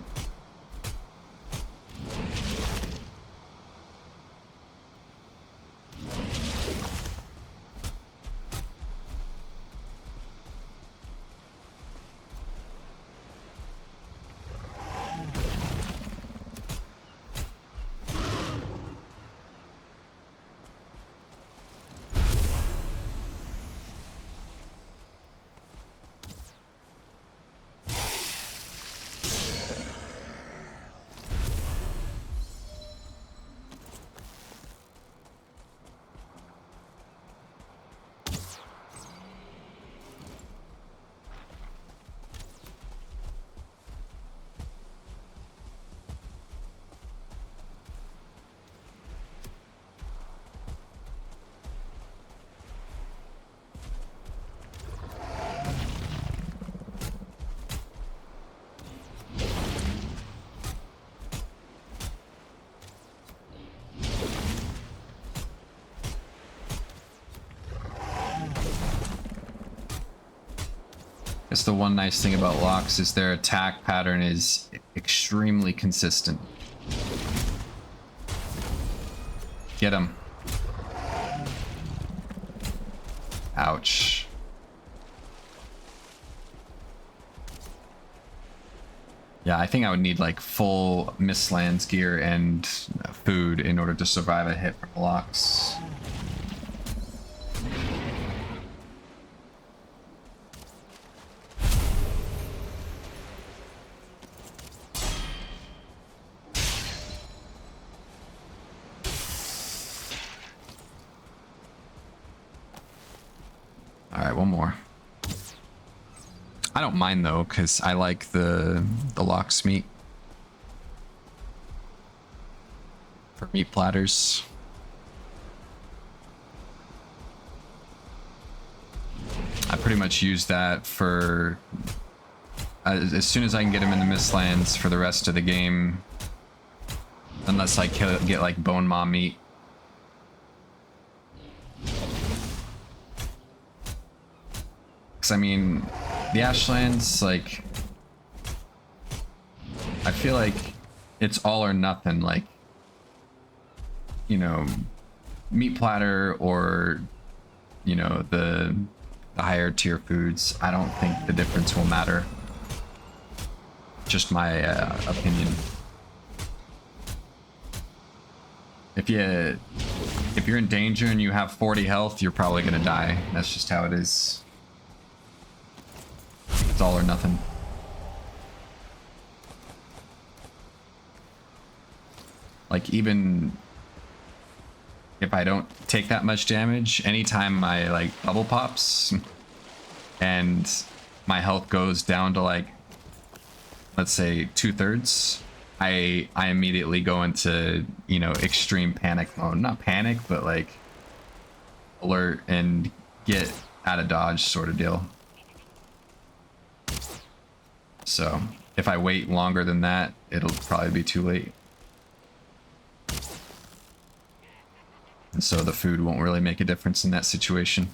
That's the one nice thing about locks is their attack pattern is extremely consistent. Get him. Ouch. Yeah, I think I would need like full Mistlands gear and food in order to survive a hit from locks. Alright, one more. I don't mind though, because I like the lox meat. For meat platters. I pretty much use that for... as soon as I can get him in the Mistlands for the rest of the game. Unless I get like bone maw meat. Because I mean... the Ashlands, like, I feel like it's all or nothing, like, you know, meat platter or, you know, the higher tier foods. I don't think the difference will matter. Just my opinion. If you're in danger and you have 40 health, you're probably gonna die. That's just how it is. It's all or nothing. Like, even if I don't take that much damage, anytime my like bubble pops and my health goes down to like, let's say 2/3, I immediately go into, you know, extreme panic mode. Not panic, but like alert and get out of dodge sort of deal. So if I wait longer than that, it'll probably be too late. And so the food won't really make a difference in that situation.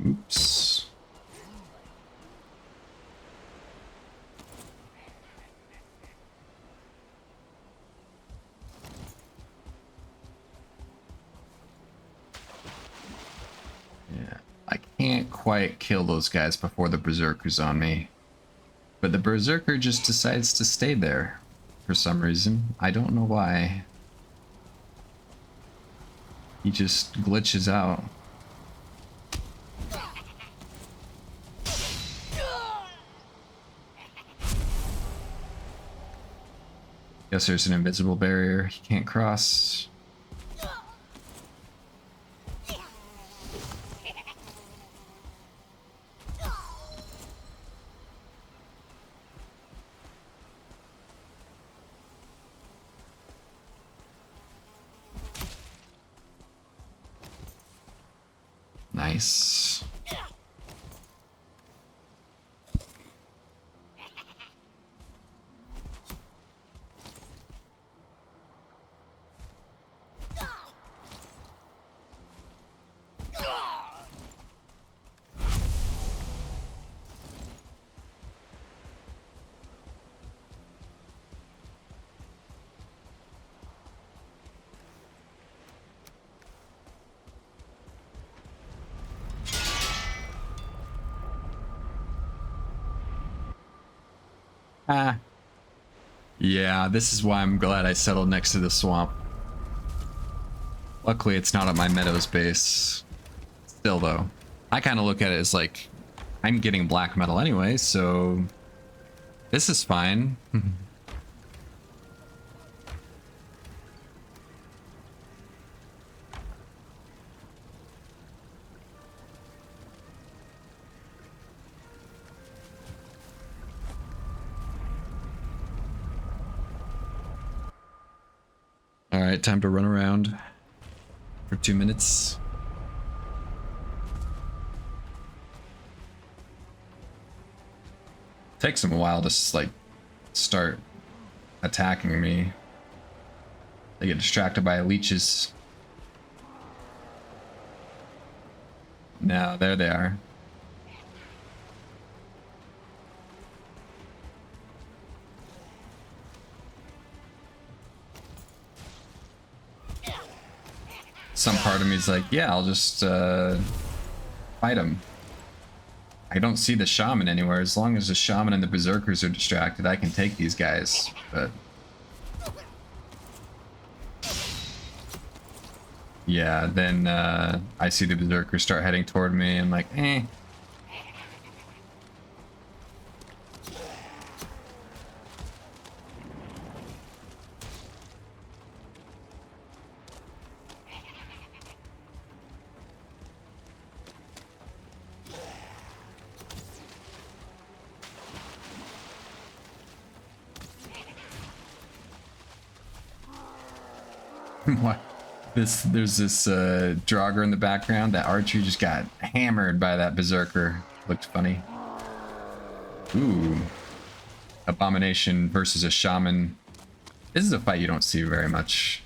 Oops. Yeah, I can't quite kill those guys before the Berserker's on me. But the Berserker just decides to stay there for some reason. I don't know why. He just glitches out. Guess there's an invisible barrier he can't cross. Nice. Yeah, this is why I'm glad I settled next to the swamp. Luckily, it's not at my Meadows base. Still, though, I kind of look at it as like, I'm getting black metal anyway, so this is fine. All right, time to run around for 2 minutes. Takes them a while to like start attacking me. They get distracted by leeches. Now there they are. Some part of me is like, yeah, I'll just fight him. I don't see the shaman anywhere. As long as the shaman and the berserkers are distracted, I can take these guys. But yeah, then I see the berserkers start heading toward me. I'm like, eh. What? There's this Draugr in the background. That archer just got hammered by that berserker. Looked funny. Ooh. Abomination versus a shaman. This is a fight you don't see very much.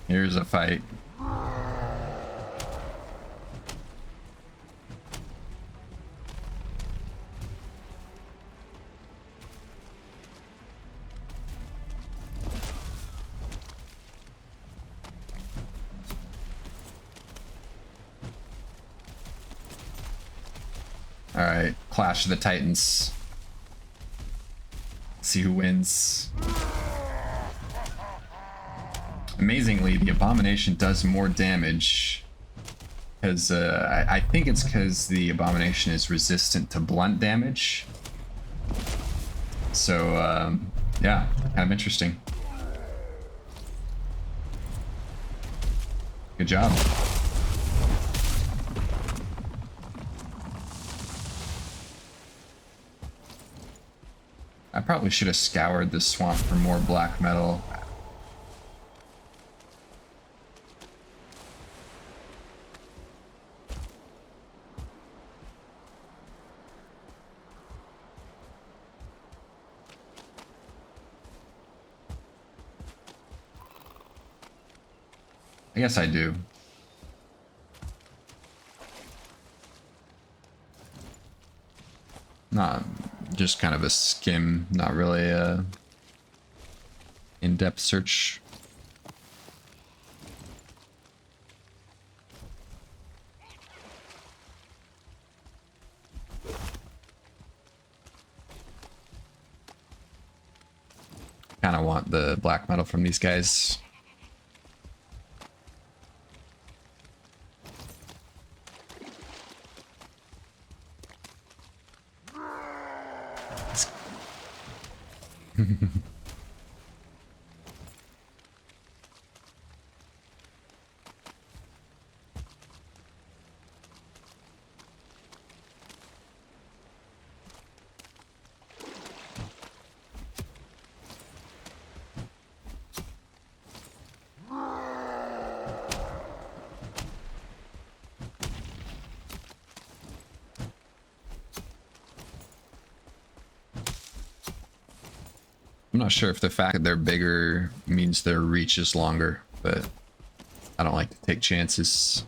Here's a fight. All right, Clash of the Titans. See who wins. Amazingly, the Abomination does more damage because I think it's because the Abomination is resistant to blunt damage. So yeah, kind of interesting. Good job. I probably should have scoured the swamp for more black metal. I guess I do. Not just kind of a skim, not really a in-depth search. Kind of want the black metal from these guys. I'm not sure if the fact that they're bigger means their reach is longer, but I don't like to take chances.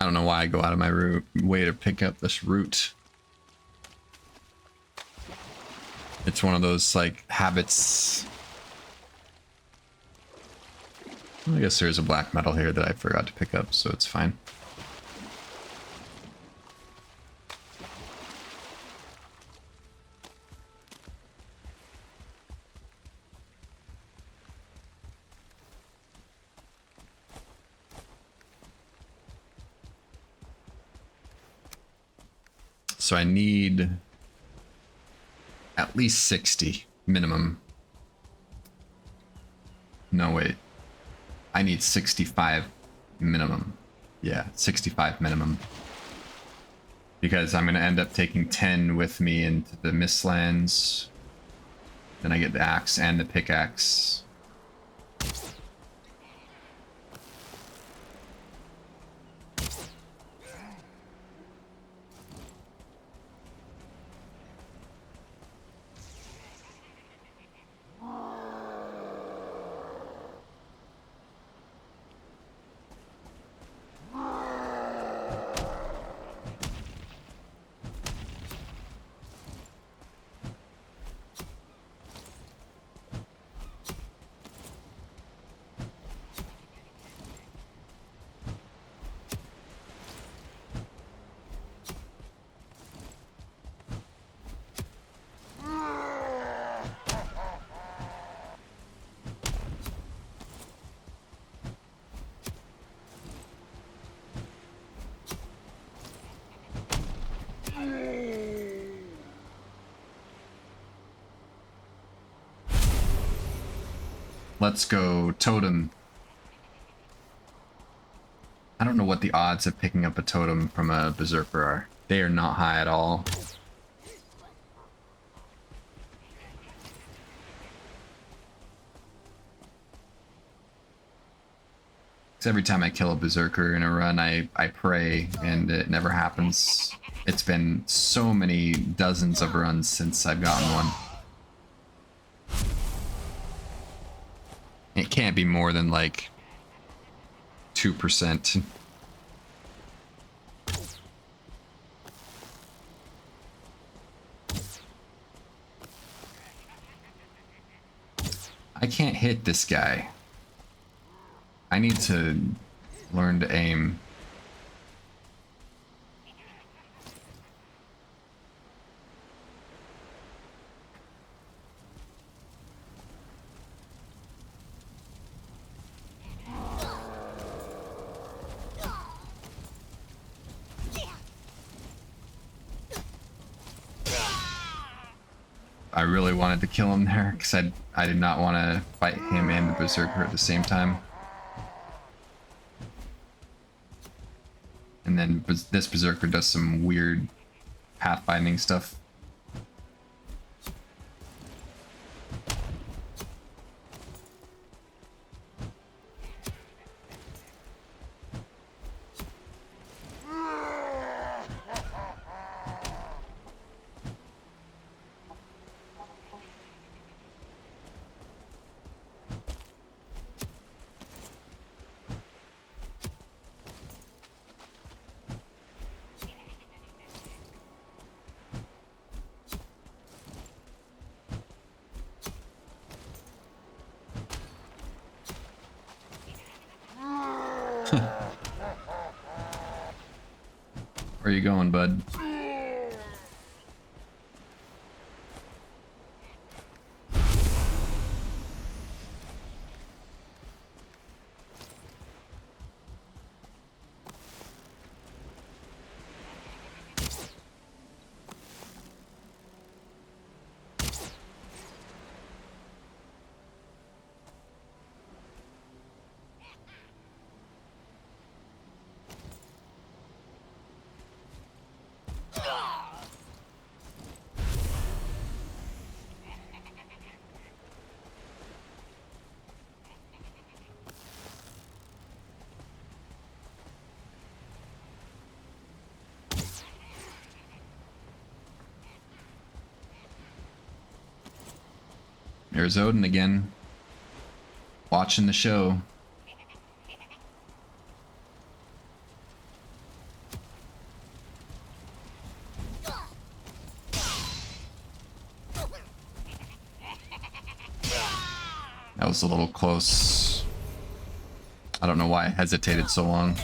I don't know why I go out of my way to pick up this root. It's one of those like habits. I guess there's a black metal here that I forgot to pick up, so it's fine. So I need at least 60 minimum. No, wait. I need 65 minimum. Yeah, 65 minimum. Because I'm going to end up taking 10 with me into the Mistlands. Then I get the axe and the pickaxe. Let's go totem. I don't know what the odds of picking up a totem from a berserker are. They are not high at all. Because every time I kill a berserker in a run, I pray and it never happens. It's been so many dozens of runs since I've gotten one. It can't be more than like 2%. I can't hit this guy. I need to learn to aim. I really wanted to kill him there because I did not want to fight him and the berserker at the same time. And then this berserker does some weird pathfinding stuff. Where are you going, bud? There's Odin again, watching the show. was a little close. I don't know why I hesitated so long.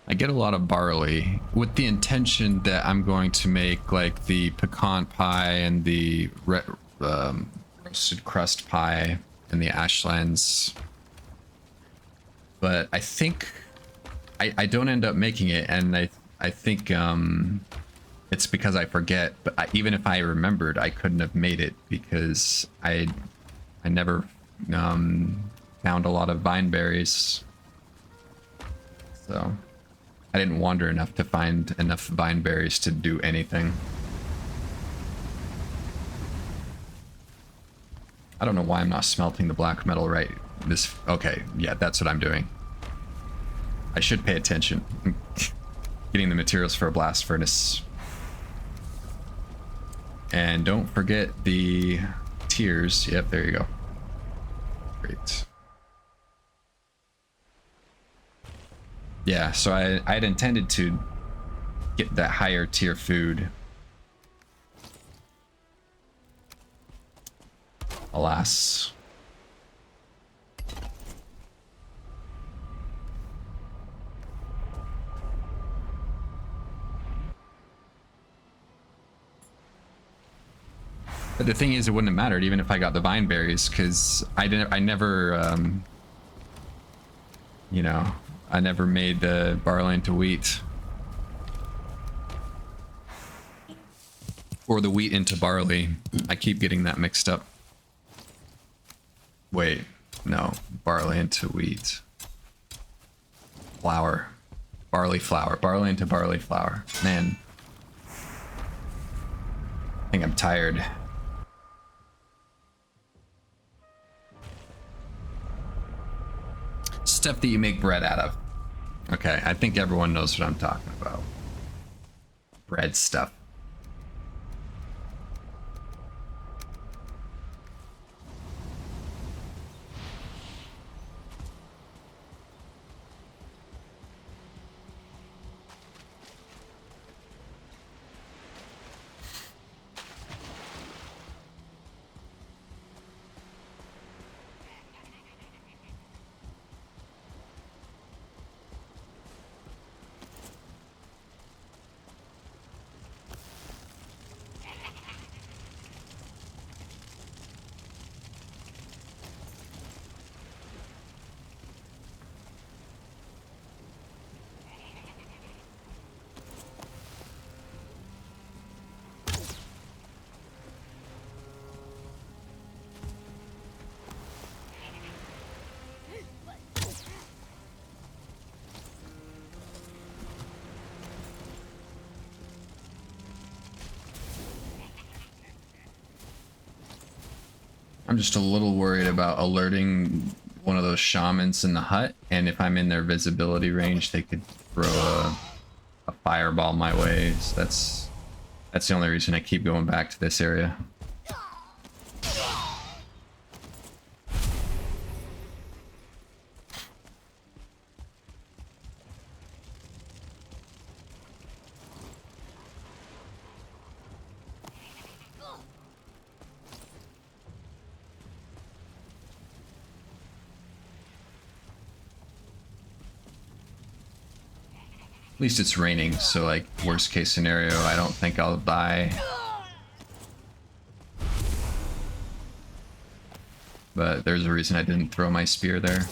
I get a lot of barley with the intention that I'm going to make like the pecan pie and the roasted crust pie and the ashlands. But I think I don't end up making it, and I think it's because I forget. But even if I remembered, I couldn't have made it because I never found a lot of vine berries. So I didn't wander enough to find enough vine berries to do anything. I don't know why I'm not smelting the black metal right this. Okay, yeah, that's what I'm doing. I should pay attention. I'm getting the materials for a blast furnace. And don't forget the tiers. Yep, there you go. Great. Yeah, so I had intended to get that higher tier food. Alas. But the thing is, it wouldn't have mattered even if I got the vine berries, because I never, you know, I never made the barley into wheat. Or the wheat into barley. I keep getting that mixed up. Wait, no, barley into wheat. Flour. Barley flour. Barley into barley flour. Man. I think I'm tired. Stuff that you make bread out of. Okay, I think everyone knows what I'm talking about. Bread stuff. I'm just a little worried about alerting one of those shamans in the hut, and if I'm in their visibility range, they could throw a fireball my way. So that's the only reason I keep going back to this area. least it's raining, so like worst case scenario, I don't think I'll die. But there's a reason I didn't throw my spear there.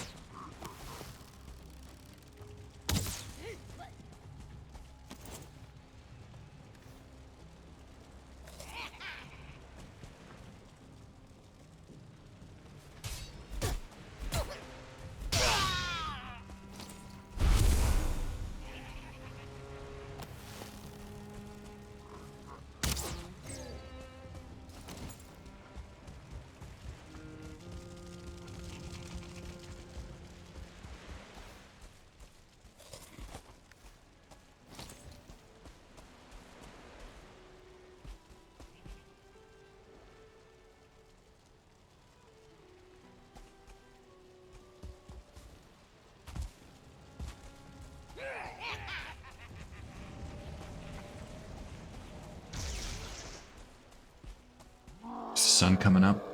Sun coming up.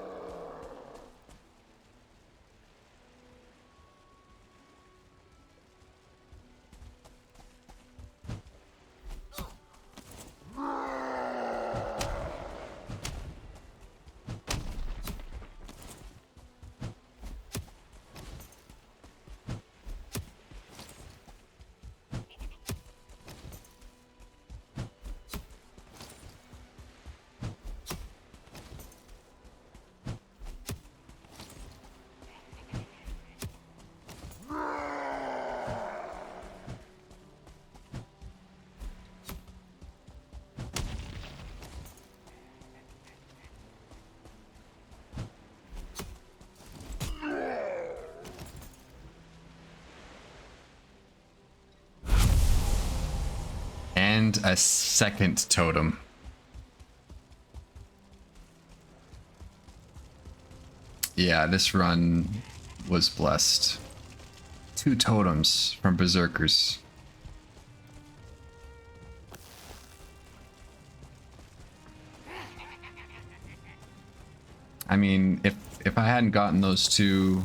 And a second totem. Yeah, this run was blessed. 2 totems from Berserkers. I mean, if I hadn't gotten those 2,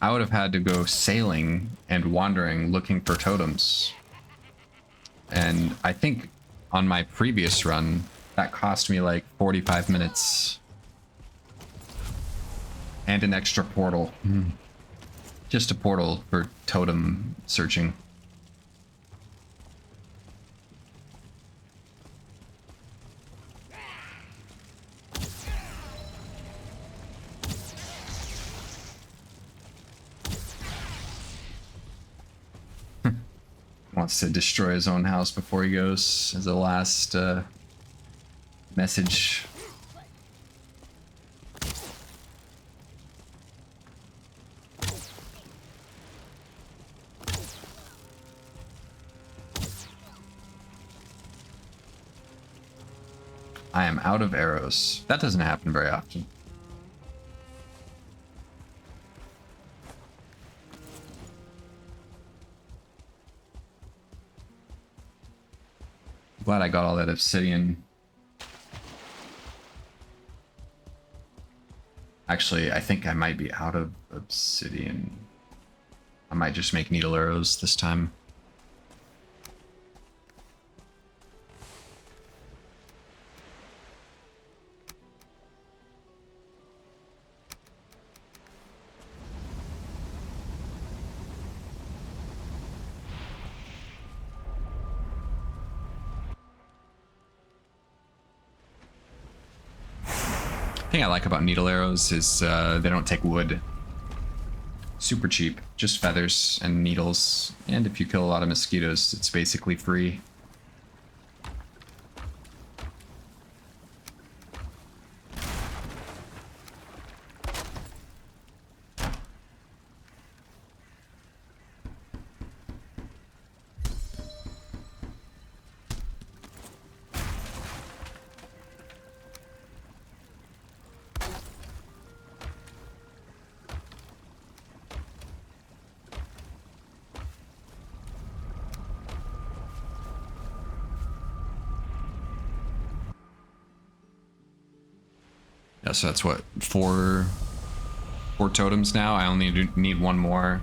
I would have had to go sailing and wandering looking for totems. And I think on my previous run, that cost me like 45 minutes. And an extra portal. Just a portal for totem searching. Wants to destroy his own house before he goes as a last message. I am out of arrows. That doesn't happen very often. Glad I got all that obsidian. Actually, I think I might be out of obsidian. I might just make needle arrows this time. The thing I like about needle arrows is they don't take wood. Super cheap, just feathers and needles, and if you kill a lot of mosquitoes, it's basically free. Yeah, so that's what, four totems now. I only need 1 more.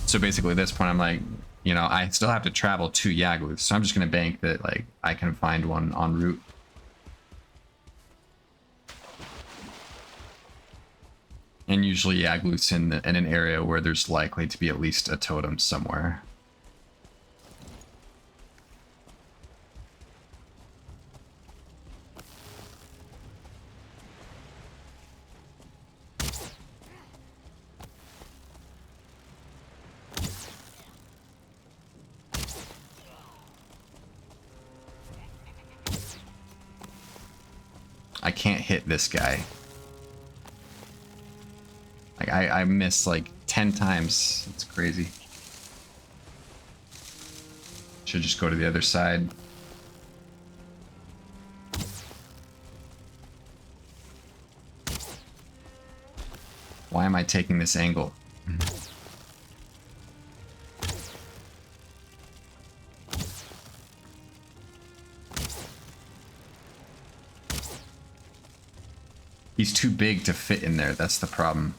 So basically at this point I'm like, you know, I still have to travel to Yagluth, so I'm just gonna bank that like I can find one en route. And usually Yagluth's in an area where there's likely to be at least a totem somewhere. I can't hit this guy. Like, I miss like 10 times. It's crazy. Should just go to the other side. Why am I taking this angle? He's too big to fit in there, that's the problem.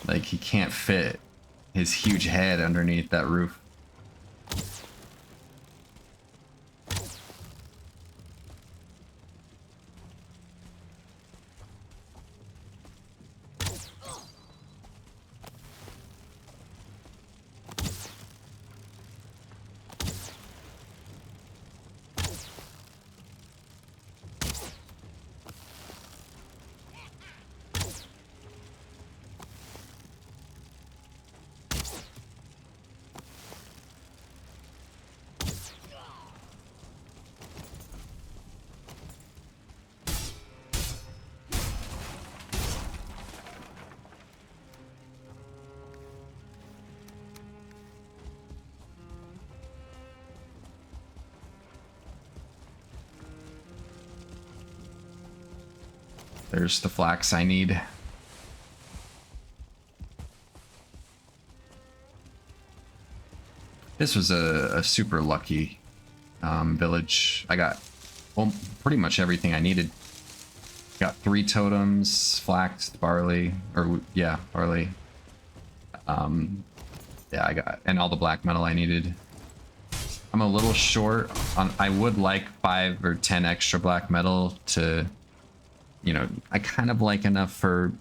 Like, he can't fit his huge head underneath that roof. There's the flax I need. This was a super lucky village. I got, well, pretty much everything I needed. Got 3 totems, flax, barley, or yeah, barley. Yeah, I got, and all the black metal I needed. I'm a little short on, I would like 5 or 10 extra black metal to, you know, I kind of like enough for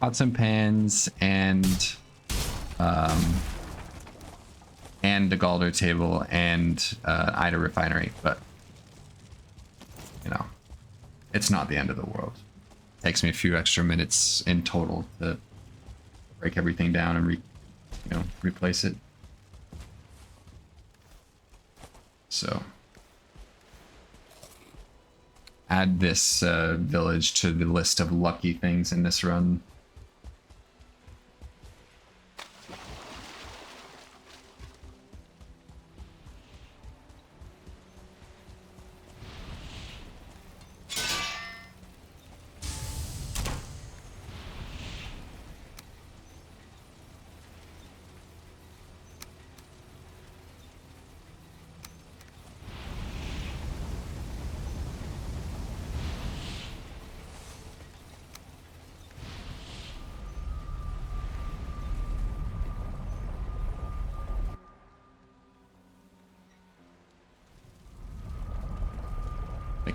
pots and pans and the Galder table and Eitr refinery, but you know, it's not the end of the world. It takes me a few extra minutes in total to break everything down and replace it. So add this village to the list of lucky things in this run.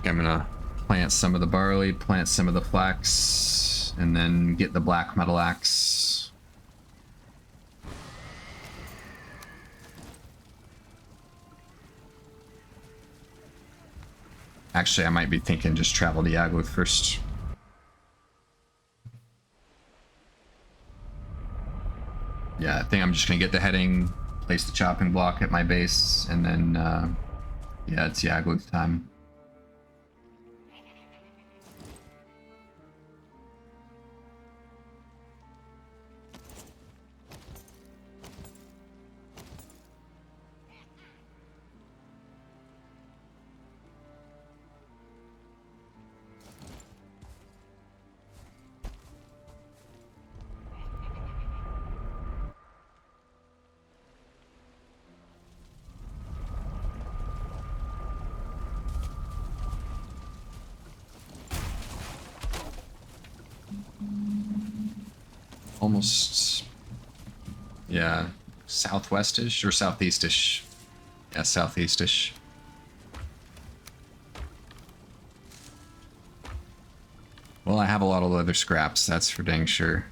I'm gonna plant some of the barley, plant some of the flax, and then get the black metal axe. Actually, I might be thinking just travel to Yagluth first. Yeah, I think I'm just gonna get the heading, place the chopping block at my base, and then yeah, it's Yagluth time. almost, yeah, southwestish or southeastish. Yeah, southeastish. Well, I have a lot of leather scraps, that's for dang sure.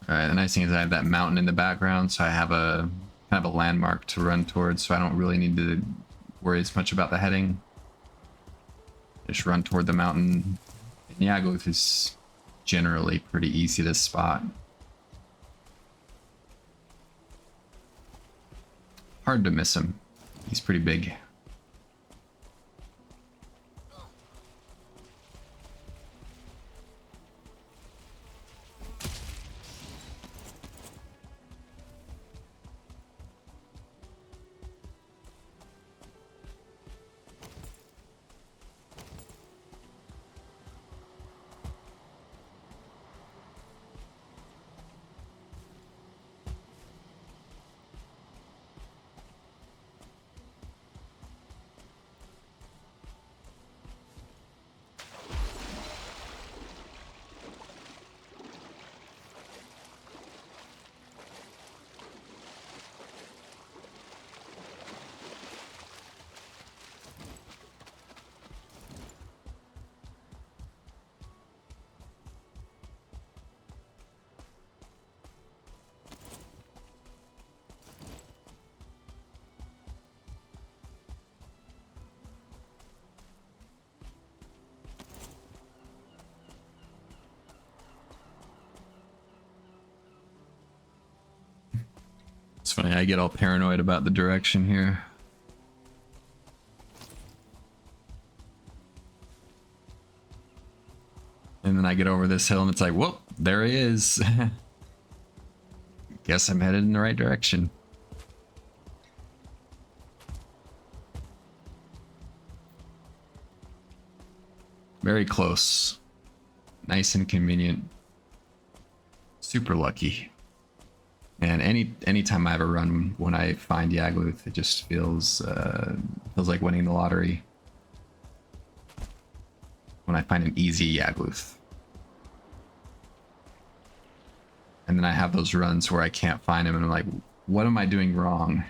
Alright, the nice thing is I have that mountain in the background, so I have a kind of a landmark to run towards, so I don't really need to worry as much about the heading. Just run toward the mountain. And Yagluth is generally pretty easy to spot. Hard to miss him. He's pretty big. It's funny, I get all paranoid about the direction here. And then I get over this hill and it's like, whoop, there he is. Guess I'm headed in the right direction. Very close. Nice and convenient. Super lucky. And anytime I have a run when I find Yagluth, it just feels like winning the lottery. When I find an easy Yagluth. And then I have those runs where I can't find him and I'm like, what am I doing wrong?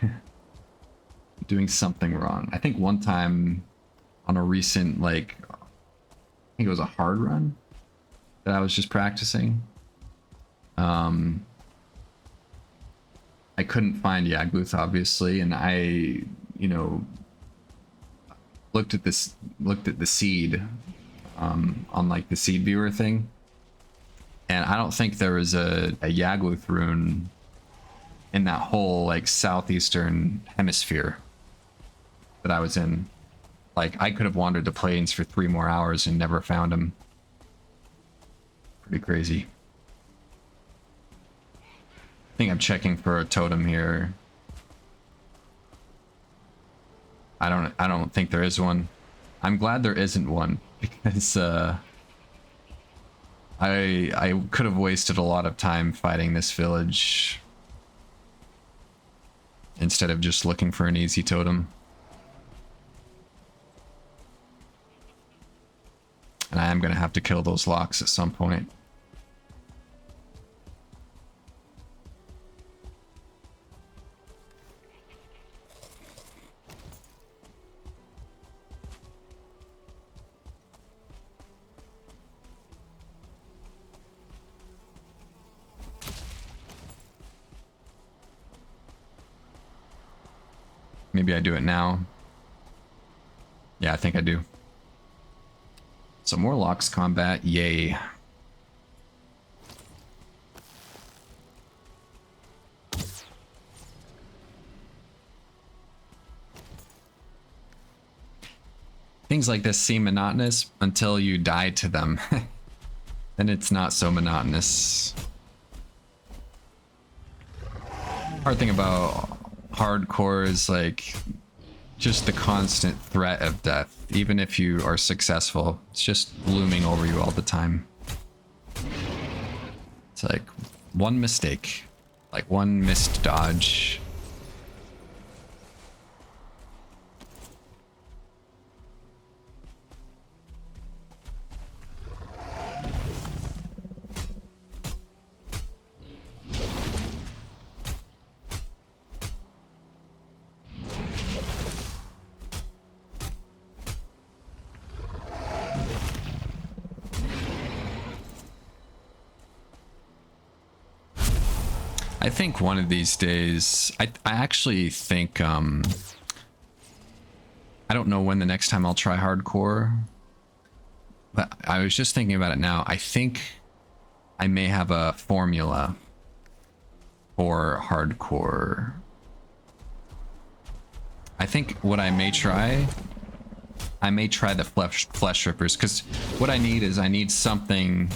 Doing something wrong. I think one time on a recent, like, I think it was a hard run that I was just practicing. I couldn't find Yagluth, obviously, and I, looked at the seed, on like the seed viewer thing, and I don't think there was a Yagluth rune in that whole like southeastern hemisphere that I was in. Like, I could have wandered the plains for 3 more hours and never found him. Pretty crazy. I think I'm checking for a totem here. I don't think there is one. I'm glad there isn't one, because I could have wasted a lot of time fighting this village instead of just looking for an easy totem. And I am gonna have to kill those locks at some point. Maybe I do it now. Yeah, I think I do. So more locks combat, yay. things like this seem monotonous until you die to them. Then it's not so monotonous. Hard thing about hardcore is like just the constant threat of death. Even if you are successful, it's just looming over you all the time. It's like one mistake, like one missed dodge. I think one of these days, I actually think, I don't know when the next time I'll try hardcore, but I was just thinking about it now. I think I may have a formula for hardcore. I think what I may try the flesh rippers, because what I need is I need something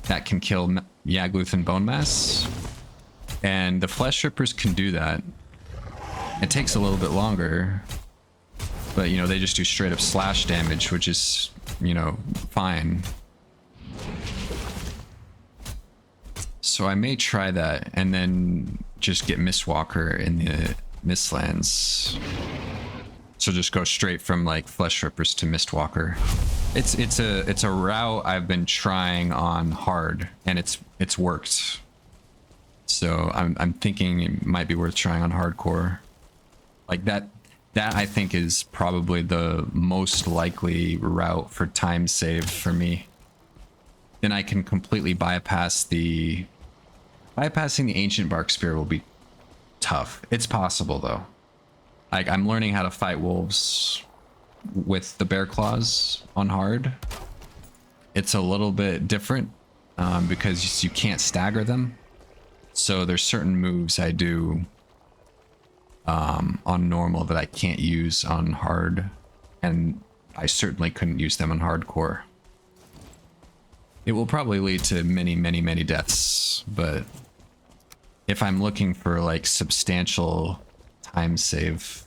that can kill Yagluth and Bonemass. And the flesh rippers can do that. It takes a little bit longer, but you know, they just do straight up slash damage, which is, you know, fine. So I may try that and then just get Mistwalker in the Mistlands. So just go straight from like flesh rippers to Mistwalker. It's a route I've been trying on hard, and it's worked. So I'm thinking it might be worth trying on hardcore. Like that I think is probably the most likely route for time save for me. Then I can completely bypassing the ancient bark spear will be tough. It's possible though. Like I'm learning how to fight wolves with the bear claws on hard. It's a little bit different because you can't stagger them. So there's certain moves I do on normal that I can't use on hard, and I certainly couldn't use them on hardcore. It will probably lead to many deaths, but if I'm looking for like substantial time save,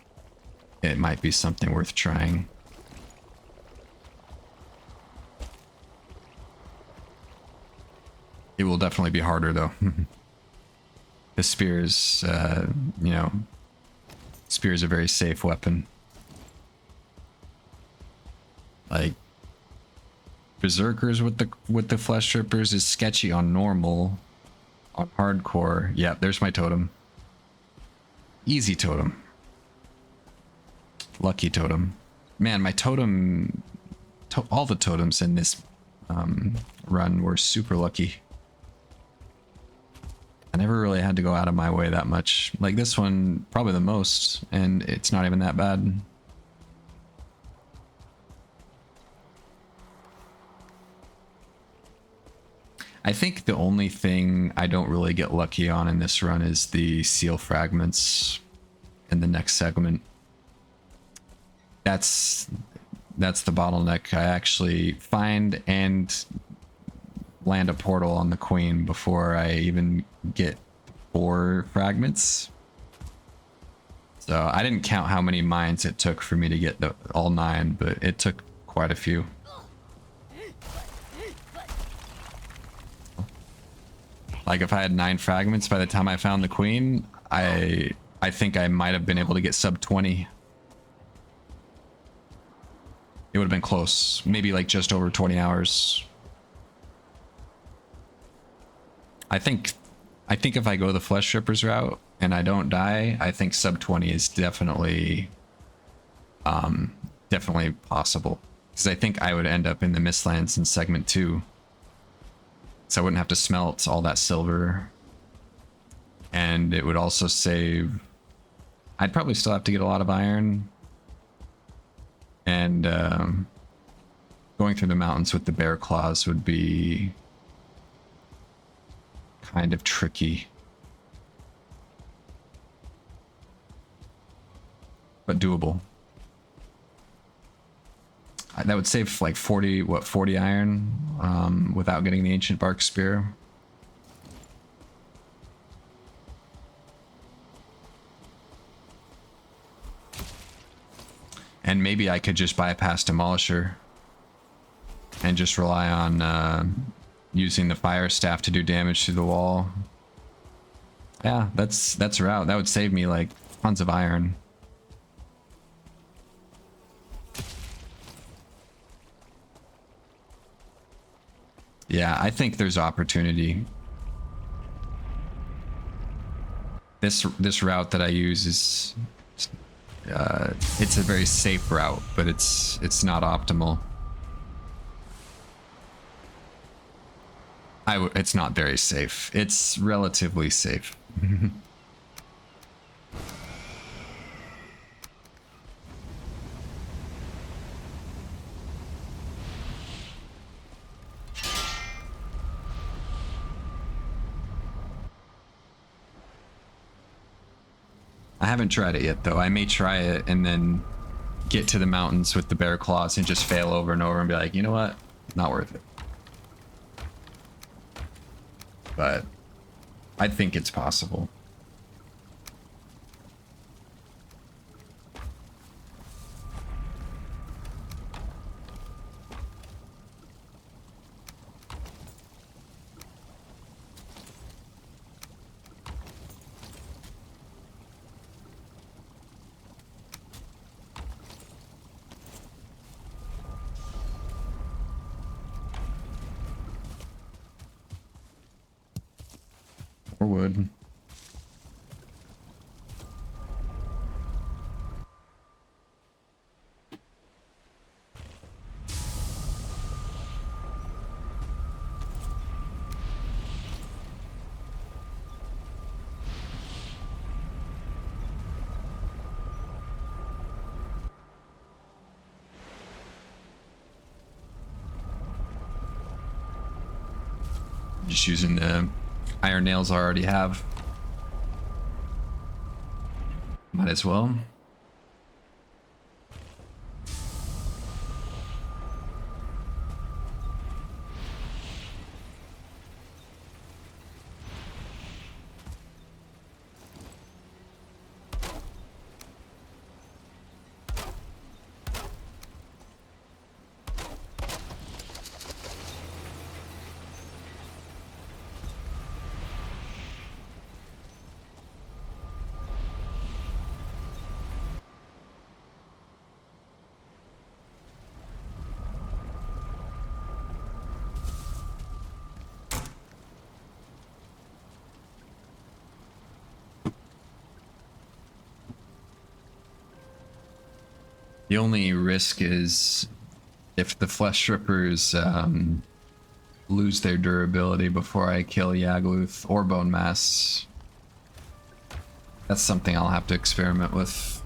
it might be something worth trying. It will definitely be harder though. The spears, you know, spear is a very safe weapon. Like berserkers with the flesh strippers is sketchy on normal. On hardcore, yeah, there's my totem. Easy totem. Lucky totem. Man, my totem, all the totems in this run were super lucky. I never really had to go out of my way that much. Like this one, probably the most, and it's not even that bad. I think the only thing I don't really get lucky on in this run is the seal fragments in the next segment. That's the bottleneck. I actually find and land a portal on the queen before I even get 4 fragments. So I didn't count how many mines it took for me to get all 9, but it took quite a few. Like if I had 9 fragments by the time I found the queen, I think I might have been able to get sub 20. It would have been close, maybe like just over 20 hours. I think if I go the flesh strippers route and I don't die, I think sub 20 is definitely possible, because I think I would end up in the Mistlands in segment 2, so I wouldn't have to smelt all that silver, and it would also save. I'd probably still have to get a lot of iron, and going through the mountains with the bear claws would be kind of tricky, but doable. that would save like 40 iron without getting the ancient bark spear. And maybe I could just bypass Demolisher and just rely on using the fire staff to do damage through the wall. Yeah, that's a route. That would save me like tons of iron. Yeah, I think there's opportunity. This route that I use is it's a very safe route, but it's not optimal. It's not very safe. It's relatively safe. I haven't tried it yet, though. I may try it and then get to the mountains with the bear claws and just fail over and over and be like, you know what? Not worth it. But I think it's possible. Or wood. Just using the iron nails I already have. Might as well. The only risk is if the flesh rippers lose their durability before I kill Yagluth or Bonemass. That's something I'll have to experiment with.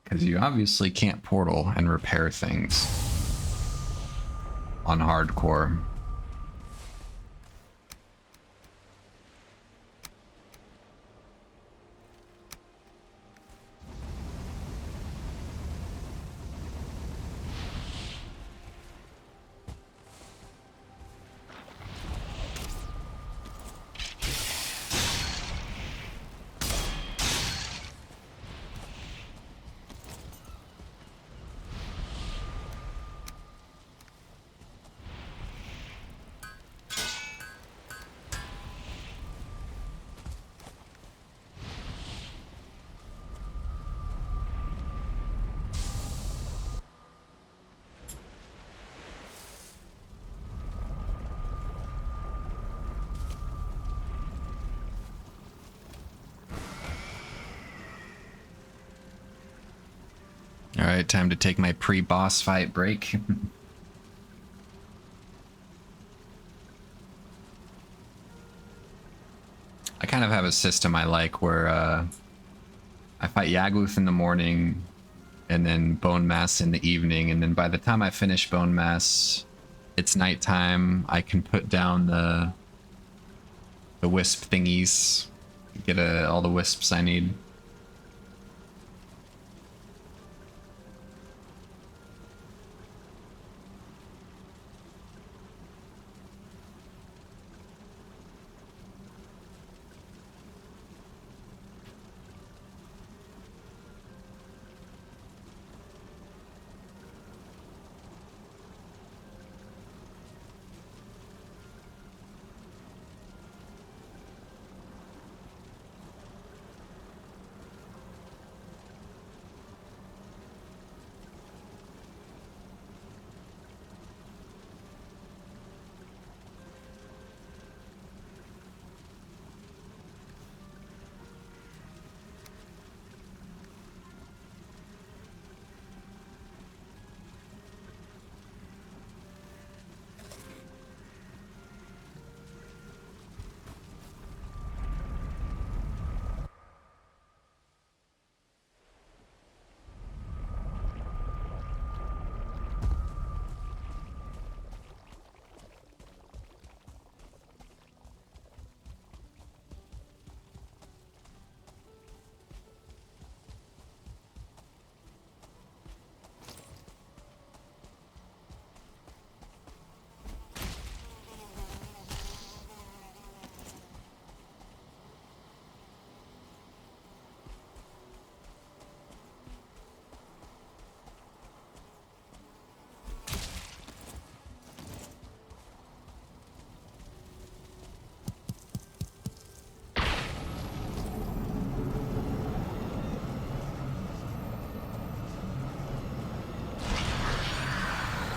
Because you obviously can't portal and repair things on hardcore. Alright, time to take my pre-boss fight break. I kind of have a system I like where I fight Yagluth in the morning and then Bonemass in the evening, and then by the time I finish Bonemass, it's nighttime. I can put down the wisp thingies Get all the wisps I need.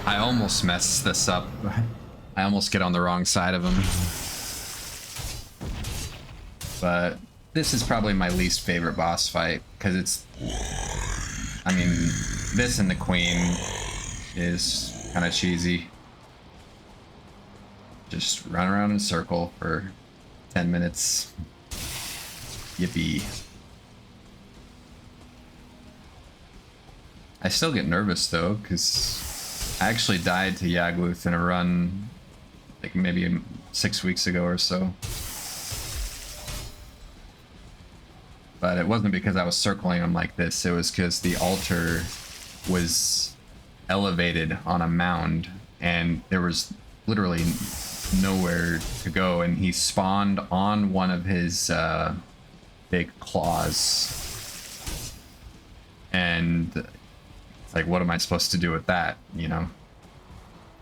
I almost messed this up. I almost get on the wrong side of him. But this is probably my least favorite boss fight, because it's... I mean, this and the Queen is kind of cheesy. Just run around in a circle for 10 minutes. Yippee. I still get nervous though, because I actually died to Yagluth in a run like maybe 6 weeks ago or so. But it wasn't because I was circling him like this, it was because the altar was elevated on a mound and there was literally nowhere to go, and he spawned on one of his big claws. And like, what am I supposed to do with that, you know?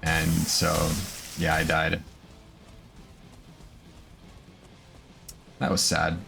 And so, yeah, I died. That was sad.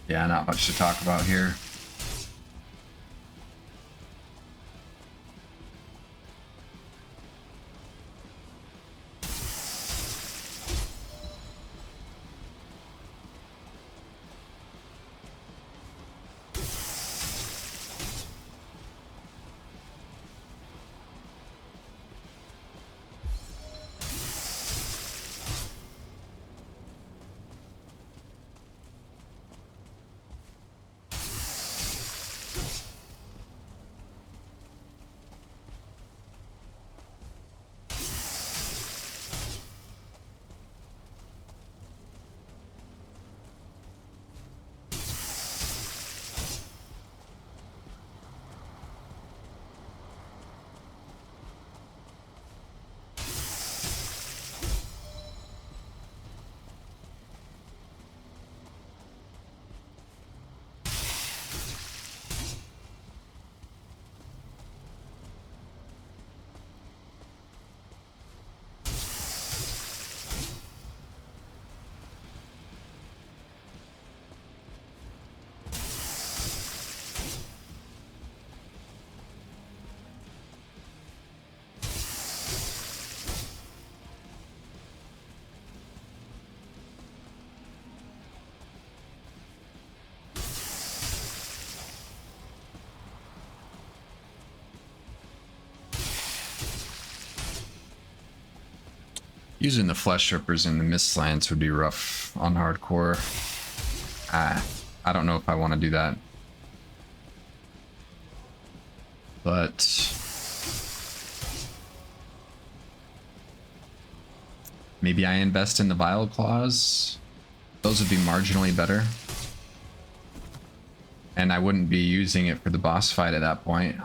Yeah, not much to talk about here. Using the flesh rippers and the mist lands would be rough on hardcore. I don't know if I want to do that. But maybe I invest in the Vile Claws. Those would be marginally better. And I wouldn't be using it for the boss fight at that point.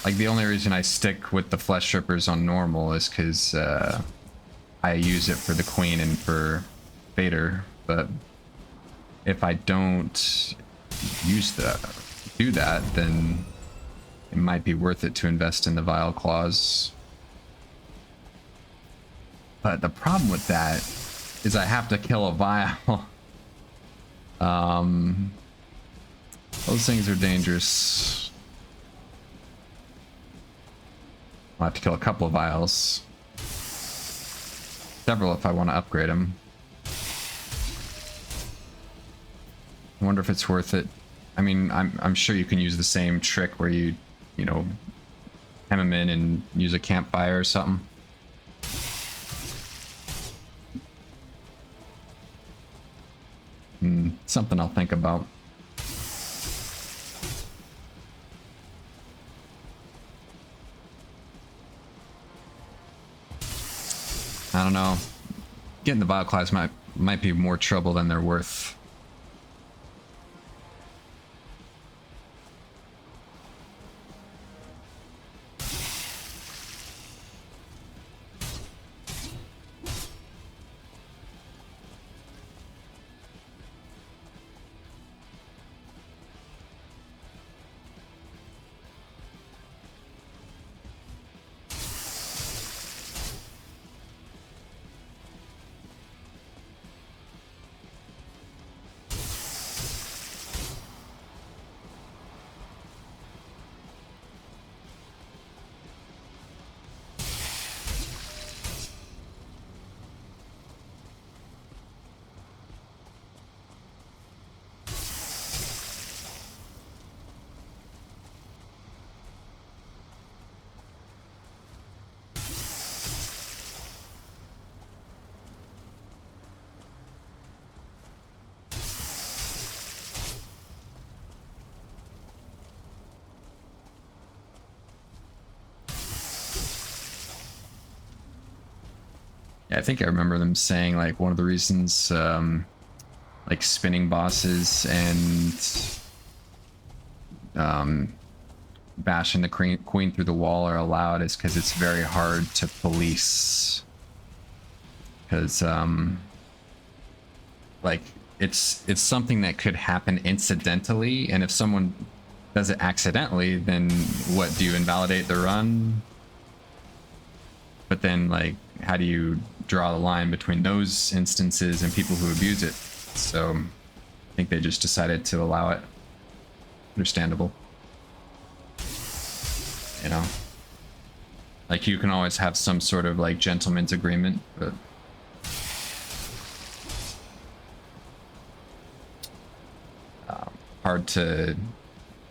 Like, the only reason I stick with the flesh rippers on normal is because I use it for the queen and for Eitr. But if I don't do that, then it might be worth it to invest in the Vile Claws. But the problem with that is I have to kill a Vile. Those things are dangerous. I'll have to kill a couple of Vials. Several if I want to upgrade them. I wonder if it's worth it. I mean, I'm sure you can use the same trick where you know, hem them in and use a campfire or something. Something I'll think about. I don't know. Getting the Vile Claws might be more trouble than they're worth. Yeah, I think I remember them saying, like, one of the reasons, like, spinning bosses and bashing the queen through the wall are allowed is because it's very hard to police. Because, like, it's something that could happen incidentally, and if someone does it accidentally, then what, do you invalidate the run? But then, like, how do you draw the line between those instances and people who abuse it? So I think they just decided to allow it. Understandable. You know? Like, you can always have some sort of, like, gentleman's agreement, but hard to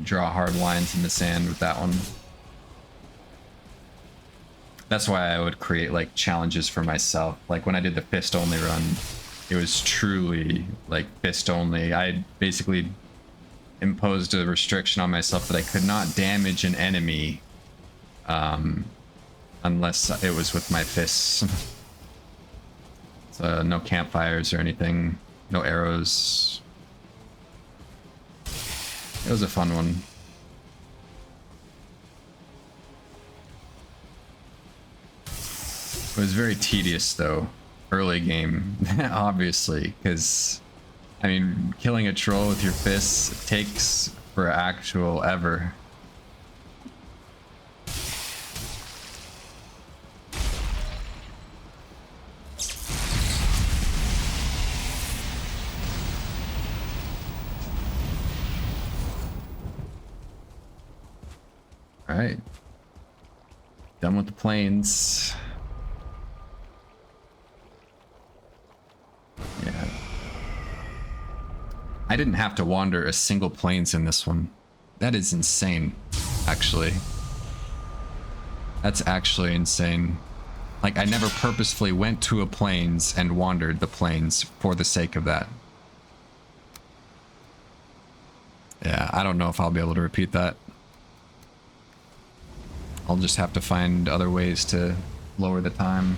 draw hard lines in the sand with that one. That's why I would create, like, challenges for myself. Like, when I did the fist only run, it was truly, like, fist only. I basically imposed a restriction on myself that I could not damage an enemy unless it was with my fists. So no campfires or anything, no arrows. It was a fun one. It was very tedious, though, early game, obviously, because, I mean, killing a troll with your fists takes for actual ever. All right, done with the plains. Yeah. I didn't have to wander a single plains in this one. That is insane, actually. That's actually insane. Like, I never purposefully went to a plains and wandered the plains for the sake of that. Yeah, I don't know if I'll be able to repeat that. I'll just have to find other ways to lower the time.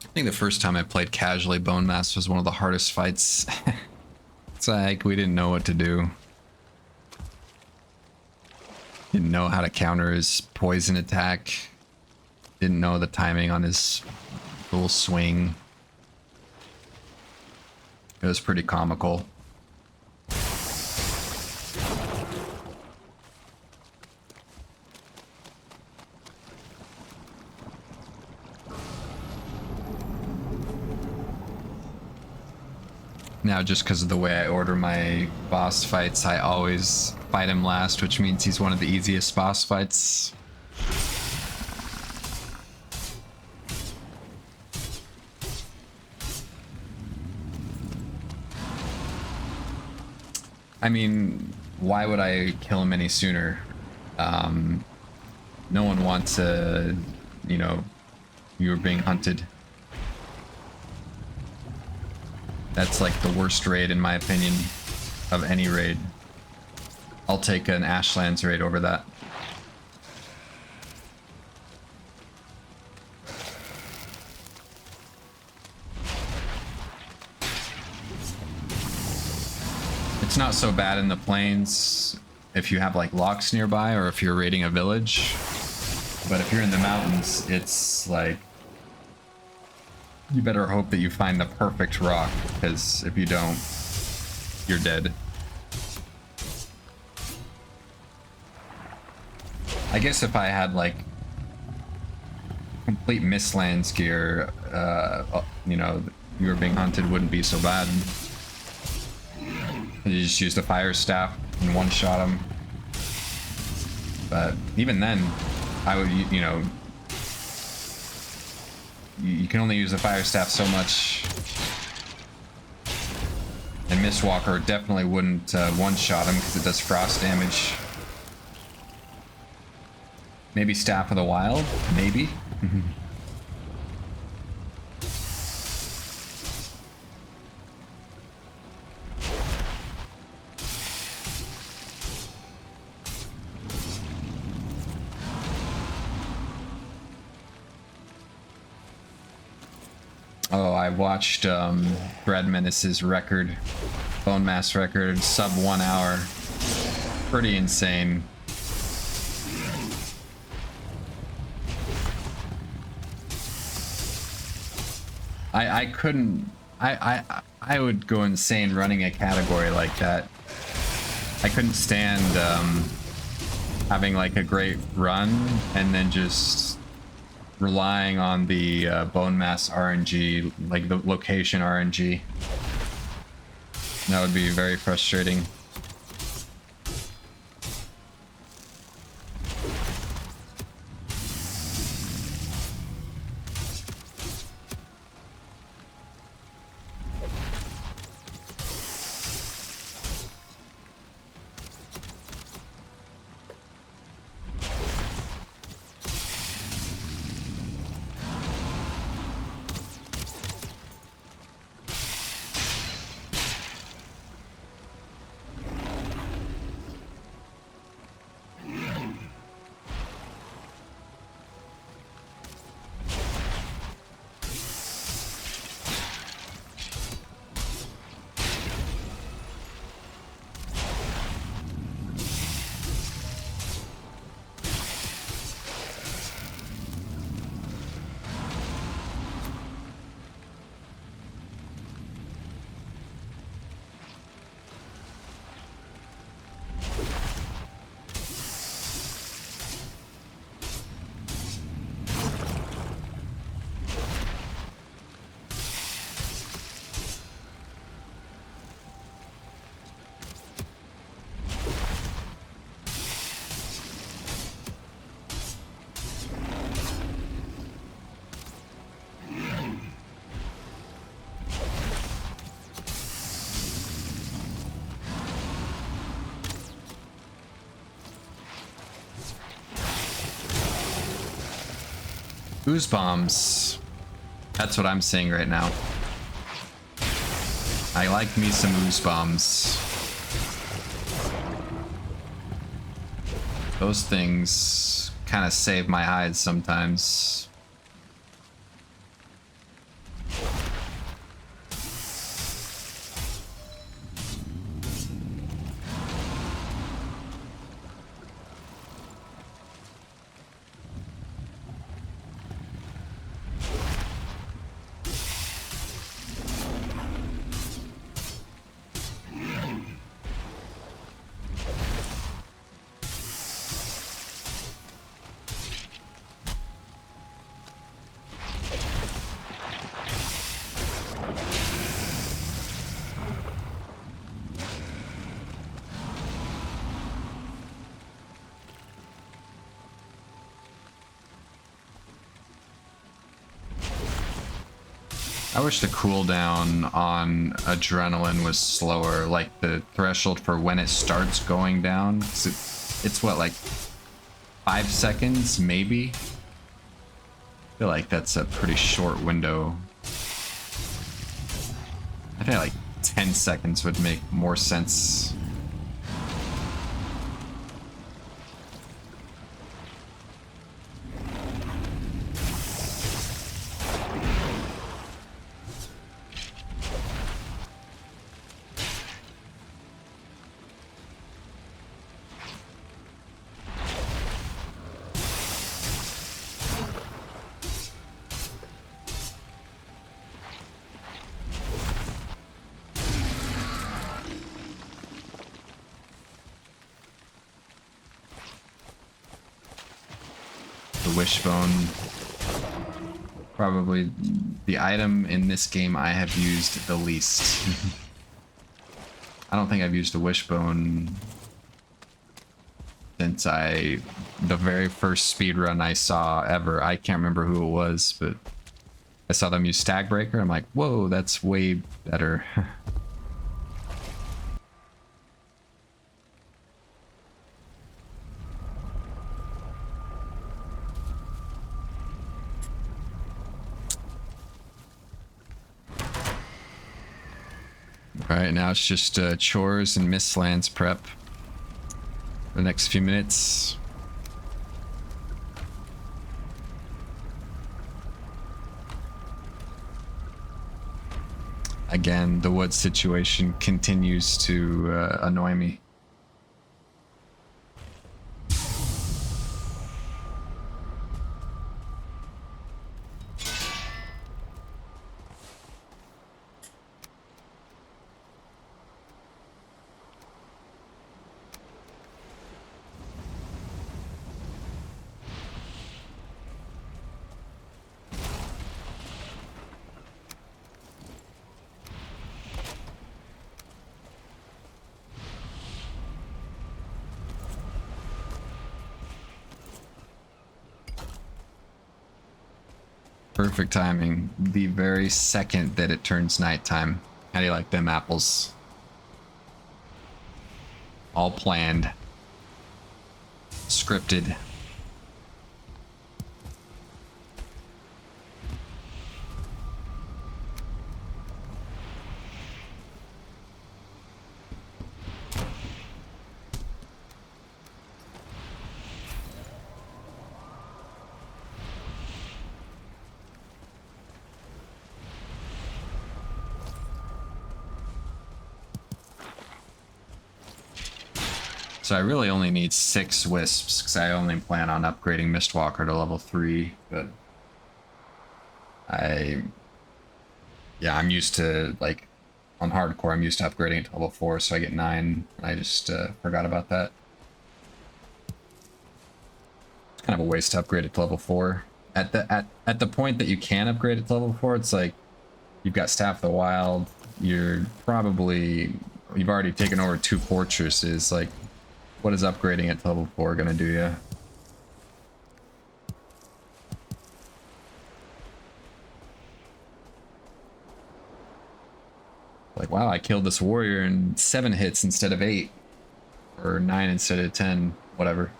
I think the first time I played casually, Bonemass was one of the hardest fights. It's like we didn't know what to do. Didn't know how to counter his poison attack. Didn't know the timing on his full swing. It was pretty comical. Now, just because of the way I order my boss fights, I always fight him last, which means he's one of the easiest boss fights. I mean, why would I kill him any sooner? No one wants a, you know, you're being hunted. That's like the worst raid in my opinion of any raid. I'll take an Ashlands raid over that. It's not so bad in the plains if you have like locks nearby or if you're raiding a village. But if you're in the mountains, it's like you better hope that you find the perfect rock, because if you don't, you're dead. I guess if I had like complete Mistlands gear, you know, you were being hunted wouldn't be so bad. You just use the fire staff and one-shot him. But even then, I would, you know, you can only use the fire staff so much. And Mistwalker definitely wouldn't one-shot him because it does frost damage. Maybe Staff of the Wild? Maybe? Oh, I watched Bread Menace's record, Bonemass record, sub 1 hour. Pretty insane. I couldn't, I would go insane running a category like that. I couldn't stand having like a great run and then just relying on the Bonemass RNG, like the location RNG. That would be very frustrating. Ooze bombs. That's what I'm saying right now. I like me some ooze bombs. Those things kind of save my hides sometimes. I wish the cooldown on adrenaline was slower, like the threshold for when it starts going down. It's what, like 5 seconds, maybe? I feel like that's a pretty short window. I think like 10 seconds would make more sense. Wishbone, probably the item in this game I have used the least. I don't think I've used a wishbone since the very first speedrun I saw ever. I can't remember who it was, but I saw them use Stag Breaker. I'm like, whoa, that's way better. Alright, now it's just chores and Mistlands prep for the next few minutes. Again, the wood situation continues to annoy me. Perfect timing. The very second that it turns nighttime. How do you like them apples? All planned. Scripted. So I really only need 6 wisps because I only plan on upgrading Mistwalker to level 3, but I'm used to, like, on hardcore, I'm used to upgrading it to level 4, so I get 9. I just forgot about that. It's kind of a waste to upgrade it to level 4. At the point that you can upgrade it to level 4, it's like you've got Staff of the Wild, you've already taken over 2 fortresses, like, what is upgrading it to level 4 gonna do you? Like, wow, I killed this warrior in 7 hits instead of 8. Or 9 instead of 10, whatever.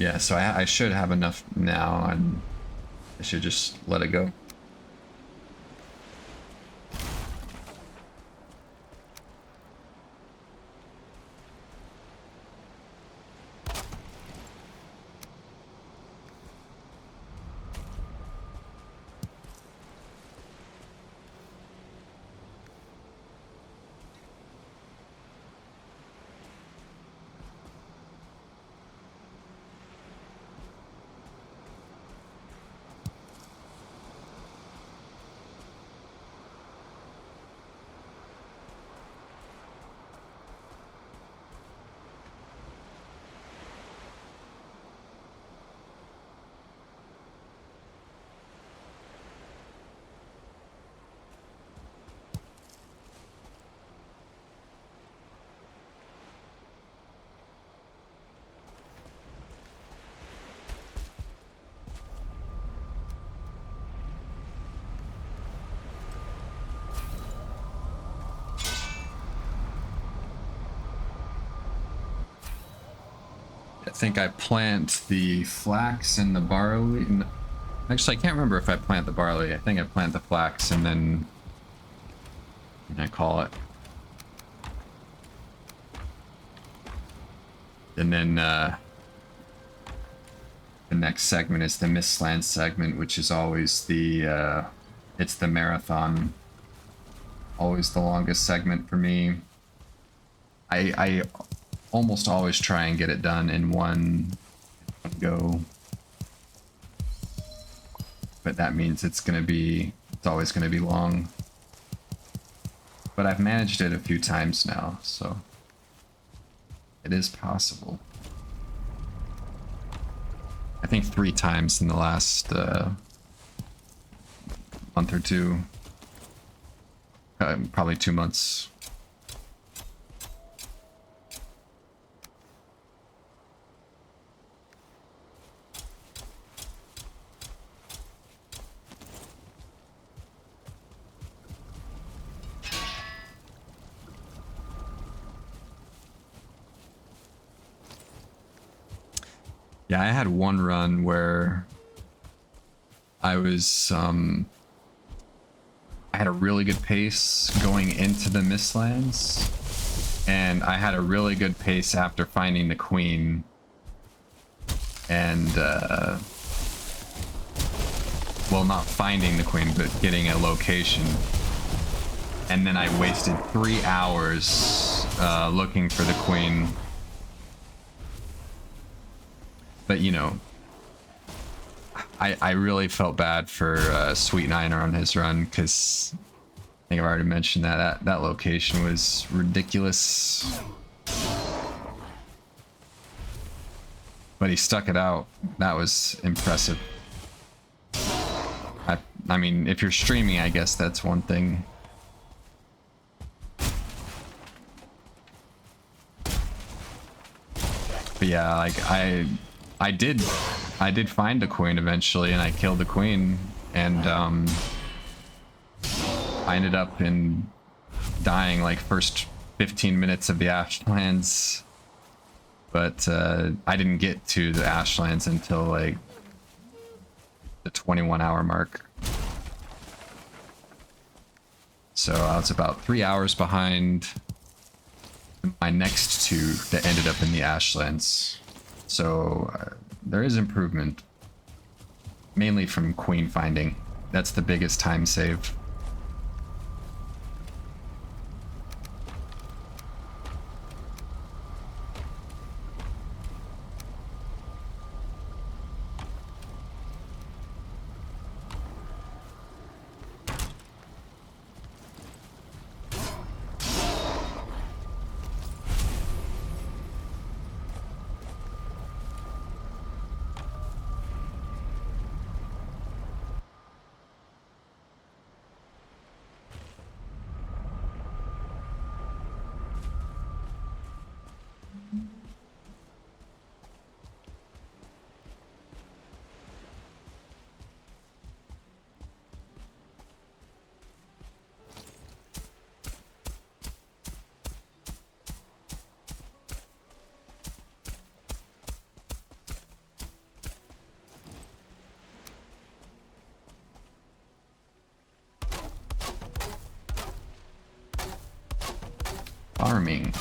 Yeah, so I should have enough now, and I should just let it go. I think I plant the flax and the barley. Actually, I can't remember if I plant the barley. I think I plant the flax and then I call it. And then the next segment is the Mistland segment, which is always the it's the marathon. Always the longest segment for me. I almost always try and get it done in one go, but that means it's always gonna be long. But I've managed it a few times now, so it is possible. I think 3 times in the last month or two, probably 2 months. Yeah, I had one run where I was, I had a really good pace going into the Mistlands, and I had a really good pace after finding the Queen, and, well, not finding the Queen, but getting a location. And then I wasted 3 hours looking for the Queen. But, you know, I really felt bad for Sweet Niner on his run, because I think I've already mentioned that location was ridiculous. But he stuck it out. That was impressive. I mean, if you're streaming, I guess that's one thing. But yeah, like I did find the Queen eventually, and I killed the Queen, and I ended up dying like first 15 minutes of the Ashlands, but I didn't get to the Ashlands until like the 21-hour mark. So I was about 3 hours behind my next 2 that ended up in the Ashlands. So there is improvement, mainly from Queen finding. That's the biggest time save. farming.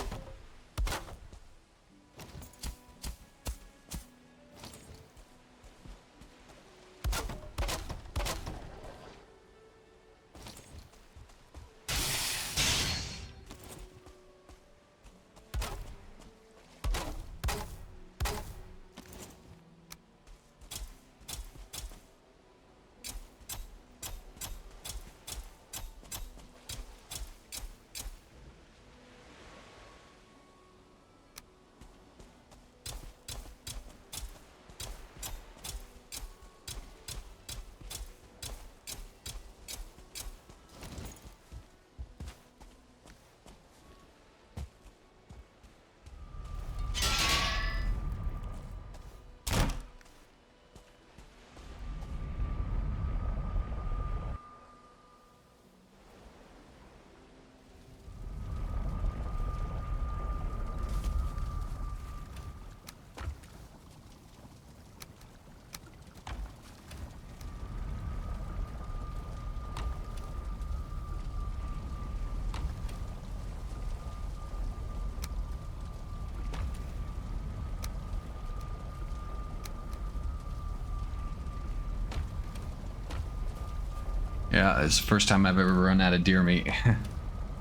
Yeah, it's the first time I've ever run out of deer meat.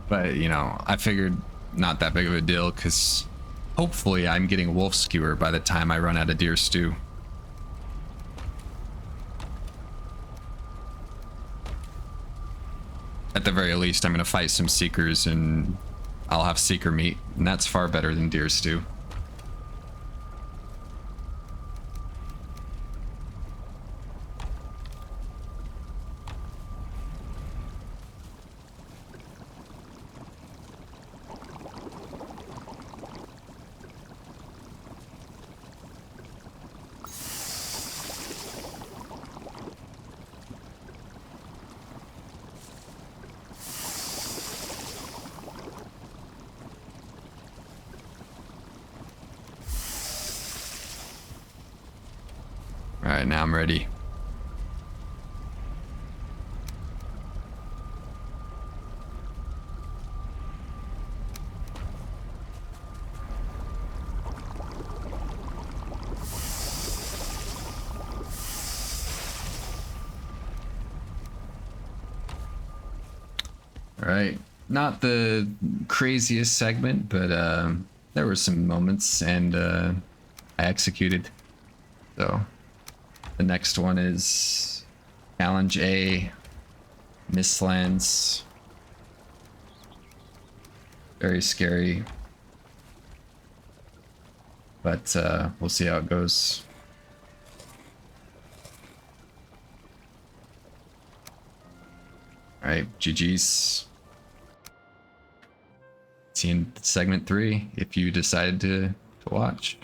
But, you know, I figured not that big of a deal because hopefully I'm getting wolf skewer by the time I run out of deer stew. At the very least, I'm going to fight some seekers and I'll have seeker meat, and that's far better than deer stew. Alright, now I'm ready. Alright, not the craziest segment, but there were some moments and I executed. So the next one is Challenge A, Mistlands. Very scary, but we'll see how it goes. All right, GG's. See you in segment 3 if you decided to watch.